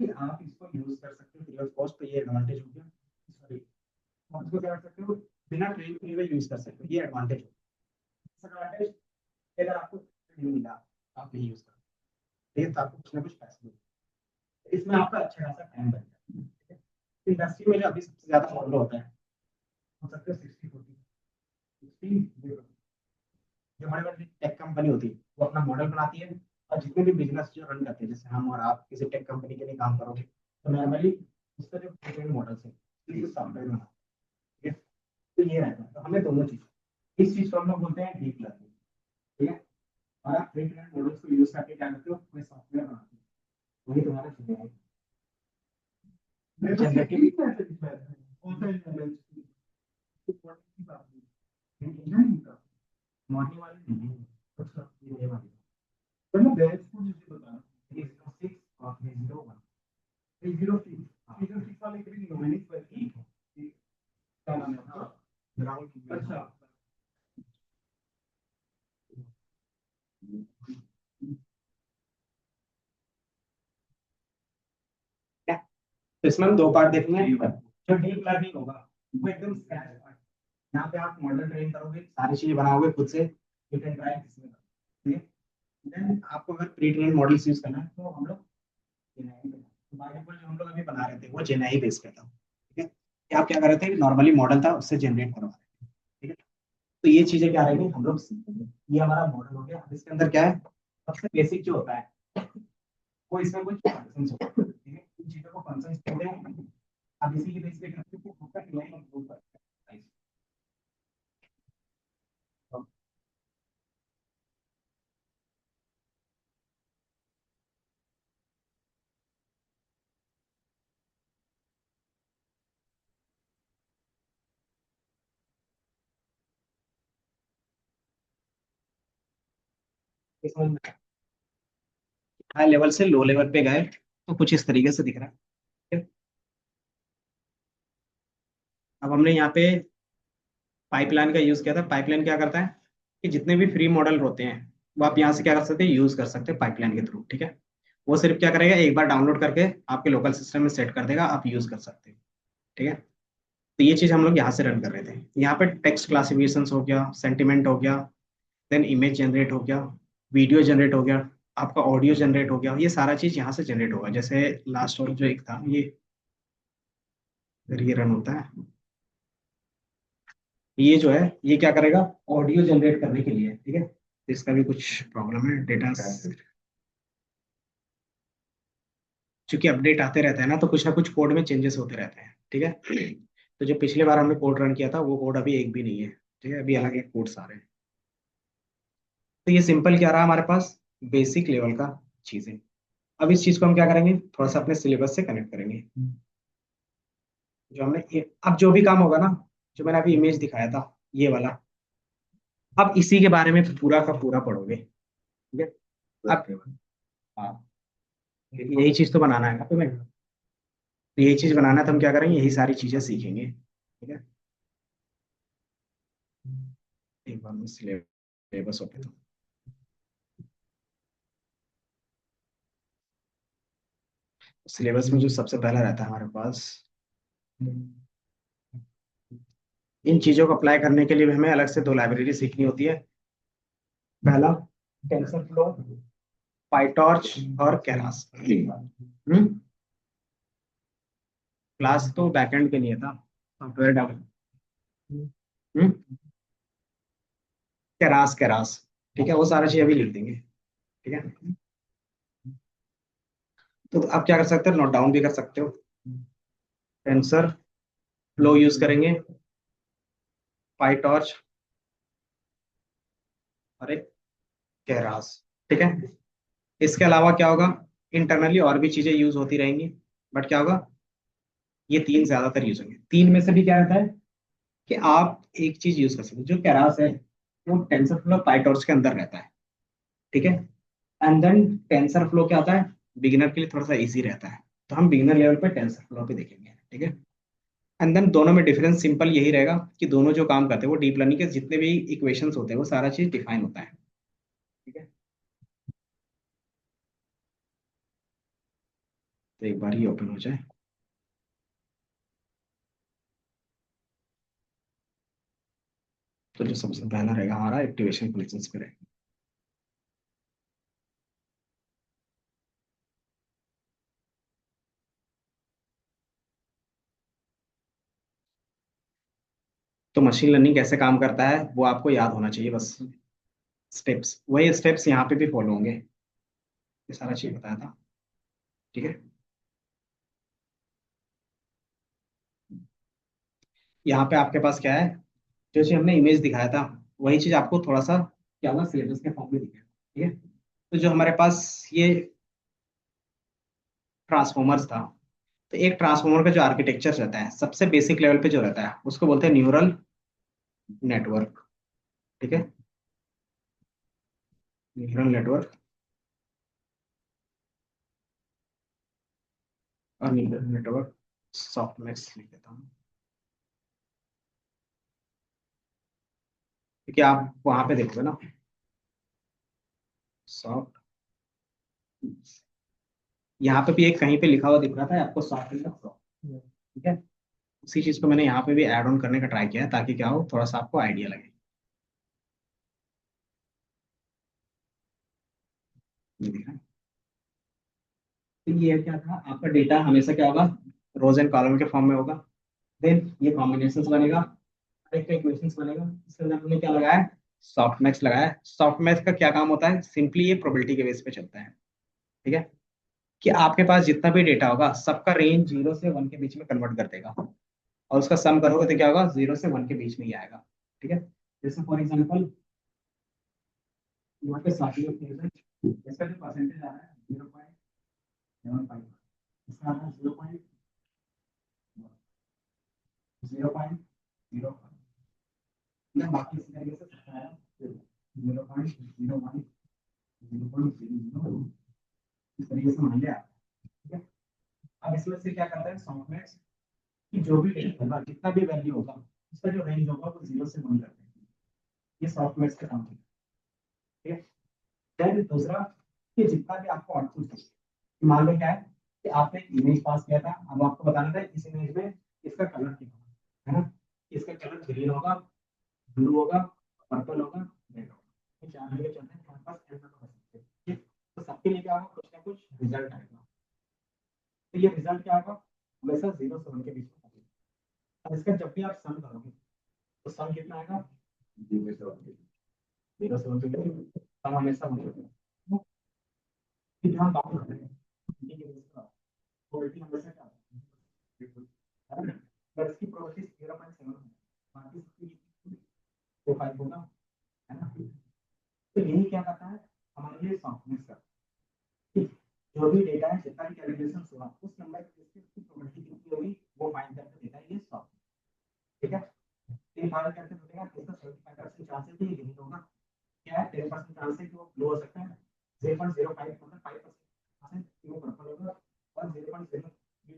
S2: कि आप इसको यूज कर सकते हो फ्री ऑफ कॉस्ट, तो ये एडवांटेज हो गया। सॉरी, आप इसको क्या कर सकते हो, बिना ट्रेन के लिए यूज कर सकते हो, ये एडवांटेज हो। डिसएडवांटेज, अगर आपको नहीं मिला, आप नहीं यूज कर, ठीक है, तो आपको कुछ ना कुछ पैसे दो, इसमें आपका अच्छा खासा टाइम बन जाता है। इंडस्ट्री में जो अभी सबसे ज्यादा फॉलो होता है, हो सकता है 60-40, 60, जो बड़े बड़े टेक कंपनी होती है वो अपना मॉडल बनाती है, और जितने भी बिजनेस जो रन करते हैं, जैसे हम और आप किसी टेक कंपनी के लिए काम करोगे, तो नॉर्मली उसका जो मॉडल्स है सॉफ्टवेयर में, ठीक है। तो ये रहता है, तो हमें दोनों चीज, इस चीज को हम लोग बोलते हैं डीप लर्निंग, ठीक है। और आप फ्री ट्रेन मॉडल्स को यूज करके क्या करते हो, कोई सॉफ्टवेयर बनाते हो, वही तुम्हारा मॉर्निंग वाले नहीं, कुछ ये वाले, but no, there is food is bता 306 और 301, 306, 306 वाले के भी न्यूमेरिक पर ही क्या नाम है उसका, ग्राउंड। अच्छा, क्या? तो इसमें हम दो पार्ट देखेंगे। जो डीप लर्निंग होगा वो एकदम स्क्रैच पार्ट, यहाँ पे आप मॉडल ट्रेन करोगे, सारी चीजें बनाओगे खुद से, यू कैन ट्राई इसमें, ठीक है। देन आपको अगर प्री ट्रेन मॉडल्स यूज करना है तो हम लोग जेनाई पे, तो बाय डिफॉल्ट जो हम लोग अभी बना रहे थे वो जेनाई बेस पे था, ठीक है। कि आप क्या कर रहे थे, नॉर्मली मॉडल था उससे जनरेट करवा रहे थे, ठीक है। तो ये चीजें क्या रहेंगी, हम लोग सीखेंगे। ये हमारा मॉडल हो गया। अब इसके अंदर क्या है, सबसे बेसिक जो होता है वो इसमें कुछ फंक्शंस होते हैं, ठीक है। इन चीजों को फंक्शंस कहते हैं। अब इसी की बेस पे करते हैं कि आपका एआई इंप्रूव करता है। इसमें हाई लेवल से लो लेवल पे गए तो कुछ इस तरीके से दिख रहा है, ठीक है? अब हमने यहाँ पे पाइपलाइन का यूज किया था। पाइपलाइन क्या करता है कि जितने भी फ्री मॉडल होते हैं वो आप यहाँ से क्या कर सकते हैं, यूज कर सकते हैं पाइपलाइन के थ्रू, ठीक है। वो सिर्फ क्या करेगा, एक बार डाउनलोड करके आपके लोकल सिस्टम में सेट कर देगा, आप यूज कर सकते हैं, ठीक है। तो ये चीज हम लोग यहाँ से रन कर रहे थे। यहाँ पे टेक्स्ट क्लासिफिकेशन हो गया, सेंटिमेंट हो गया, देन इमेज जनरेट हो गया, वीडियो जनरेट हो गया, आपका ऑडियो जनरेट हो गया, ये सारा चीज यहाँ से जनरेट होगा। जैसे लास्ट और जो एक था ये, अगर ये रन होता है, ये जो है ये क्या करेगा, ऑडियो जनरेट करने के लिए, ठीक है। इसका भी कुछ प्रॉब्लम है डेटा, क्योंकि अपडेट आते रहता है ना, तो कुछ ना कुछ कोड में चेंजेस होते रहते हैं, ठीक है। तो जो पिछले बार हमने कोड रन किया था वो कोड अभी एक भी नहीं है, ठीक है, अभी अलग एक कोड सारे हैं। तो ये सिंपल क्या रहा हमारे पास, बेसिक लेवल का चीजें। अब इस चीज को हम क्या करेंगे, थोड़ा सा अपने सिलेबस से कनेक्ट करेंगे। जो हमने अब जो भी काम होगा ना, जो मैंने अभी इमेज दिखाया था ये वाला, अब इसी के बारे में पूरा का पूरा पढ़ोगे, ठीक है। अब हाँ, यही चीज तो बनाना है ना तुम्हें, तो यही चीज बनाना है तो हम क्या करेंगे, यही सारी चीजें सीखेंगे, ठीक है। एक बार में सिलेबस ओके, तो सिलेबस में जो सबसे पहला रहता है हमारे पास, इन चीजों को अप्लाई करने के लिए भी हमें अलग से दो लाइब्रेरी सीखनी होती है। पहला टेंसर फ्लो, पाइटॉर्च और केरास। क्लास तो बैकएंड के लिए था, सॉफ्टवेयर डेवलपमेंट। केरास, केरास, ठीक है, वो सारा चीज अभी लिख देंगे, ठीक है। तो आप क्या कर सकते हो, नोट डाउन भी कर सकते हो। टेंसर फ्लो यूज करेंगे, पाइटॉर्च और एक केरास, ठीक है। इसके अलावा क्या होगा, इंटरनली और भी चीजें यूज होती रहेंगी, बट क्या होगा, ये तीन ज्यादातर यूज होंगे। तीन में से भी क्या रहता है कि आप एक चीज यूज कर सकते हो, जो केरास है वो टेंसर फ्लो पाइटॉर्च के अंदर रहता है, ठीक है। एंड देन टेंसर फ्लो क्या होता है, बिगिनर के लिए थोड़ा सा इजी रहता है, तो हम बिगिनर लेवल पे टेंसर फ्लो पे देखेंगे, ठीक है। एंड देन दोनों में डिफरेंस सिंपल यही रहेगा कि दोनों जो काम करते हैं वो डीप लर्निंग के जितने भी इक्वेशंस होते हैं वो सारा चीज डिफाइन होता है, ठीक है। तो एक बार ही ओपन हो जाए। तो जो सबसे पहला रहेगा हमारा एक्टिवेशन कलेक्शंस पे रहेगा। तो मशीन लर्निंग कैसे काम करता है वो आपको याद होना चाहिए बस। स्टेप्स, वही स्टेप्स यहाँ पे भी फॉलो होंगे, ये सारा चीज बताया था, ठीक है। यहाँ पे आपके पास क्या है, जो चीज हमने इमेज दिखाया था वही चीज आपको थोड़ा सा क्या होगा सिलेबस के फॉर्म में दिखेगा, ठीक है। तो जो हमारे पास ये ट्रांसफॉर्मर्स था, तो एक ट्रांसफॉर्मर का जो आर्किटेक्चर रहता है सबसे बेसिक लेवल पे जो रहता है उसको बोलते हैं न्यूरल नेटवर्क, ठीक है। न्यूरल नेटवर्क और न्यूरल नेटवर्क सॉफ्टमैक्स लिख देता हूँ, क्योंकि आप वहां पे देखोगे ना सॉफ्ट, यहाँ पे भी एक कहीं पे लिखा हुआ दिख रहा था आपको सॉफ्ट, ठीक है। उसी चीज को मैंने यहाँ पे भी ऐड ऑन करने का ट्राई किया है ताकि क्या हो थोड़ा सा आपको आइडिया लगे। ये दिखा है? तो ये क्या था, आपका डेटा हमेशा क्या होगा, रोज एंड कॉलम के फॉर्म में होगा। देन ये कॉम्बिनेशंस बनेगा, एक का इक्वेशंस बनेगा, इसके अंदर हमने क्या लगाया है, सॉफ्टमैक्स लगाया है। सॉफ्टमैक्स का क्या काम होता है, सिंपली ये प्रोबेबिलिटी के बेस पे चलता है, ठीक है। कि आपके पास जितना भी डेटा होगा सबका रेंज 0 से 1 के बीच में कन्वर्ट कर देगा, और उसका सम करोगे तो क्या होगा 0 से 1 के बीच में ही आएगा, ठीक है। जैसे फॉर एग्जाम्पल यहाँ पे साथी इसका जो परसेंटेज आ रहा है 0.75, इसका आ रहा है 0.0, बाकी इसी तरीके से सकता है 0.01, 0.00, इस तरीके से मान लिया, ठीक है। अब इसमें से क्या करता है सॉफ्टवेयर कि जो भी रेंज होगा जितना भी वैल्यू होगा उसका जो रेंज होगा वो 0 से 1 करते हैं, ये सॉफ्टवेयर का काम है, ठीक है। देन दूसरा कि जितना भी आपको आउटपुट है, मान लो क्या है कि आपने एक इमेज पास किया था, अब आपको बताना था इस इमेज में इसका कलर क्या होगा, है ना। इसका कलर ग्रीन होगा, ब्लू होगा, पर्पल होगा, रेड होगा, ये चार लेके चलते हैं हमारे पास एन नंबर हो सकते हैं, ठीक। तो सबके लिए क्या होगा, कुछ ना कुछ रिजल्ट आएगा, तो ये रिजल्ट क्या होगा, हमेशा 0 से 1 के बीच में होगा। अब इसका जब भी आप सम करोगे तो सम कितना आएगा, 0 से 1 के बीच, सम हमेशा 1 होगा। फिर हम बात करते हैं ठीक है, इसका क्वालिटी हमेशा क्या है ना, बट इसकी प्रोबेबिलिटी 0.7 है, बाकी सबकी 5 होगा, है ना। तो यही क्या करता है हमारे लिए सॉफ्टवेयर का, ठीक, जो भी डेटा है जितना भी कैलकुलेशन हुआ उस नंबर की प्रोबेबिलिटी कितनी होगी वो फाइंड करके देता है ये सॉफ्टवेयर, ठीक है। तो ये फाइंड करके देगा इसका 75% चांसेस है ये नहीं होगा, क्या है 10% चांस है कि वो लो हो सकता है, 0.05 मतलब 5% कि वो पर्पल होगा, और 0.03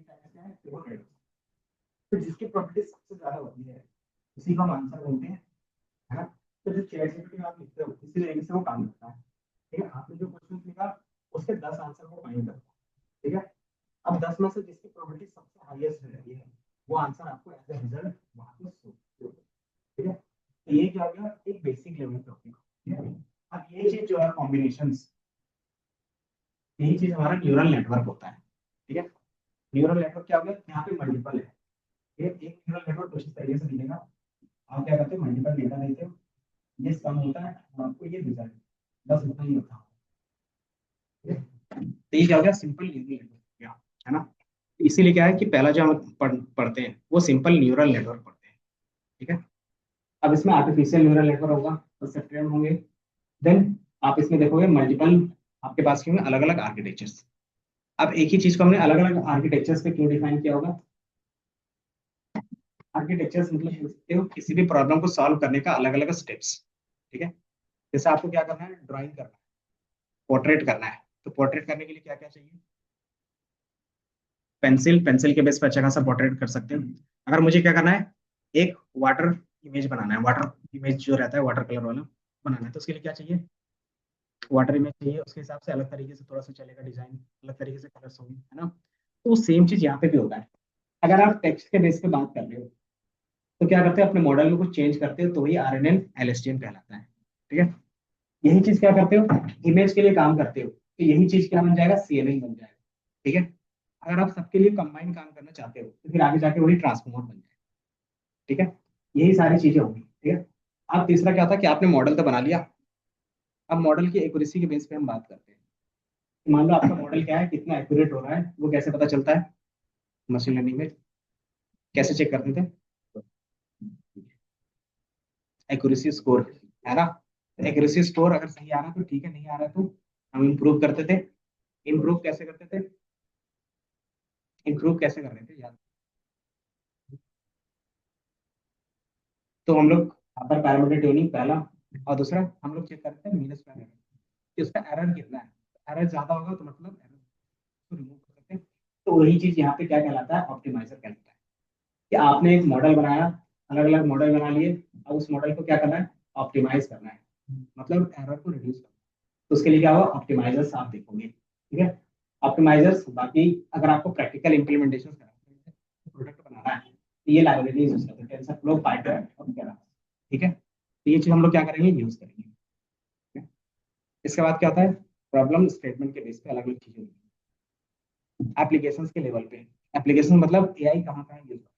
S2: टाइम्स क्या है कि वो रेड होगा। तो जिसकी प्रोबेबिलिटी सबसे ज्यादा होती है उसी को हम आंसर बोलते हैं, है ना। तो जो चैट जीपीटी में आप लिखते हो इसी तरीके से वो काम करता है, ठीक है। आपने जो क्वेश्चन लिखा उसके 10 आंसर को फाइंड करता है, ठीक है। अब 10 में से जिसकी प्रोबेबिलिटी सबसे हाईएस्ट रहती है वो आंसर आपको एज ए रिजल्ट वहां पे शो, ठीक है। तो ये क्या हो गया एक बेसिक लेवल पे हो गया, ठीक है। अब ये चीज जो है कॉम्बिनेशंस, यही चीज हमारा न्यूरल नेटवर्क होता है, ठीक है। न्यूरल नेटवर्क क्या हो गया, यहाँ पे मल्टीपल है, एक न्यूरल नेटवर्क कुछ इस तरीके से दिखेगा, आप क्या करते हो मल्टीपल डेटा देते हो, ये सम होता है और आपको ये रिजल्ट, बस इतना ही होता है, तो ये क्या हो गया सिंपल न्यूरल नेटवर्क हो गया, है ना। इसीलिए क्या है कि पहला जो हम पढ़ते हैं वो सिंपल न्यूरल नेटवर्क पढ़ते हैं, ठीक है। अब इसमें आर्टिफिशियल न्यूरल नेटवर्क होगा तो सेपरेट होंगे, देन आप इसमें देखोगे मल्टीपल, आपके पास क्यों अलग अलग आर्किटेक्चर्स। अब एक ही चीज को हमने अलग अलग आर्किटेक्चर्स पे क्यों डिफाइन किया होगा, आर्किटेक्चर्स मतलब किसी भी प्रॉब्लम को सॉल्व करने का अलग अलग स्टेप्स, ठीक है। जैसे आपको क्या करना है, ड्राइंग करना है, पोर्ट्रेट करना है, तो पोर्ट्रेट करने के लिए क्या क्या चाहिए, पेंसिल, पेंसिल के बेस पर अच्छा खासा पोर्ट्रेट कर सकते हैं। अगर मुझे क्या करना है, एक वाटर इमेज बनाना है, वाटर इमेज जो रहता है वाटर कलर वाला बनाना है, तो उसके लिए क्या चाहिए, वाटर इमेज चाहिए। उसके हिसाब से अलग तरीके से थोड़ा सा चलेगा डिजाइन, अलग तरीके से कलर्स होंगे, है ना। तो सेम चीज यहाँ पे भी होता है। अगर आप टेक्स्ट के बेस पे बात कर रहे हो तो क्या करते हैं, अपने मॉडल में कुछ चेंज करते हो तो वही RNN LSTM कहलाता है। ठीक है। यही चीज क्या करते हो, इमेज के लिए काम करते हो तो यही चीज क्या बन जाएगा, CNN बन जाएगा। ठीक है। अगर आप सबके लिए कंबाइन काम करना चाहते हो तो फिर आगे जाके वही ट्रांसफॉर्मर बन जाएगा। ठीक है। यही सारी चीजें होंगी। ठीक है। अब तीसरा क्या था कि आपने मॉडल तो बना लिया, अब मॉडल की एक्यूरेसी के बेस पे हम बात करते हैं। मान लो आपका मॉडल क्या है, कितना एक्यूरेट हो रहा है, वो कैसे पता चलता है, मशीन लर्निंग में कैसे चेक करते थे, एक्यूरेसी स्कोर, है ना। एक्यूरेसी स्कोर अगर सही आ रहा है तो ठीक है, नहीं आ रहा है तो हम इम्प्रूव करते थे। इम्प्रूव कैसे करते थे, इम्प्रूव कैसे कर रहे थे यार, तो हम लोग अपर पैरामीटर ट्यूनिंग पहला, और दूसरा हम लोग चेक करते हैं मीनस पैरामीटर कि उसका एरर कितना है। एरर ज्यादा होगा तो मतलब एरर को रिमूव कर सकते हैं। तो वही चीज यहाँ पे क्या कहलाता है, ऑप्टिमाइजर कहलाता है। कि आपने एक मॉडल बनाया, अलग अलग मॉडल बना लिए, अब उस मॉडल को क्या करना है, ऑप्टिमाइज करना है, मतलब एरर को रिड्यूस करना है। तो उसके लिए क्या होगा, ऑप्टिमाइजर्स आप देखोगे। ठीक है। ऑप्टिमाइजर्स, बाकी अगर आपको प्रैक्टिकल इंप्लीमेंटेशन कराना है, प्रोडक्ट बनाना है, तो ये लाइब्रेरीज यूज करते हैं, टेंसरफ्लो, पाइथन वगैरह। ठीक है। तो ये चीज हम लोग क्या करेंगे, यूज करेंगे। ठीक है? इसके बाद क्या होता है, प्रॉब्लम स्टेटमेंट के बेस पे अलग अलग चीजें होती हैं। एप्लीकेशंस के लेवल पे, एप्लीकेशन मतलब AI कहाँ कहाँ यूज होता है।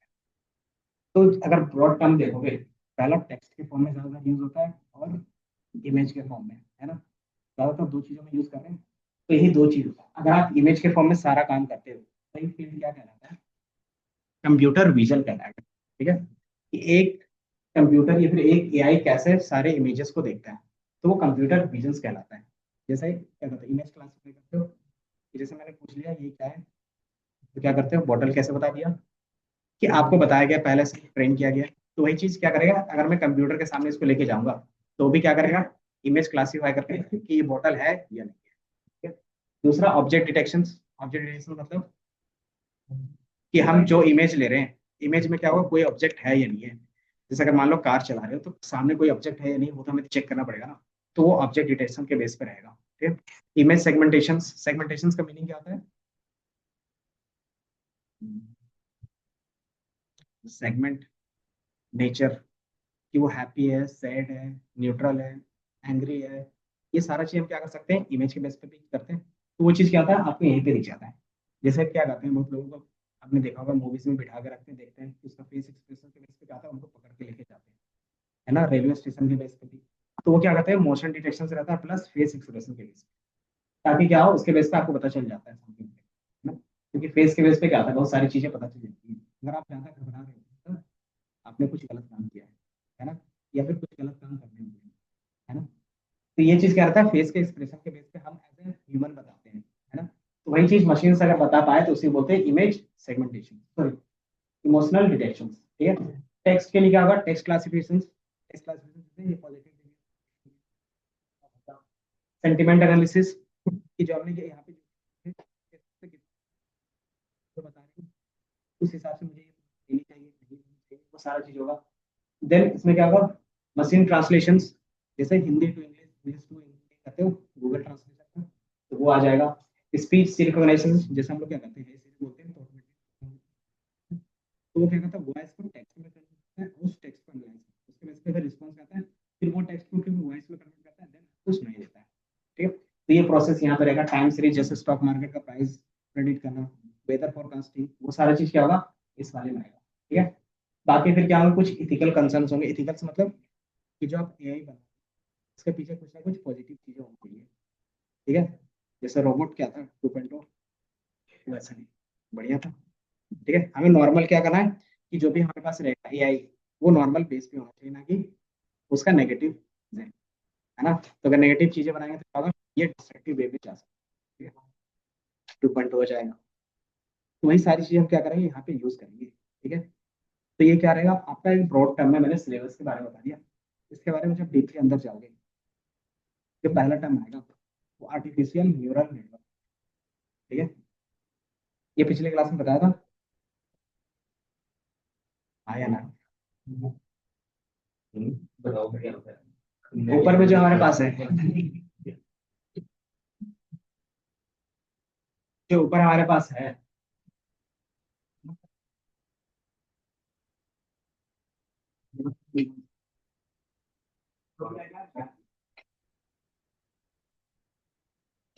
S2: तो अगर ब्रॉड टर्म देखोगे, पहला टेक्स्ट के फॉर्म में ज्यादा यूज होता है और इमेज के फॉर्म में, है ना। ज्यादातर दो चीजों में यूज कर रहे हैं। तो यही दो चीज, अगर आप इमेज के फॉर्म में सारा काम करते हो तो ये फील्ड क्या कहलाता है, कंप्यूटर विजन कहलाता है। ठीक है। कि एक कंप्यूटर या फिर एक AI कैसे सारे इमेजेस को देखता है, तो वो कंप्यूटर विजन कहलाता है। जैसे क्या कहते हैं, इमेज क्लासिफाई करते हो, कि जैसे मैंने पूछ लिया ये क्या है, तो क्या करते हो, बॉटल कैसे बता दिया, कि आपको बताया गया, पहले से ट्रेन किया गया। तो वही चीज क्या करेगा, अगर मैं कंप्यूटर के सामने इसको लेके जाऊंगा तो भी क्या करेगा, इमेज क्लासीफाई करके कि ये बॉटल है या नहीं है। ठीक है? दूसरा ऑब्जेक्ट डिटेक्शन, ऑब्जेक्ट डिटेक्शन मतलब कि हम जो इमेज ले रहे हैं, इमेज में क्या होगा, कोई ऑब्जेक्ट है या नहीं है। जैसे अगर मान लो कार चला रहे हो तो सामने कोई ऑब्जेक्ट है या नहीं, वो तो हमें चेक करना पड़ेगा ना। तो वो ऑब्जेक्ट डिटेक्शन के बेस पे रहेगा। ठीक है। इमेज सेगमेंटेशन, सेगमेंटेशन का मीनिंग क्या होता है, सेगमेंट नेचर, कि वो हैप्पी है, सैड है, न्यूट्रल है, एंग्री है, ये सारा चीज हम क्या कर सकते हैं, इमेज के बेस पे भी करते हैं। तो वो चीज क्या होता है, आपको यहीं पे दिख जाता है। जैसे क्या कहते हैं, बहुत लोगों को आपने देखा होगा, मूवीज में बिठा के रखते हैं, देखते हैं कि उसका फेस एक्सप्रेशन के बेस पे क्या आता है, उनको पकड़ के लेके जाते हैं, है ना, रेलवे स्टेशन के बेस पे भी। तो वो क्या कहते हैं, मोशन डिटेक्शन से रहता है प्लस फेस एक्सप्रेशन के बेस पे, ताकि क्या हो, उसके बेस पे आपको पता चल जाता है something, है ना। क्योंकि फेस के बेस पे क्या होता है, बहुत सारी चीजें पता चल जाती है। अगर आप ज्यादा घबरा रहे हो तो आपने कुछ गलत काम किया है ना, या फिर कुछ गलत काम करने होंगे, है ना। तो ये चीज क्या रहता है, फेस के एक्सप्रेशन के बेस पे हम एज ए ह्यूमन बताते हैं, है ना। तो वही चीज मशीन से अगर बता पाए तो उसे बोलते हैं image segmentation, sorry, emotional detection. ठीक है। टेक्स्ट के लिए क्या होगा, टेक्स्ट क्लासिफिकेशन, टेक्स्ट क्लासिफिकेशन ये पॉजिटिव, सेंटिमेंट एनालिसिस, कि जो हमने यहाँ पे जो बता रहे हैं उस हिसाब से मुझे ये देनी चाहिए, नहीं देनी चाहिए, वो सारा चीज होगा। देन इसमें क्या होगा, मशीन ट्रांसलेशन, जैसे Hindi to English, English to Hindi करते हो गूगल ट्रांसलेशन में, तो वो आ जाएगा। स्पीच रिकॉग्निशन, जैसे हम लोग क्या करते हैं, जैसे बोलते हैं तो automatic, तो वो क्या करता है, वॉइस को टेक्स्ट में कन्वर्ट करता है, उस टेक्स्ट को एनालाइज करता है, उसके बेस पे फिर रिस्पॉन्स आता है, फिर वो टेक्स्ट को फिर वॉइस में कन्वर्ट करता है, देन आपको सुनाई देता है। ठीक है। तो ये प्रोसेस यहाँ पे रहेगा। टाइम सीरीज, जैसे स्टॉक मार्केट का प्राइस प्रेडिक्ट करना, वेदर फोरकास्टिंग, वो सारा चीज क्या होगा, इस वाले में आएगा। ठीक है। बाकी फिर क्या होगा, कुछ इथिकल कंसर्न्स होंगे। इथिकल्स मतलब कि जो आप AI बना, इसके पीछे कुछ ना कुछ पॉजिटिव चीजें होनी चाहिए। ठीक है। जैसे रोबोट क्या था 2.0, वैसा नहीं, बढ़िया था। ठीक है। हमें नॉर्मल क्या करना है, कि जो भी हमारे पास रहेगा AI, वो नॉर्मल बेस पे होना चाहिए, ना कि उसका नेगेटिव है ना। तो अगर नेगेटिव चीजें बनाएंगे तो क्या होगा, ये डिस्ट्रक्टिव वे में जा सकती है, 2.0 हो जाएगा। तो वही सारी चीजें हम क्या करेंगे, यहाँ पे यूज करेंगे। ठीक है। तो ये क्या रहेगा आपका, एक ब्रॉड टर्म में मैंने सिलेबस के बारे में बता दिया।
S1: इसके बारे में जब डीपली अंदर जाओगे, जो पहला टर्म आएगा वो आर्टिफिशियल न्यूरल नेटवर्क। ठीक है, ये पिछले क्लास में बताया था, आया ना? बताओ क्या होता है ऊपर में जो हमारे पास है, जो ऊपर हमारे पास है,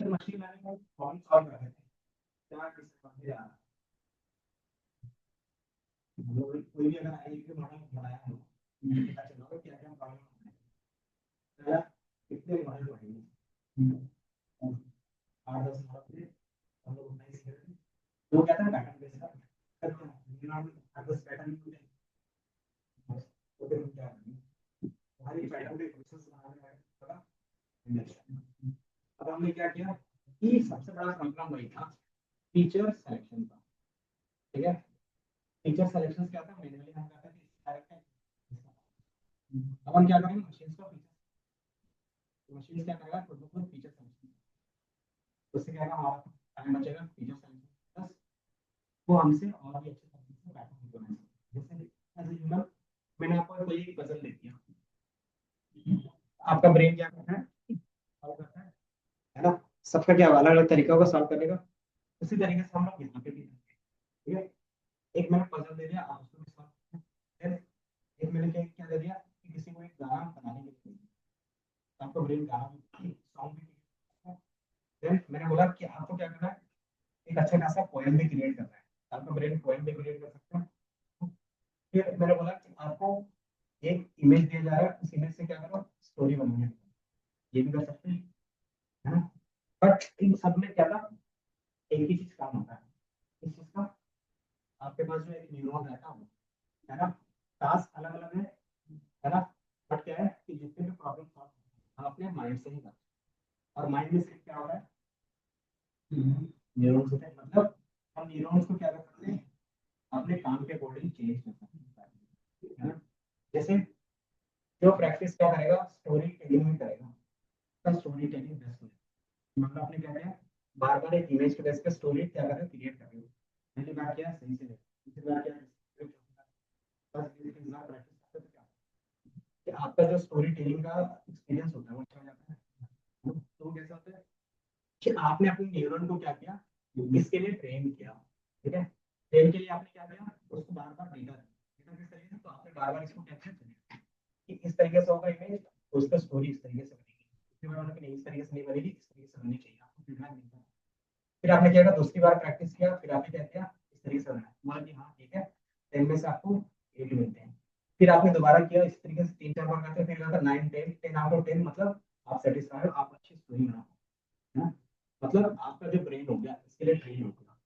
S1: मशीन लर्निंग में प्रॉब्लम सॉल्व कर रहे थे, क्या किससे समझ आ रहा है, कोई भी अगर एक भी मॉडल बनाया हो, पता चला क्या क्या प्रॉब्लम है, कितने मॉडल बढ़ेंगे, 8-10 मॉडल थे, हम लोग उतना ही सीख रहे थे। वो क्या था, पैटर्न बेस्ड था, करते हैं 8-10 पैटर्न होते हैं, तो फिर हम क्या करेंगे, हमारी पैटर्न के प्रोसेस बनाने में थोड़ा इंडस्ट्री। अब हमने क्या किया कि सबसे बड़ा प्रॉब्लम वही था, टीचर सिलेक्शन का। ठीक है, टीचर सिलेक्शन क्या था, मैनुअली हम करते थे, डायरेक्ट है। अब हम क्या करेंगे, मशीन को फीचर, मशीन क्या करेगा, खुद ब खुद फीचर सिलेक्शन, उससे क्या होगा, हमारा टाइम बचेगा, फीचर सिलेक्शन प्लस वो हमसे और भी अच्छे तरीके से पैटर्न बनाएंगे। जैसे एज ए ह्यूमन, मैंने आपको कोई एक पजल दे दिया, आपका ब्रेन क्या करता है, सॉल्व करता है ना, सबका क्या अलग अलग तरीका होगा सॉल्व करने का, उसी तरीके से हम लोग यहाँ पे भी करेंगे। ठीक है, एक मैंने पजल दे दिया, आप उसको भी सॉल्व करें। एक मैंने क्या क्या दे दिया कि किसी को एक गाना बनाने के लिए, आपका ब्रेन गाना भी, सॉन्ग भी, देन मैंने बोला कि आपको क्या करना है, एक अच्छा खासा पोएम भी क्रिएट करना है, आपका ब्रेन पोएम भी क्रिएट कर सकता है। फिर मैंने बोला कि आपको एक इमेज दिया जा रहा है, उस इमेज से क्या करो, स्टोरी बनानी है, ये भी कर सकते हैं, है ना। बट इन सब में क्या था, एक ही चीज काम होता है, इस चीज का, आपके पास जो एक न्यूरॉन रहता है ना, टास्क अलग अलग है ना, बट क्या है कि जितने भी प्रॉब्लम सॉल्व हम अपने माइंड से ही करते हैं, और माइंड में सिर्फ क्या हो रहा है, न्यूरॉन्स होते हैं, मतलब हम न्यूरॉन्स को क्या कर सकते हैं, अपने काम के अकॉर्डिंग चेंज कर सकते हैं, है ना। जैसे जो प्रैक्टिस क्या करेगा, स्टोरी टेलिंग में करेगा, तो स्टोरी टेलिंग बेस्ट है, मतलब आपने क्या किया, बार बार एक इमेज के बेस पे स्टोरी क्या कर रहे हो, क्रिएट कर रहे हो, पहली बार किया सही से, दूसरी बार किया बस प्रैक्टिस करते तो क्या कि आपका जो स्टोरी टेलिंग का एक्सपीरियंस होता है वो अच्छा हो जाता है। तो कैसा होता है कि आपने अपने न्यूरॉन को क्या किया, इसके लिए ट्रेन किया। ठीक है, ट्रेन के लिए आपने क्या किया, उसको बार बार डेटा डेटा किस तरीके से, तो आपने बार बार इसको कैप्चर किया कि इस तरीके से होगा इमेज, तो उसका स्टोरी इस तरीके से बनेगी, उसके बाद उन्होंने नहीं इस तरीके से नहीं बनेगी, इस तरीके से बननी चाहिए, आपको फीडबैक मिलता है। फिर आपने क्या किया, दूसरी बार प्रैक्टिस किया, फिर आपने क्या किया, इस तरीके से बनाया, बोला कि हाँ ठीक है, 10 में से आपको 8 मिलते हैं। फिर आपने दोबारा किया इस तरीके से 3-4 बार करते, फिर अगर 9 10 आउट ऑफ 10, मतलब आप सेटिस्फाइड हो, आप अच्छी स्टोरी बना, है ना, मतलब आपका जो ब्रेन हो गया इसके लिए ट्रेन हो गया,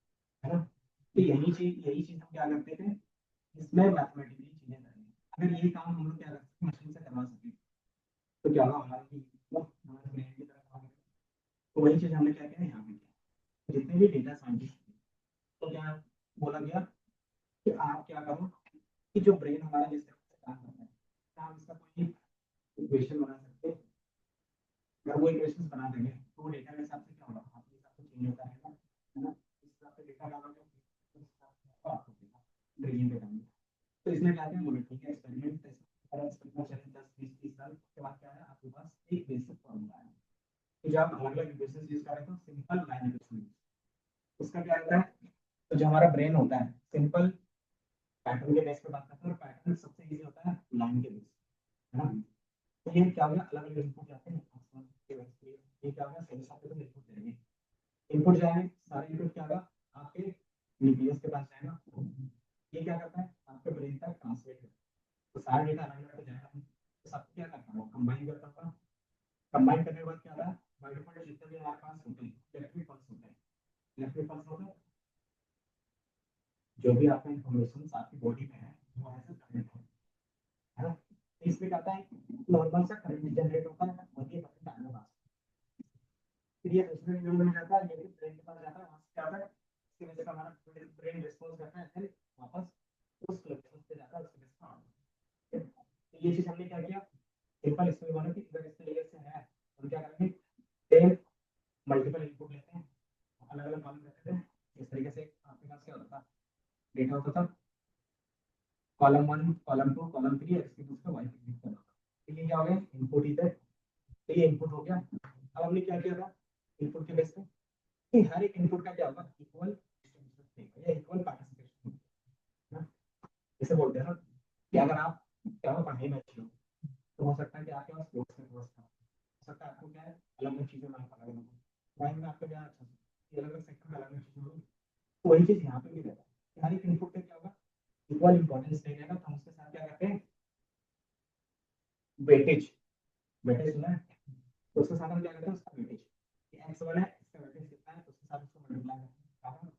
S1: है ना। तो यही चीज हम क्या करते थे, इसमें मैथमेटिकली चीजें करनी, अगर यही काम हम लोग क्या करते मशीन से करवा सके, तो क्या होगा, हमारे हमारे ब्रेन की तरह काम करेगा। तो वही चीज हमने क्या किया यहाँ पे किया, जितने भी डेटा साइंटिस्ट, तो क्या बोला गया कि आप क्या करो कि जो ब्रेन हमारा जिस तरह से काम करता है, क्या हम इसका कोई इक्वेशन बना सकते हैं, अगर वो इक्वेशन बना देंगे तो वो डेटा के हिसाब से क्या होगा, आपके हिसाब से चेंज होता रहेगा, है ना, इस हिसाब से डेटा डालोगे, उस हिसाब से आपको देगा ट्रेनिंग पे डालेंगे। तो इसमें क्या क्या बोले, ठीक है, एक्सपेरिमेंट एक्सपेरिमेंट चले 10-20-30 साल के बाद क्या है, आपके पास एक बेसिक फॉर्मूला है, तो जब आप अलग अलग इक्वेशन यूज करें तो सिंपल लाइन इक्वेशन, उसका क्या होता है, तो जो हमारा ब्रेन होता है सिंपल पैटर्न के बेस पे बात करते हैं, और पैटर्न सबसे इजी होता है लाइन के बेस, है ना। तो ये क्या होगा, अलग अलग इनपुट जाते हैं आसमान के बेस पे, ये क्या होगा, सही साथ में इनपुट देंगे, इनपुट जाएंगे सारे इनपुट क्या होगा, आपके न्यूक्लियस के पास जाएगा, ये क्या करता है, आपके ब्रेन तक ट्रांसलेट करता है, तो सारा डेटा अलग अलग जाएगा, तो सबको क्या करता है, कंबाइन करता है, कंबाइन करने के बाद क्या होता है, बाय डिफॉल्ट जितने भी हमारे पास होते हैं इलेक्ट्रिक पल्स होते हैं, इलेक्ट्रिक पल्स होते हैं, जो भी आपका इन्फॉर्मेशन आपकी बॉडी में है वो ऐसे करंट है ना, तो इसमें क्या होता है, नॉर्मल सा करंट जनरेट होता है और ये करंट आने वाला, फिर ये दूसरे न्यूरॉन में जाता है, ये भी ब्रेन के पास जाता है, वहां से क्या होता है, इसकी वजह से हमारा ब्रेन रिस्पॉन्स करता है, फिर वापस उस लोकेशन पे जाता है, उसके बेस पर। तो ये चीज हमने क्या किया, सिंपल इसमें बोला कि अगर इस तरीके से है तो क्या करेंगे, सेम मल्टीपल इनपुट लेते हैं, अलग अलग कॉलम रखते हैं। इस तरीके से आपके पास क्या होता था, डेटा होता था कॉलम 1 कॉलम 2 कॉलम 3 एक्स की दूसरा वाई की दूसरा। तो ये क्या हो गया, इनपुट ही थे, तो ये इनपुट हो गया। अब हमने क्या किया था इनपुट के बेस पे कि हर एक इनपुट का क्या होगा, इक्वल डिस्ट्रीब्यूशन या इक्वल पार्टिसिपेशन ना। जैसे बोलते हैं ना कि अगर आप क्या हो पढ़ाई में अच्छे हो तो हो सकता है कि आपके पास स्पोर्ट्स में व्यवस्था हो सकता है, आपको क्या है अलग अलग चीज़ों में आप अलग अलग ड्राइंग में आपका क्या अच्छा अलग अलग सेक्टर में अलग अलग चीज़ें होगी। तो वही चीज़ यहाँ पे भी रहता है कि हर एक इनपुट का क्या होगा, इक्वल इंपॉर्टेंस देने का। तो हम उसके साथ क्या करते हैं, वेटेज, वेटेज सुना है, तो उसके साथ हम क्या करते हैं उसका वेटेज, एक्स वन है इसका वेटेज कितना है तो उसके साथ उसको मल्टीप्लाई करते हैं,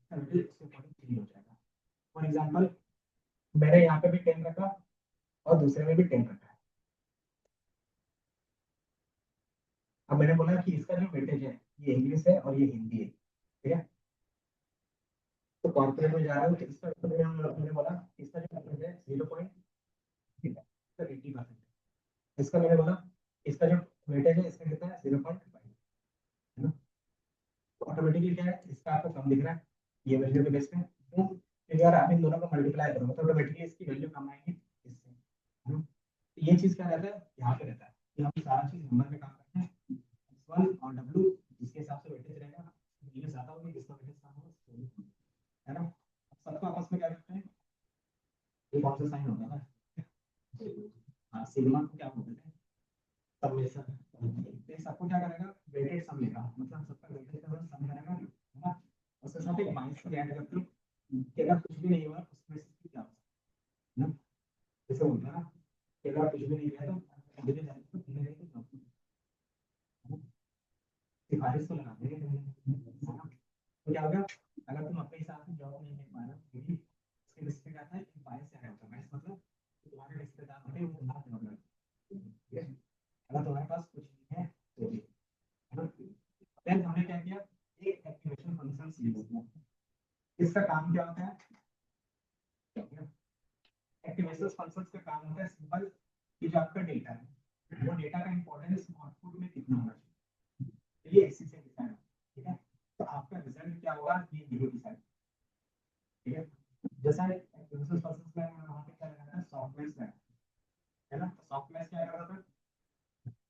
S1: इसका वेटेज उसके अकॉर्डिंग चेंज हो जाएगा। फॉर एग्जांपल मैंने यहाँ पे भी 10 रखा और दूसरे में भी 10 रखा है। अब मैंने बोला कि इसका जो वेटेज है ये इंग्लिश है और ये हिंदी है, ठीक है। तो कॉर्पोरेट में जा रहा हूँ तो इसका मैंने बोला इसका जो वेटेज है 0. ठीक है, इसका 80%। इसका मैंने बोला इसका जो वेटेज है इसका कितना है 0.5, है ना। तो ऑटोमेटिकली क्या है इसका आपको कम दिख रहा है ये वैल्यू के बेस पे, क्यों, क्योंकि अगर आप इन दोनों को मल्टीप्लाई करोगे तो ऑटोमेटिकली इसकी वैल्यू कम आएगी इससे, है ना। तो ये चीज क्या रहता है यहाँ पे रहता है कि हम सारा चीज नंबर में काम करते हैं, x1 और w जिसके हिसाब से वेटेज रहेगा, ये ज्यादा होगी जिसका वेटेज कम होगा, है ना। सबको आपस में क्या करते हैं, ये कौन सा साइन होता है ना, हाँ सिग्मा को क्या बोलते हैं, समेशन। तो सबको क्या करेगा वेटेड सम लेगा, मतलब सबका वेटेज का सम करेगा, है ना। उसके साथ एक माइनस को ऐड करते हैं कि अगर कुछ भी नहीं हुआ उसमें से क्या होगा, है ना। जैसे बोलते हैं ना कि अगर कुछ भी नहीं किया तो मुझे जाने को मिलेगा तो जॉब सिफारिश तो लगा देंगे, है ना। तो क्या होगा अगर तुम अपने हिसाब से जॉब नहीं ले पा रहे हो क्योंकि इसके बेस पे क्या था कि बायस है, बायस मतलब तुम्हारे रिश्तेदार होते हैं वो ना जॉब लगे, ठीक है। अगर तुम्हारे पास कुछ नहीं है तो भी, है ना। देन हमने क्या किया, एक एक्टिवेशन फंक्शन यूज किया। इसका काम क्या होता है, एक्टिवेशन फंक्शंस का काम होता है सिंपल कि जो आपका डेटा है वो डेटा का इंपॉर्टेंस आउटपुट में कितना होना चाहिए, ये इसी से डिसाइड होता है, ठीक है। तो आपका रिजल्ट क्या होगा ये डिसाइड, ठीक है। जैसा एक्टिवेशन फंक्शंस में वहां पे क्या लगाता है सॉफ्टवेयर, है ना। तो सॉफ्टवेयर क्या करता है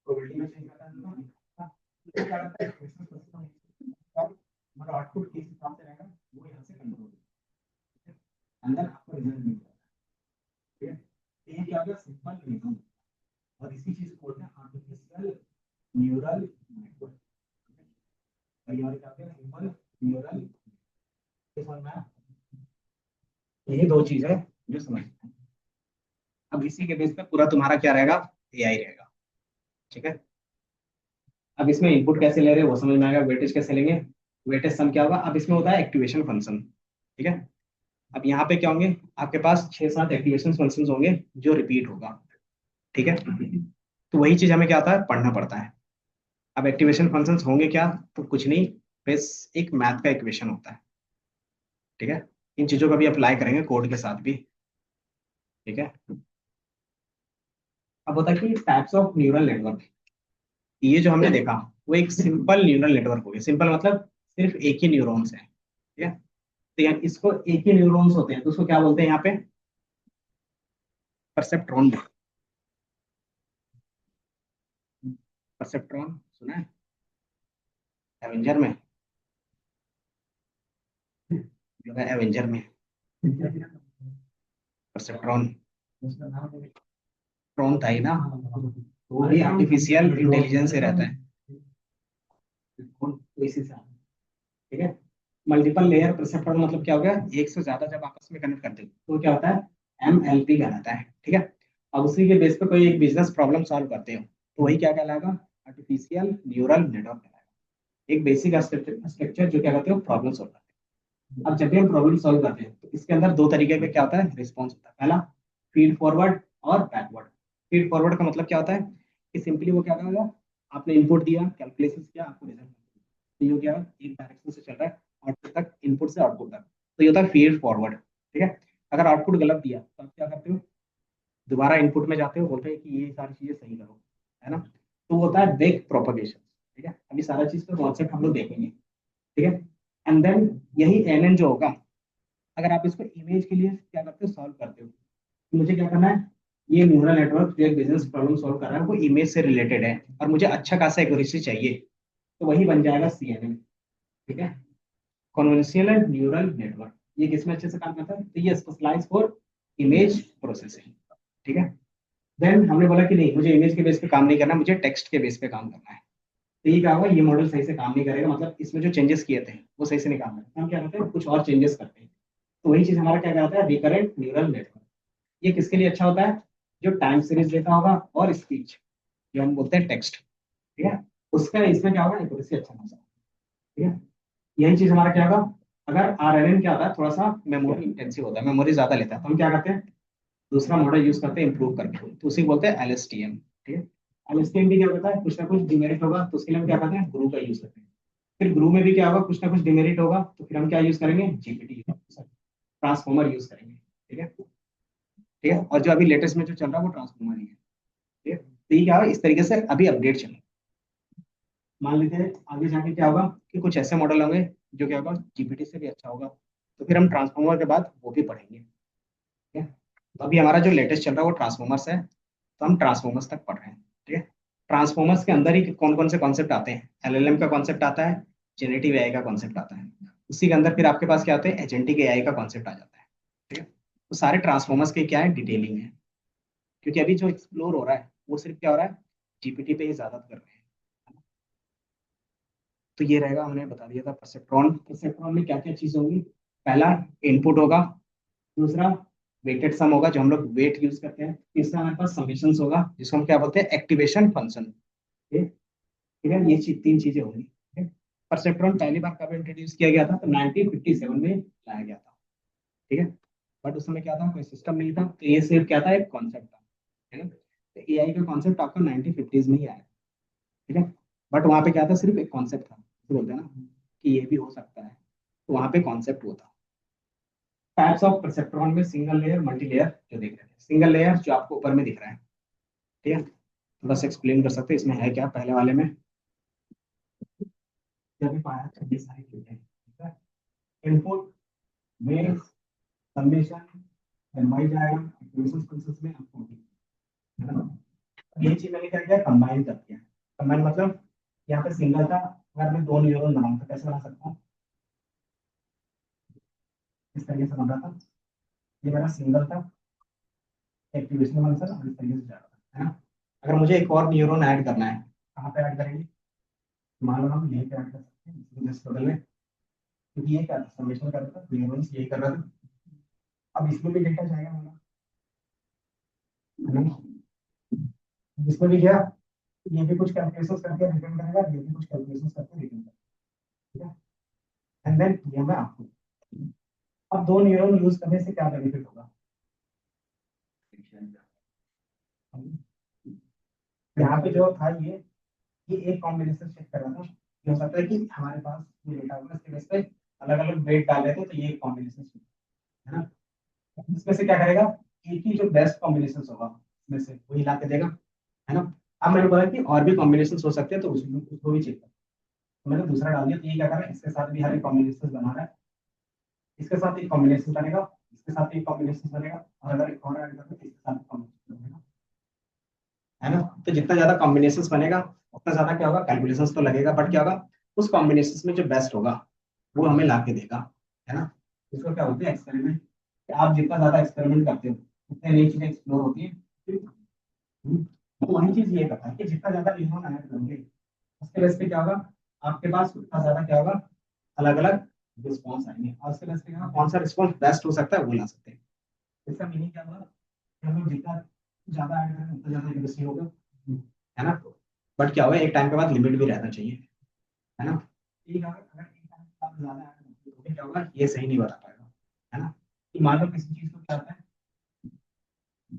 S1: प्रोबेबिलिटी में चेंज करता है, तो क्या करता है एक्टिवेशन फंक्शन हमारा आउटपुट किस हिसाब से रहेगा वो यहाँ से कंट्रोल, अंदर आपको रिजल्ट मिल जाएगा, ठीक है। तो ये क्या होगा सिंपल रीजन, और इसी चीज को बोलते हैं आर्टिफिशियल न्यूरल नेटवर्क, और ये क्या होता है सिंपल न्यूरल, समझ में आया? यही दो चीज है जो समझ में आए। अब इसी के बेस पे पूरा तुम्हारा क्या रहेगा, एआई रहेगा, ठीक है। अब इसमें इनपुट कैसे ले रहे हैं वो समझ में आएगा, वेटेज कैसे लेंगे, वेटेज सम क्या होगा। अब इसमें होता है एक्टिवेशन फंक्शन, ठीक है। अब यहाँ पे क्या होंगे आपके पास 6-7 एक्टिवेशन फंक्शंस होंगे जो रिपीट होगा, ठीक है। तो वही चीज हमें क्या होता है पढ़ना पड़ता है। अब एक्टिवेशन फंक्शंस होंगे क्या, तो कुछ नहीं, बस एक मैथ का इक्वेशन होता है, ठीक है। इन चीजों का भी अप्लाई करेंगे कोड के साथ भी, ठीक है। अब होता है कि टाइप्स ऑफ न्यूरल नेटवर्क, ये जो हमने देखा वो एक सिंपल न्यूरल नेटवर्क हो गया, सिंपल मतलब सिर्फ एक ही न्यूरॉन्स है, ठीक है। तो यार इसको एक ही न्यूरॉन्स होते हैं तो उसको क्या बोलते हैं यहाँ पे, परसेप्ट्रॉन। परसेप्ट्रॉन सुना है एवेंजर में, जो है एवेंजर में परसेप्ट्रॉन, ट्रॉन था ही ना, तो वो भी आर्टिफिशियल इंटेलिजेंस से रहता है, तो इसी से, ठीक है। मल्टीपल लेयर परसेप्ट्रॉन मतलब क्या हो गया, एक से ज्यादा जब आपस में कनेक्ट करते हो तो क्या होता है एमएलपी कहलाता है, ठीक है। अब उसी के बेस पे कोई एक बिजनेस प्रॉब्लम सॉल्व करते हो तो वही क्या कहलाएगा, आर्टिफिशियल न्यूरल नेटवर्क कहलाएगा। एक बेसिक स्ट्रक्चर जो क्या करते हो प्रॉब्लम सॉल्व करते हैं। अब जब भी हम प्रॉब्लम सॉल्व करते हैं तो इसके अंदर दो तरीके का क्या होता है रिस्पॉन्स होता है, पहला फीड फॉरवर्ड और बैकवर्ड। फीड फॉरवर्ड का मतलब क्या होता है कि सिंपली वो क्या करेगा, आपने इनपुट दिया कैलकुलेशन किया आपको रिजल्ट, तो ये क्या है एक डायरेक्शन से चल रहा है आउटपुट तक, इनपुट से आउटपुट तक, तो ये होता है फीड फॉरवर्ड, ठीक है। अगर आउटपुट गलत दिया तो आप क्या करते हो,
S2: दोबारा इनपुट में जाते हो, बोलते हैं कि ये सारी चीजें सही करो, है ना। तो होता है बैक प्रोपगेशन, ठीक है। अभी सारा चीज का कॉन्सेप्ट हम लोग देखेंगे, ठीक है। एंड देन यही एन जो होगा, अगर आप इसको इमेज के लिए क्या करते हो, सॉल्व करते हो, तो मुझे क्या करना है, ये न्यूरल नेटवर्क जो एक बिजनेस प्रॉब्लम सॉल्व कर रहा है वो इमेज से रिलेटेड है, और मुझे अच्छा खासा एक्यूरेसी चाहिए, तो वही बन जाएगा CNN, ठीक है। कन्वोल्यूशनल न्यूरल नेटवर्क, ये किसमें अच्छे से काम करता है, तो ये स्पेशलाइज फॉर इमेज प्रोसेसिंग, ठीक है। देन हमने बोला कि नहीं, मुझे इमेज के बेस पे काम नहीं करना, मुझे टेक्स्ट के बेस पे काम करना है। तो ये क्या होगा, ये मॉडल सही से काम नहीं करेगा, मतलब इसमें जो चेंजेस किए थे वो सही से नहीं काम करेगा, हम क्या करते हैं, कुछ और चेंजेस करते हैं। तो वही चीज हमारा क्या कहता है, रिकरेंट न्यूरल नेटवर्क। ये किसके लिए अच्छा होता है, जो टाइम सीरीज देता होगा और स्पीच, जो हम बोलते हैं टेक्स्ट, ठीक है, उसका इसमें क्या होगा, एक्यूरेसी अच्छा खासा, ठीक है। यही चीज हमारा क्या होगा, अगर RNN क्या होता है, थोड़ा सा मेमोरी इंटेंसिव होता है, मेमोरी ज्यादा लेता है, तो हम क्या करते हैं, दूसरा मॉडल यूज करते हैं इंप्रूव करके, तो उसी को बोलते हैं LSTM, ठीक है। LSTM भी क्या होता है, कुछ ना कुछ डिमेरिट होगा, तो उसके लिए हम क्या करते हैं, गुरु का यूज करते हैं। फिर गुरु में भी क्या होगा, कुछ ना कुछ डिमेरिट होगा, तो फिर हम क्या यूज करेंगे, GPT, ट्रांसफॉर्मर यूज करेंगे, ठीक है, ठीक है। और जो अभी लेटेस्ट में जो चल रहा है वो ट्रांसफॉर्मर ही है, ठीक है। तो ये क्या होगा, इस तरीके से अभी अपडेट चले। मान लेते हैं आगे जाके क्या होगा, कि कुछ ऐसे मॉडल होंगे जो क्या होगा, GPT से भी अच्छा होगा, तो फिर हम ट्रांसफॉर्मर के बाद वो भी पढ़ेंगे, ठीक है। तो अभी हमारा जो लेटेस्ट चल रहा है वो ट्रांसफॉर्मर्स है, तो हम ट्रांसफॉर्मर्स तक पढ़ रहे हैं, ठीक है। ट्रांसफॉर्मर्स के अंदर ही कौन कौन से कॉन्सेप्ट आते हैं, LLM का कॉन्सेप्ट आता है, जेनेटिव AI का कॉन्सेप्ट आता है, उसी के अंदर फिर आपके पास क्या होते हैं, एजेंटिक AI का कॉन्सेप्ट आ जाता है, ठीक है। तो सारे ट्रांसफॉर्मर्स के क्या है, डिटेलिंग है, क्योंकि अभी जो एक्सप्लोर हो रहा है वो सिर्फ क्या हो रहा है, GPT पे ही ज्यादा कर रहे हैं। तो ये रहेगा, हमने बता दिया था परसेप्ट्रॉन। परसेप्ट्रॉन में क्या क्या चीज होगी, पहला इनपुट होगा, दूसरा वेटेड सम होगा, जो हम लोग वेट यूज करते हैं, तीसरा हमारे पास समेशंस होगा, जिसको हम क्या बोलते हैं, एक्टिवेशन फंक्शन, ठीक है। ये तीन चीजें होंगी, ठीक है। परसेप्ट्रॉन पहली बार कब इंट्रोड्यूस किया गया था, तो 1957 में लाया गया था, ठीक है। बट उस समय क्या था, कोई सिस्टम नहीं था, तो ये सिर्फ क्या था, एक कॉन्सेप्ट था, है ना। तो AI का कॉन्सेप्ट आपका 1950s में ही आया, ठीक है। बट वहां पे क्या था, सिर्फ एक कॉन्सेप्ट था, तो बोलते हैं ना कि ये भी हो सकता है, तो वहां पे कॉन्सेप्ट वो था। टाइप्स ऑफ परसेप्ट्रॉन में सिंगल लेयर, मल्टी लेयर, जो देख रहे हैं, सिंगल लेयर जो आपको ऊपर में दिख रहा है, ठीक है। थोड़ा सा एक्सप्लेन कर सकते हैं इसमें है क्या, पहले वाले में जब भी पाया था, ये सारी चीजें, ठीक है। Input, mails, submission, NY diagram, activation process में आपको, है ना। ये चीज मैंने क्या किया, कंबाइन कर दिया। कंबाइन मतलब यहाँ पे सिंगल था, अगर मैं दो न्यूरॉन बनाऊँ तो कैसे बना सकता हूँ, इस तरीके से बन रहा था, ये मेरा सिंगल था, एक्टिवेशन फंक्शन और इस तरीके से जा रहा था, है ना। अगर मुझे एक और न्यूरॉन ऐड करना है, कहाँ पे ऐड करेंगे, मान लो हम यहीं पे ऐड कर सकते हैं, इस बगल में, क्योंकि ये क्या था, समेशन कर रहा था, न्यूरॉन्स यही कर रहा था। अब इसमें भी डेटा जाएगा हमारा, है ना। इसमें भी गया, ये भी कुछ कैलकुलेशंस करके रिटर्न करेगा, ये भी कुछ कैलकुलेशंस करके रिटर्न करेगा, ठीक है। एंड देन ये मैं आपको, अब दो न्यूरॉन यूज करने से क्या बेनिफिट होगा, यहाँ पे जो था ये एक कॉम्बिनेशन चेक कर रहा था, ये हो सकता है कि हमारे पास ये डेटा होगा, इसके बेस पे अलग अलग वेट डाल देते हैं, तो ये एक कॉम्बिनेशन है ना। इसमें से क्या करेगा, एक ही जो बेस्ट कॉम्बिनेशन होगा इसमें से वही ला के देगा, है ना। अब मैंने बोला कि और भी कॉम्बिनेशन हो सकते हैं, तो उसको भी चेक कर, तो मैंने दूसरा डाल दिया, तो ये क्या कर रहा है, इसके साथ भी हर एक कॉम्बिनेशन बना रहा है, इसके साथ एक कॉम्बिनेशन बनेगा, इसके साथ एक कॉम्बिनेशन बनेगा, और अगर एक और ऐड करें तो इसके साथ कॉम्बिनेशन बनेगा, है ना। तो जितना ज्यादा कॉम्बिनेशन बनेगा उतना ज्यादा क्या होगा, कैलकुलेशन तो लगेगा, बट क्या होगा, उस कॉम्बिनेशन में जो बेस्ट होगा वो हमें ला के देगा, है ना। इसको क्या बोलते हैं, एक्सपेरिमेंट। आप जितना ज्यादा एक्सपेरिमेंट करते हो उतनी नई चीजें एक्सप्लोर होती है। तो वही चीज ये करता है कि जितना ज्यादा न्यूरॉन ऐड करोगे उसके बेस पे क्या होगा, आपके पास उतना ज्यादा क्या होगा, अलग अलग रिस्पॉन्स आएंगे, और उसके बेस पे क्या होगा, कौन सा रिस्पॉन्स बेस्ट हो सकता है वो ला सकते हैं। इसका मीनिंग क्या होगा, कि हम लोग जितना ज्यादा ऐड करेंगे उतना ज्यादा एक्यूरेसी होगा, है ना। बट क्या होगा, एक टाइम के बाद लिमिट भी रहना चाहिए, है ना। ठीक है, अगर एक टाइम के बाद ज्यादा ऐड तो फिर क्या होगा, ये सही नहीं बता पाएगा, है ना। कि मान लो किसी चीज को क्या होता है,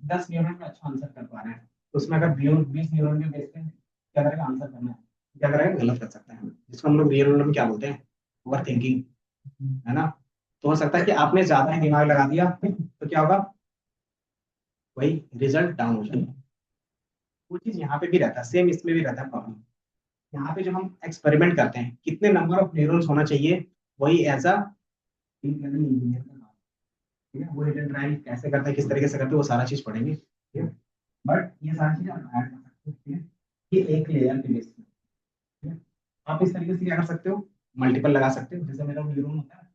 S2: 10 न्यूरॉन में अच्छा आंसर कर पा रहे हैं, तो उसमें अगर 20 न्यूरॉन के बेस पे क्या करेगा, आंसर करना है, क्या करेगा, गलत कर सकता है, जिसको हम लोग रियल वर्ल्ड में क्या बोलते हैं, ओवर थिंकिंग, है ना। तो हो सकता है कि आपने ज्यादा ही दिमाग लगा दिया, तो क्या होगा, वही रिजल्ट डाउन हो जाएगा। वो चीज यहाँ पे भी रहता है, सेम इसमें भी रहता है प्रॉब्लम। यहाँ पे जब हम एक्सपेरिमेंट करते हैं कितने नंबर ऑफ न्यूरॉन्स होना चाहिए, वही एज अ इंजीनियर का काम। ठीक है, वो हिट एंड ट्रायल कैसे करते हैं, किस तरीके से करते हैं, वो सारा चीज पढ़ेंगे। ठीक है, बट ये सारी चीजें आप ऐड कर सकते हो। ठीक है, ये एक लेयर के बेस पे। ठीक है, आप इस तरीके से क्या कर सकते हो, मल्टीपल लगा सकते हो। जैसे मेरा न्यूरॉन होता है,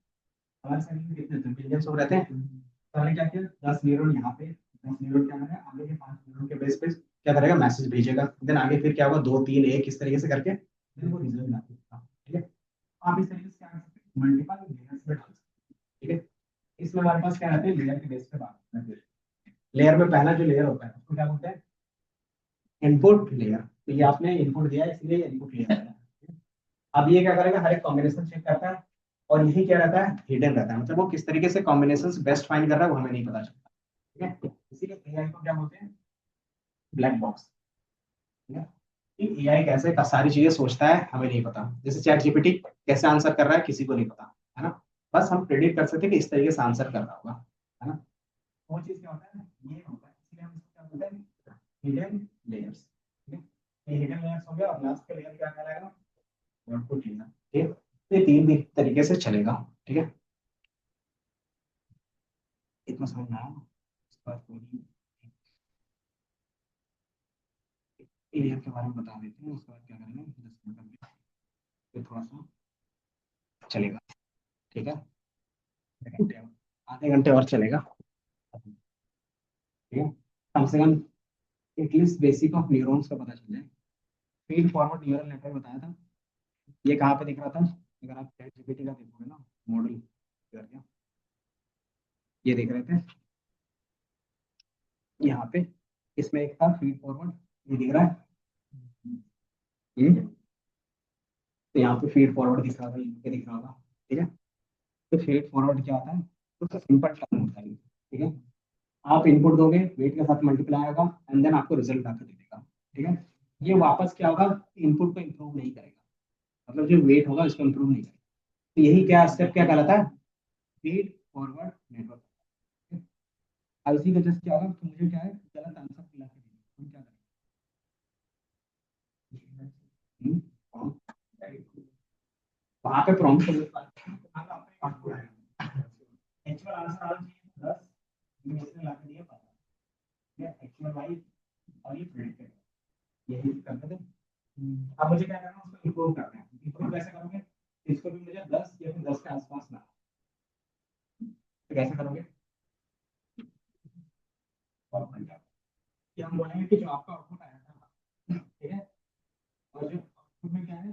S2: हमारे शरीर में कितने होते हैं, बिलियंस ऑफ रहते हैं। तो हमने क्या किया, 10 न्यूरॉन यहाँ पे, 10 न्यूरॉन क्या है, आगे के 5 न्यूरॉन के बेस पे क्या करेगा, मैसेज भेजेगा। देन आगे फिर क्या होगा, 2 3 1 इस तरीके से करके फिर वो रिजल्ट आएगा। ठीक है, आप इस तरीके से क्या कर सकते हैं, मल्टीपल लेयर्स में डाल सकते हैं। ठीक है, इसमें हमारे पास क्या रहता है, लेयर के बेस पे बात करते हैं। लेयर में पहला जो लेयर होता है उसको क्या बोलते हैं, इनपुट लेयर। तो ये आपने इनपुट दिया है इसलिए इनपुट लेयर है। अब ये क्या करेगा, हर एक कॉम्बिनेशन चेक करता है, और यही क्या रहता है, हिडन रहता है। मतलब वो किस तरीके से कॉम्बिनेशन बेस्ट फाइंड कर रहा है वो हमें नहीं पता चलता। ठीक है, इसीलिए एआई को क्या बोलते हैं, ब्लैक बॉक्स। ठीक है, कि एआई कैसे का सारी चीजें सोचता है हमें नहीं पता। जैसे चैट जीपीटी कैसे आंसर कर रहा है किसी को नहीं पता, है ना। बस हम प्रेडिक्ट कर सकते हैं कि इस तरीके से आंसर कर रहा होगा, है ना। वो चीज क्या होता है, ये होता है, इसलिए हम इसको क्या बोलते हैं, हिडन लेयर्स। ठीक है, ये हिडन लेयर्स हो गया, और लास्ट का लेयर क्या कहलाएगा, आउटपुट लेयर। ठीक है, तो ये तीन तरीके से चलेगा। ठीक है, इतना समझ में आया। उसके बाद कोई एरिया के बारे में बता देते हैं, उसके बाद क्या करेंगे, 10 मिनट करके फिर थोड़ा सा चलेगा। ठीक है, आधे घंटे और चलेगा। ठीक है, कम से कम एटलीस्ट बेसिक ऑफ न्यूरॉन्स का पता चल जाए। फीड फॉरवर्ड न्यूरल नेटवर्क बताया था, ये कहाँ पे दिख रहा था, अगर आप चैट जीपीटी का देखोगे ना मॉडल करके, ये देख रहे थे यहाँ पे, इसमें एक था फीड फॉरवर्ड, ये दिख रहा है। तो यहाँ पे फीड फॉरवर्ड दिख रहा था, यहाँ पे दिख रहा होगा। ठीक है, तो फीड फॉरवर्ड क्या होता है, तो सिंपल टर्म होता है। ठीक है, आप इनपुट दोगे, वेट के साथ मल्टीप्लाई होगा, एंड देन आपको रिजल्ट आकर दे देगा। ठीक है, ये वापस क्या होगा, इनपुट को इंप्रूव नहीं करेगा, मतलब जो वेट होगा इसको इंप्रूव नहीं करेगा। तो यही क्या स्टेप क्या कहलाता है, फीड फॉरवर्ड नेटवर्क। अब इसी का जस्ट क्या होगा कि मुझे क्या है, गलत आंसर मिला के देंगे, हम क्या करेंगे, वहां पे प्रॉम्प्ट आउटपुट आएगा, एक्चुअल आंसर आना चाहिए 10, इसने ला के दिया 15। एक्चुअल वाई और ये प्रेडिक्टेड, यही करते थे। अब मुझे क्या करना है, उसको इंप्रूव करना है। इंप्रूव कैसे करोगे, इसको भी मुझे 10 या फिर 10 के आसपास ना, तो कैसे करोगे, और कि हम बोलेंगे कि जो आपका आउटपुट आया था, ठीक है, और जो आउटपुट में क्या है,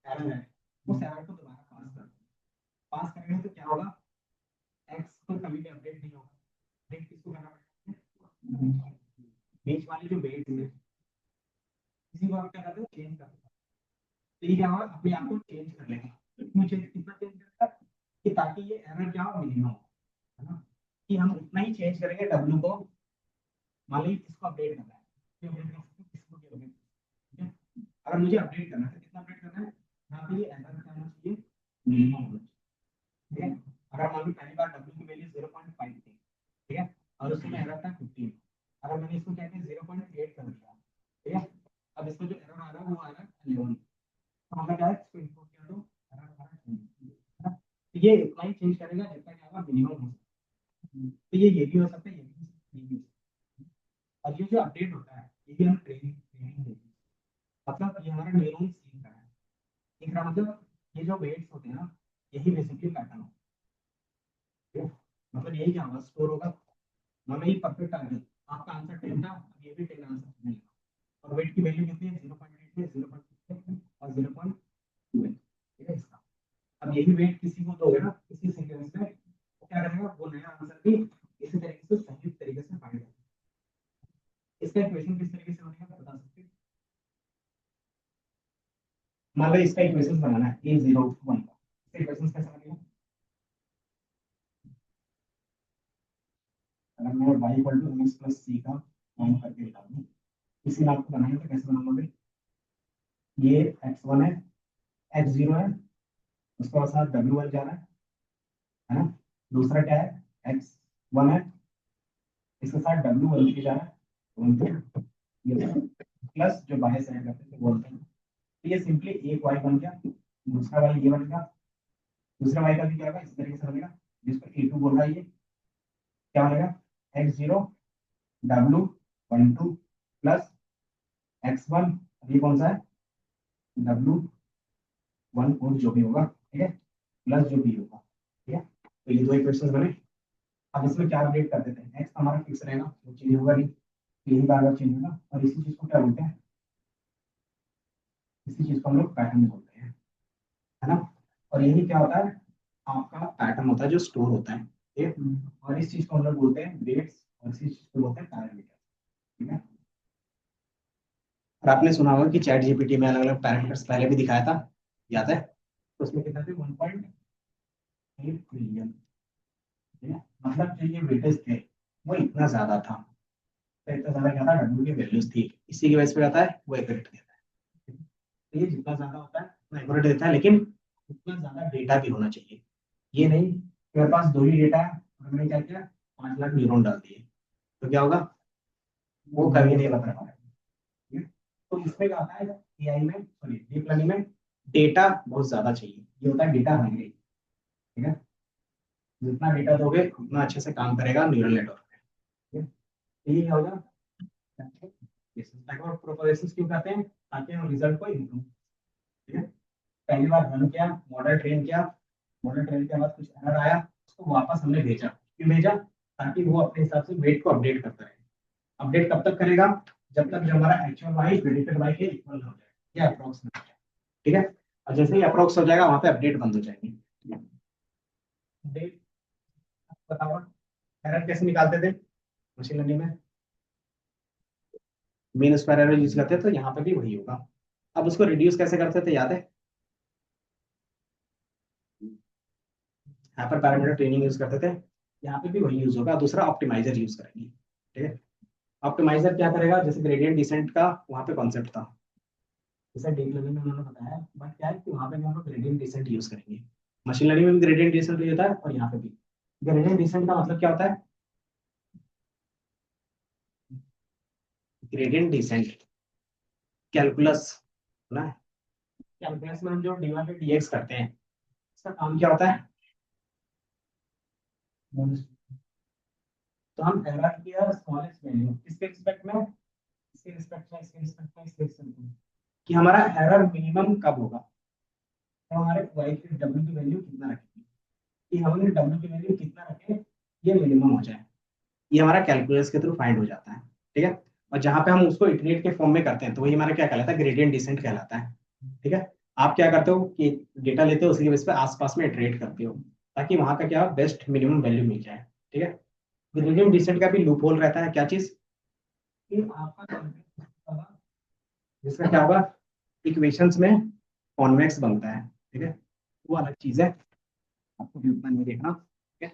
S2: एरर है, उस एरर को दोबारा पास कर, पास करेंगे तो क्या होगा, एक्स तो कभी भी अपडेट नहीं होगा। अपडेट किसको करना पड़ेगा, बीच वाले जो वेट है, इसी को आप क्या करते हो, चेंज करते हो। तो ये क्या होगा, अपने आप को चेंज कर लेगा। क्यों चेंज, कितना चेंज करेगा, कि ताकि ये एरर क्या हो, मिनिमम हो, है ना। कि हम उतना ही चेंज करेंगे डब्ल्यू को, मान लीजिए इसको अपडेट करना है, तो अपडेट कर सकते हो, किसको क्या अपडेट, ठीक है। अगर मुझे अपडेट करना है, कितना अपडेट करना है, यहाँ पे ये एरर क्या होना चाहिए, मिनिमम होना चाहिए। ठीक है, अगर मान लो पहली बार डब्ल्यू की वैल्यू 0.5 थी, ठीक है, और उसमें एरर था 15, अगर मैंने इसको क्या किया 0.8 कर दिया, ठीक है, अब इसमें जो एरर आ रहा है वो आ रहा है 11, तो हमें क्या है, इसको इनपुट किया तो एरर आ रहा है 20, है ना। तो ये इतना ही चेंज करेगा जितना क्या होगा, मिनिमम हो सकता है। तो ये भी हो सकता है, ये भी हो सकता है, ये भी हो सकता है। और ये जो अपडेट होता है, ये भी हम ट्रेनिंग ट्रेनिंग देते हैं, मतलब ये हमारा न्यूरॉन सीख रहा है, सीख रहा मतलब ये जो वेट्स होते हैं ना, यही बेसिकली पैटर्न होता है। मतलब यही क्या होगा, स्कोर होगा, मान लो ये परफेक्ट आ गया, आपका आंसर 10 था, अब ये भी 10 आंसर मिलेगा। और वेट की वैल्यू कितनी है, 0.8 है, 0.6 और 0.2 है। ठीक है, इसका अब यही वेट किसी को दोगे ना, किसी सीक्वेंस में, वो क्या करेगा, वो नया आंसर भी इसी तरीके से सही तरीके से फाइंड करेगा। इसका इक्वेशन किस तरीके से बनेगा बता सकते हैं, मान लो इसका इक्वेशन बनाना है a01 का, इसका इक्वेशन कैसे बनेगा, अगर मैं y equal to mx plus c का फॉर्म करके निकाल दूं, इसी नाम को बनाएंगे तो कैसे बनाओगे, ये x1 है, x0 है, उसके बाद साथ w1 जा रहा है ना, दूसरा क्या है x1 है,
S1: इसके साथ W13 जा रहा है, बोलते हैं ये प्लस जो बाएं साइड करते हैं बोलते हैं। तो ये सिंपली एक y बन गया, दूसरा y ये बनेगा, दूसरा y का भी क्या होगा इस तरीके से बनेगा, जिसको A2 बोल रहा है, ये क्या बनेगा x0 W12 प्लस x1, ये कौन सा है W14 जो भी होगा, ठीक है, प्लस जो भी होगा, ठीक है। तो ये दो इक्वेशंस बने। अब इसमें क्या अपडेट कर देते हैं, x हमारा फिक्स रहेगा, वो चेंज होगा नहीं, यही बार बार चेंज होगा, और इसी चीज को क्या बोलते हैं, इसी चीज को हम लोग पैटर्न बोलते हैं, है ना। और यही क्या होता है, आपका पैटर्न होता है जो स्टोर होता है, ठीक है। और इस चीज को हम लोग बोलते हैं वेट्स, और इसी चीज को बोलते हैं पैरामीटर, ठीक है। और आपने सुना होगा कि चैट जीपीटी में अलग अलग पैरामीटर्स पहले भी दिखाया था, याद है, तो उसमें कितना थे 1.8 ट्रिलियन, ठीक है। मतलब जो ये वेटेज थे वो इतना ज्यादा था, तो इतना ज्यादा क्या था, डब्ल्यू की वैल्यूज थी, इसी की वजह से आता है वो एक्यूरेट देता है। तो ये जितना ज्यादा होता है उतना एक्यूरेट देता है, लेकिन उतना ज्यादा डेटा भी होना चाहिए। ये नहीं कि मेरे पास दो ही डेटा है और मैंने क्या किया 5 लाख न्यूरॉन डाल दिए, तो क्या होगा, वो कभी नहीं बता पाएगा, ठीक है? तो इसमें क्या होता है एआई में, सॉरी डीप लर्निंग में, डेटा बहुत ज्यादा चाहिए, ये होता है डेटा हंग्री, ठीक है। जितना डेटा दोगे उतना अच्छे से काम करेगा न्यूरल नेटवर्क, ठीक है। तो ये क्या होगा, बैकवर्ड प्रोपगेशन क्यों कहते हैं, ताकि हम रिजल्ट को इम्प्रूव, ठीक है। पहली बार रन किया, मॉडल ट्रेन किया, मॉडल ट्रेन के बाद कुछ एरर आया, उसको वापस हमने भेजा, क्यों भेजा, ताकि वो अपने हिसाब से वेट को अपडेट करता रहे। अपडेट कब तक करेगा, जब तक जो हमारा एक्चुअल वाई प्रेडिक्टेड वाई के इक्वल हो जाए या अप्रोक्स हो जाए, ठीक है। और जैसे ही अप्रोक्स हो जाएगा वहां पे अपडेट बंद हो जाएगी। अपडेट बताओ, एरर कैसे निकालते थे मशीन लर्निंग में, मीन स्क्वायर एरर यूज करते थे, तो यहाँ पे भी वही होगा। अब उसको रिड्यूस कैसे करते थे, याद है, यहाँ पर पैरामीटर ट्रेनिंग यूज करते थे, यहाँ पे भी वही यूज होगा, दूसरा ऑप्टिमाइजर यूज करेंगे, ठीक है। ऑप्टिमाइजर क्या करेगा, जैसे ग्रेडियंट डिसेंट का वहाँ पे कॉन्सेप्ट था, जैसे डीप लर्निंग में उन्होंने बताया, बट क्या है कि वहाँ पे भी हम लोग ग्रेडियंट डिसेंट यूज करेंगे। मशीन लर्निंग में भी ग्रेडियंट डिसेंट होता है, और यहाँ पे भी ग्रेडियंट डिसेंट का मतलब क्या होता है, ग्रेडियंट डिसेंट कैलकुलस ना, कैलकुलस में हम जो डी वन पे डीएक्स करते हैं, इसका काम क्या होता है, तो हम एरर की स्मॉलेस्ट वैल्यू किसके रिस्पेक्ट में, इसके रिस्पेक्ट में, इसके रिस्पेक्ट में, इसके रिस्पेक्ट में, कि हमारा एरर मिनिमम कब होगा, तो हमारे वाई की डब्ल्यू की वैल्यू कितना रखेंगे, कि हमने डब्ल्यू की वैल्यू कितना रखे ये मिनिमम हो जाए, ये हमारा कैलकुलस के थ्रू फाइंड हो जाता है, ठीक है। और जहां पे हम उसको इटरेट के फॉर्म में करते हैं, तो वही हमारा क्या कहलाता है, ग्रेडियंट डिसेंट कहलाता है, ठीक है। आप क्या करते हो कि डेटा लेते हो, उसकी बेस पे आसपास में इटरेट करते हो, ताकि वहां का क्या बेस्ट मिनिमम वैल्यू मिल जाए, ठीक है। ग्रेडियंट डिसेंट का भी लूप होल रहता है, क्या चीज, कि आपका जिसका क्या होगा, इक्वेशंस में कॉन्वेक्स बनता है, ठीक है, वो अलग चीज है, आपको भी उतना नहीं देखना, ठीक है।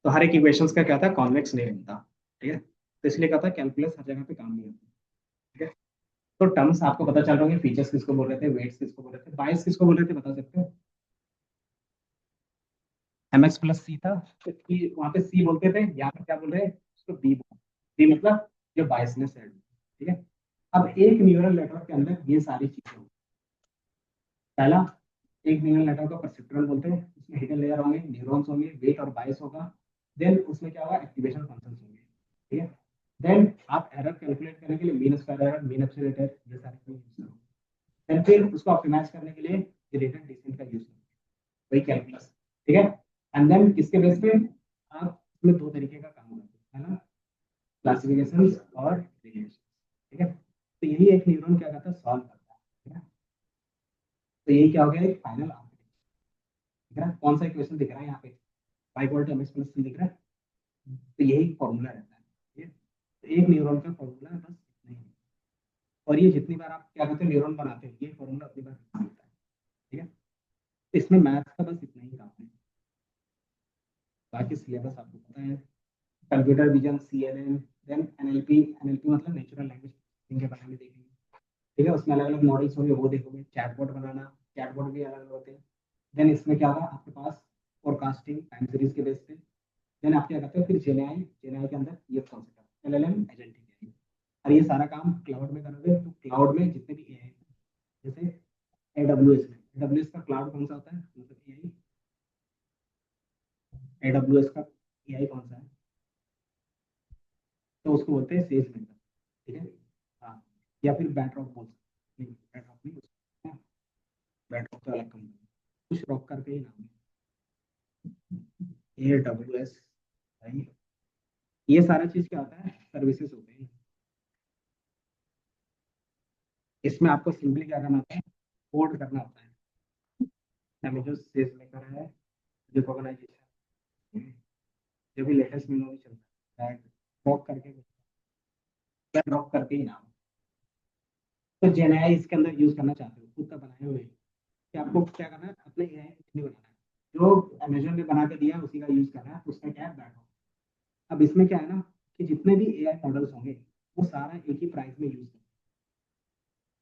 S1: तो हर एक इक्वेशंस का क्या होता है, कॉन्वेक्स नहीं बनता, ठीक है। तो इसलिए क्या होता है, कैलकुलस हर जगह पे काम नहीं होता, ठीक है। तो टर्म्स आपको पता चल रहा है, फीचर्स किसको बोल रहे थे, वेट्स किसको बोल रहे थे, बायस किसको बोल रहे थे, बता सकते हो, mx प्लस सी था, तो वहां पे सी बोलते थे, यहाँ पे क्या बोल रहे हैं, उसको बी बोल, बी मतलब जो बायसनेस है, ठीक है। अब एक न्यूरल नेटवर्क के अंदर ये सारी चीजें होंगी। पहला, एक न्यूरल नेटवर्क का परसेप्ट्रल बोलते हैं, उसमें हिडन लेयर होंगे, न्यूरॉन्स होंगे, वेट और बायस होगा, देन उसमें क्या होगा, एक्टिवेशन फंक्शंस होंगे, ठीक है। देन आप एरर कैलकुलेट करने के लिए mean square error, mean absolute error, ये सारे यूज करोगे, देन फिर उसको ऑप्टिमाइज करने के लिए ग्रेडियंट डिसेंट का यूज करोगे, वही कैलकुलस, ठीक है। एंड देन किसके बेस पे आप इसमें दो तरीके का काम करते हैं, है ना, क्लासिफिकेशन और रिलेशन, ठीक है। तो यही एक न्यूरॉन क्या करता है, सॉल्व करता है, ठीक है। तो यही क्या हो गया, एक फाइनल आर्किटेक्चर, दिख रहा है, कौन सा इक्वेशन दिख रहा है यहाँ पे, pi equal to MX plus C दिख रहा है, तो यही फॉर्मूला रहता है, ठीक है। तो एक न्यूरॉन का फॉर्मूला है, बस इतना ही, और ये जितनी बार आप क्या करते हैं, न्यूरॉन बनाते हैं, ये फॉर्मूला उतनी बार मिलता है, ठीक है। तो इसमें मैथ्स का बस इतना ही काम है, बाकी सिलेबस आपको पता है, computer vision, CNN, then NLP, NLP मतलब नेचुरल लैंग्वेज प्रोसेसिंग के बारे में देखेंगे, ठीक है। उसमें अलग अलग मॉडल्स होंगे, वो देखोगे, चैटबॉट बनाना, चैटबॉट भी अलग अलग होते हैं। देन इसमें क्या होगा आपके पास, फोरकास्टिंग टाइम सीरीज के बेस पे,
S2: देन आप क्या करते हो फिर जेएनआई, जेएनआई के अंदर ये कॉन्सेप्ट एलएलएम एजेंटिक है, और ये सारा काम क्लाउड में करोगे तो क्लाउड में जितने भी एआई, जैसे एडब्ल्यूएस में, एडब्ल्यूएस का क्लाउड कौन सा होता है, मतलब एआई, एडब्ल्यूएस का एआई कौन सा है, तो उसको बोलते हैं सेज मेकर, ठीक है। हाँ, या फिर बैटरॉक बोल सकते हैं, नहीं बैटरॉक नहीं, बैटरॉक तो अलग कंपनी, कुछ रॉक करके ही नाम है, एडब्ल्यूएस भाई। ये सारा चीज क्या होता है, सर्विसेज होते हैं। इसमें आपको सिंपली क्या करना होता है, कोड करना होता है, हमें जो सेज मेकर है, रिकॉग्नाइजेशन, जो भी लेटेस्ट में चल रहा है, ड्रॉप करके, क्या ड्रॉप करके ही नाम, तो जेनआई इसके अंदर यूज करना चाहते हो खुद का बनाए हुए, कि आपको क्या करना है, अपने एआई नहीं बनाना है, जो अमेजोन ने बना के दिया है उसी का यूज करना है, तो उसका क्या है बैकअप। अब इसमें क्या है ना, कि जितने भी एआई मॉडल्स होंगे वो सारा एक ही प्राइस में यूज करना है,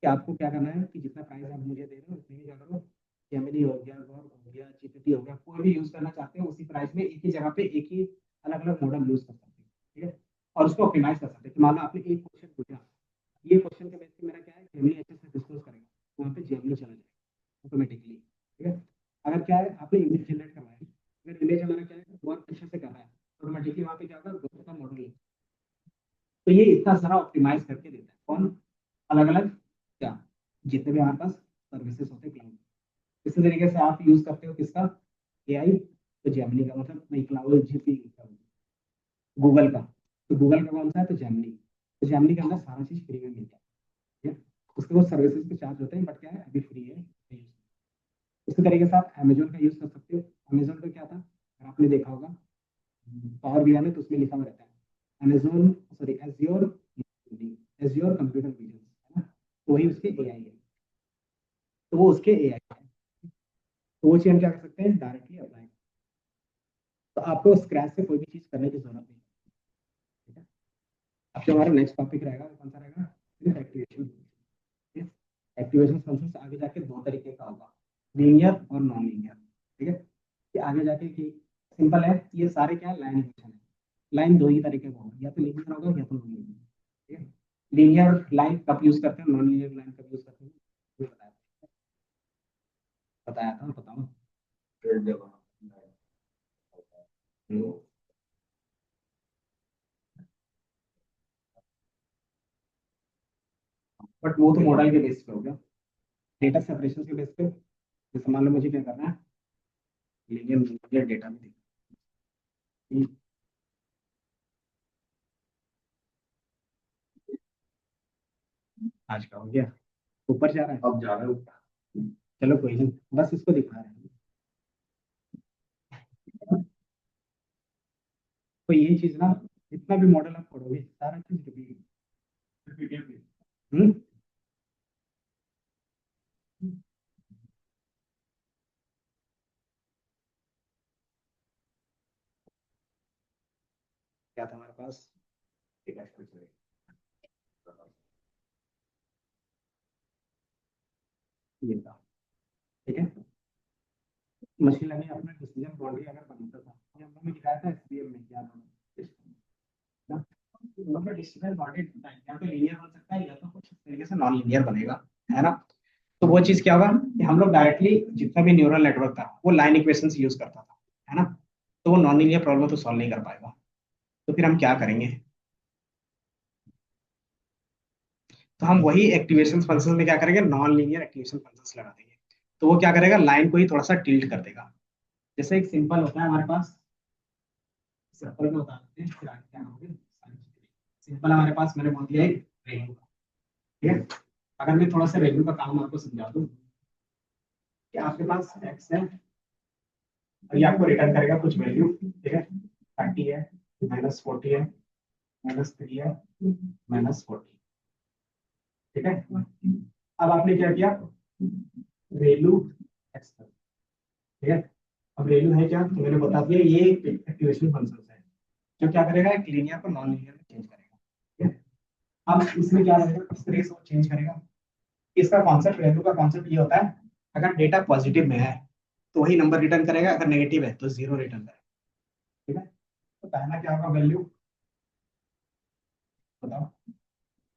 S2: कि आपको क्या करना है कि जितना प्राइस आप मुझे दे रहे हो उतने ही क्या करो, जेमिनी हो गया, ग्रॉक हो गया, जीपीटी हो गया, कोई भी यूज करना चाहते हैं उसी प्राइस में एक ही जगह पे एक ही अलग अलग मॉडल यूज कर सकते हैं, ठीक है। और उसको ऑप्टिमाइज कर सकते हैं, कि मान लो आपने एक क्वेश्चन पूछा, ये क्वेश्चन के बेस पे मेरा क्या है, जेमिनी अच्छे से डिस्क्लोज करेगा, वहाँ पे जेमिनी चला जाएगा ऑटोमेटिकली, ठीक है। अगर क्या है आपने इमेज जनरेट करवाया, अगर इमेज हमारा क्या है वर्क अच्छे से कर रहा है, ऑटोमेटिकली वहाँ पे क्या होगा, ग्रोथ का मॉडल है, तो ये इतना सारा ऑप्टिमाइज करके देता है कौन, अलग अलग क्या, जितने भी हमारे पास सर्विसेज होते हैं क्लाउड, इसी तरीके से आप यूज करते हो किसका, एआई, तो जेमिनी का, मतलब नहीं क्लाउड जीपी, गूगल का, तो गूगल का कौन सा है, तो जेमिनी, तो जेमिनी के अंदर सारा चीज फ्री में मिलता है, ठीक है? उसके कुछ सर्विसेज पे चार्ज होते हैं, बट क्या है अभी फ्री है। इसी तरीके से आप अमेजोन का यूज कर सकते हो, अमेजोन का क्या था, अगर आपने देखा होगा पावर बीआई में, तो उसमें लिखा हुआ रहता है Amazon, sorry azure, azure computer vision, है ना, तो वही उसके एआई है, तो वो उसके एआई है, तो वो चीज हम क्या कर सकते हैं, डायरेक्टली अप्लाई, तो आपको स्क्रैच से कोई भी चीज करने की जरूरत नहीं, ठीक है। अब जो हमारा नेक्स्ट टॉपिक रहेगा वो कौन सा रहेगा, एक्टिवेशन, एक्टिवेशन फंक्शन से आगे जाके दो तरीके का होगा, लीनियर और नॉन लीनियर, ठीक है। कि आगे जाके कि सिंपल है, ये सारे क्या है लाइन इक्वेशन है, लाइन दो ही तरीके का होगा, या तो लीनियर होगा या तो नॉन लीनियर, ठीक है। लीनियर लाइन कब यूज करते हैं, नॉन लीनियर लाइन कब यूज करते हैं, ये बताया, बताया था, बताओ। बट वो तो मॉडल के बेस पे हो गया, डेटा सेपरेशन के बेस पे, जैसे मान लो मुझे क्या करना है, लीनियर लीनियर डेटा में देखना, आज का हो गया, ऊपर जा रहा है, अब जा रहा है, चलो कोई नहीं, बस इसको दिखा रहे हैं, तो ये चीज ना, जितना भी मॉडल आप पढ़ोगे सारा चीज रिपीटेड, हम्म, क्या था हमारे पास, ये था, ठीक है। मशीन लर्निंग अपना डिसीजन बॉडी अगर बनता था, ये हम लोग ने दिखाया था एसबीएम में, क्या ना, मतलब डिसीजन बॉडी बनता है, या तो लीनियर बन सकता है या तो कुछ तरीके से नॉन लीनियर बनेगा, है ना। तो वो चीज क्या होगा, कि हम लोग डायरेक्टली जितना भी न्यूरल नेटवर्क था वो लाइन इक्वेशन यूज करता था, है ना, तो वो नॉन लीनियर प्रॉब्लम तो सॉल्व नहीं कर पाएगा, तो फिर हम क्या करेंगे, तो हम वही एक्टिवेशन फंक्शन में क्या करेंगे, नॉन लीनियर एक्टिवेशन फंक्शन लगा देंगे, तो वो क्या करेगा, लाइन को ही थोड़ा सा टिल्ट कर देगा, जैसे एक सिंपल होता है हमारे पास, सिंपल में बता देते हैं फिर आगे क्या होंगे सारी चीजें। सिंपल हमारे पास मैंने बोल दिया है रेन्यू का, ठीक है। अगर मैं थोड़ा सा रेन्यू का काम आपको समझा दूं, कि आपके पास एक्स है और ये आपको रिटर्न करेगा कुछ वैल्यू, ठीक है, 30 है, -40 है, -3 है, -40, ठीक है। अब आपने क्या किया, वैल्यू एक्स, ठीक है। अब वैल्यू है क्या, तो मैंने बता दिया ये एक्टिवेशन फंक्शन है, जो क्या करेगा, एक लीनियर को नॉन लीनियर में चेंज करेगा, ठीक है। अब इसमें क्या रहेगा, किस तरीके से वो चेंज करेगा, इसका कॉन्सेप्ट, वैल्यू का कॉन्सेप्ट ये होता है, अगर डेटा पॉजिटिव में है तो वही नंबर रिटर्न करेगा, अगर नेगेटिव है तो जीरो रिटर्न करेगा, ठीक है।
S1: पहला क्या होगा वैल्यू, बताओ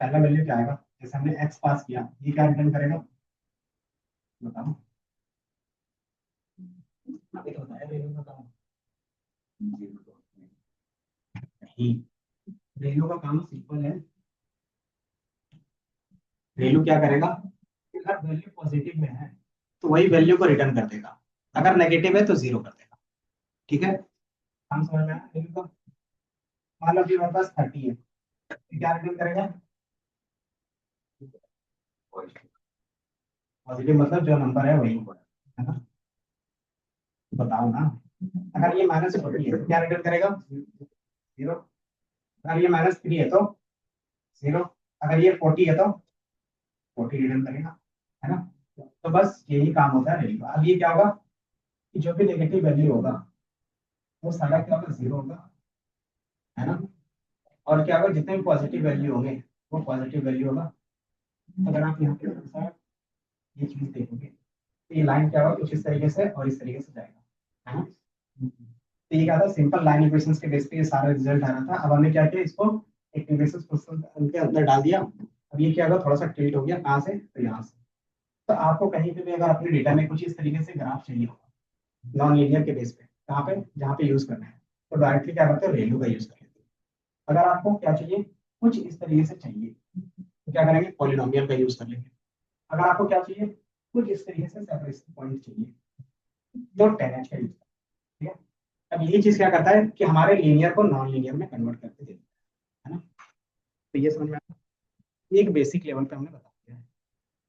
S1: पहला वैल्यू क्या आएगा, जैसे हमने x पास किया ये क्या रिटर्न करेगा, बताओ। अभी तो बताया वैल्यू का काम, नहीं वैल्यू का काम सिंपल है। वैल्यू क्या करेगा, अगर वैल्यू पॉजिटिव में है तो वही वैल्यू को रिटर्न कर देगा, अगर नेगेटिव है तो जीरो कर देगा। ठीक है, हम समझ में आया वैल्यू का। मान लो अभी हमारे पास 30 है, तो क्या रिटर्न करेगा, पॉजिटिव मतलब जो नंबर है वही, है ना, बताओ ना। अगर ये -40 है तो क्या रिटर्न करेगा, जीरो। अगर ये -3 है तो जीरो। अगर ये 40 है तो 40 रिटर्न करेगा, है ना। तो बस यही काम होता है वैल्यू का। अब ये क्या होगा कि जो भी नेगेटिव वैल्यू होगा वो सारा क्या होगा, जीरो होगा, है ना। और क्या होगा, जितने भी पॉजिटिव वैल्यू होंगे वो पॉजिटिव वैल्यू होगा। अगर आप यहाँ पे अनुसार ये चीज देखोगे तो ये लाइन क्या होगा, कुछ इस तरीके से और इस तरीके से जाएगा, है ना। तो ये क्या था, सिंपल लाइन इक्वेशंस के बेस पे ये सारा रिजल्ट आ रहा था। अब हमने क्या किया, इसको एक बेसिस क्वेश्चन के अंदर डाल दिया। अब ये क्या होगा, थोड़ा सा टिल्ट हो गया, कहाँ से, तो यहाँ से। तो आपको कहीं पे भी अगर अपने डेटा में कुछ इस तरीके से ग्राफ चाहिए होगा नॉन लीनियर के बेस पे, कहाँ पे, जहाँ पे यूज करना है, तो डायरेक्टली क्या करते हैं, वैल्यू का यूज कर लेते हैं। अगर आपको क्या चाहिए, कुछ इस तरीके से चाहिए, तो क्या करेंगे, पॉलिनोमियल का यूज कर लेंगे। अगर आपको क्या चाहिए, कुछ इस तरीके से सेपरेशन पॉइंट चाहिए, तो 10h का यूज, ठीक है। अब यही चीज क्या करता है कि हमारे लीनियर को नॉन लीनियर में कन्वर्ट करके देता है ना। तो ये समझ में आया, ये एक बेसिक लेवल पे हमने बता दिया है।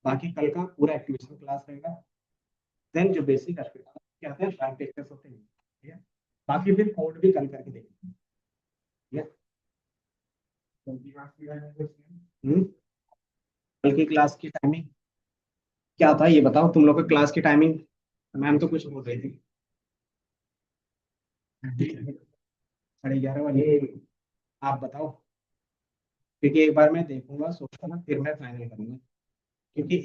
S1: बाकी कल का पूरा एक्टिवेशन क्लास रहेगा, देन जो बेसिक एस्पेक्ट क्या होते हैं, ट्रांजेक्शंस होते हैं, ठीक है। बाकी फिर कोड भी कल करके देखेंगे, ठीक है। कल की क्लास की टाइमिंग क्या था ये बताओ, तुम लोग का क्लास की टाइमिंग, मैम तो कुछ बोल रही थी। 11:30 वाली, आप बताओ, क्योंकि एक बार मैं देखूंगा सोचूंगा फिर मैं फाइनल करूंगा, क्योंकि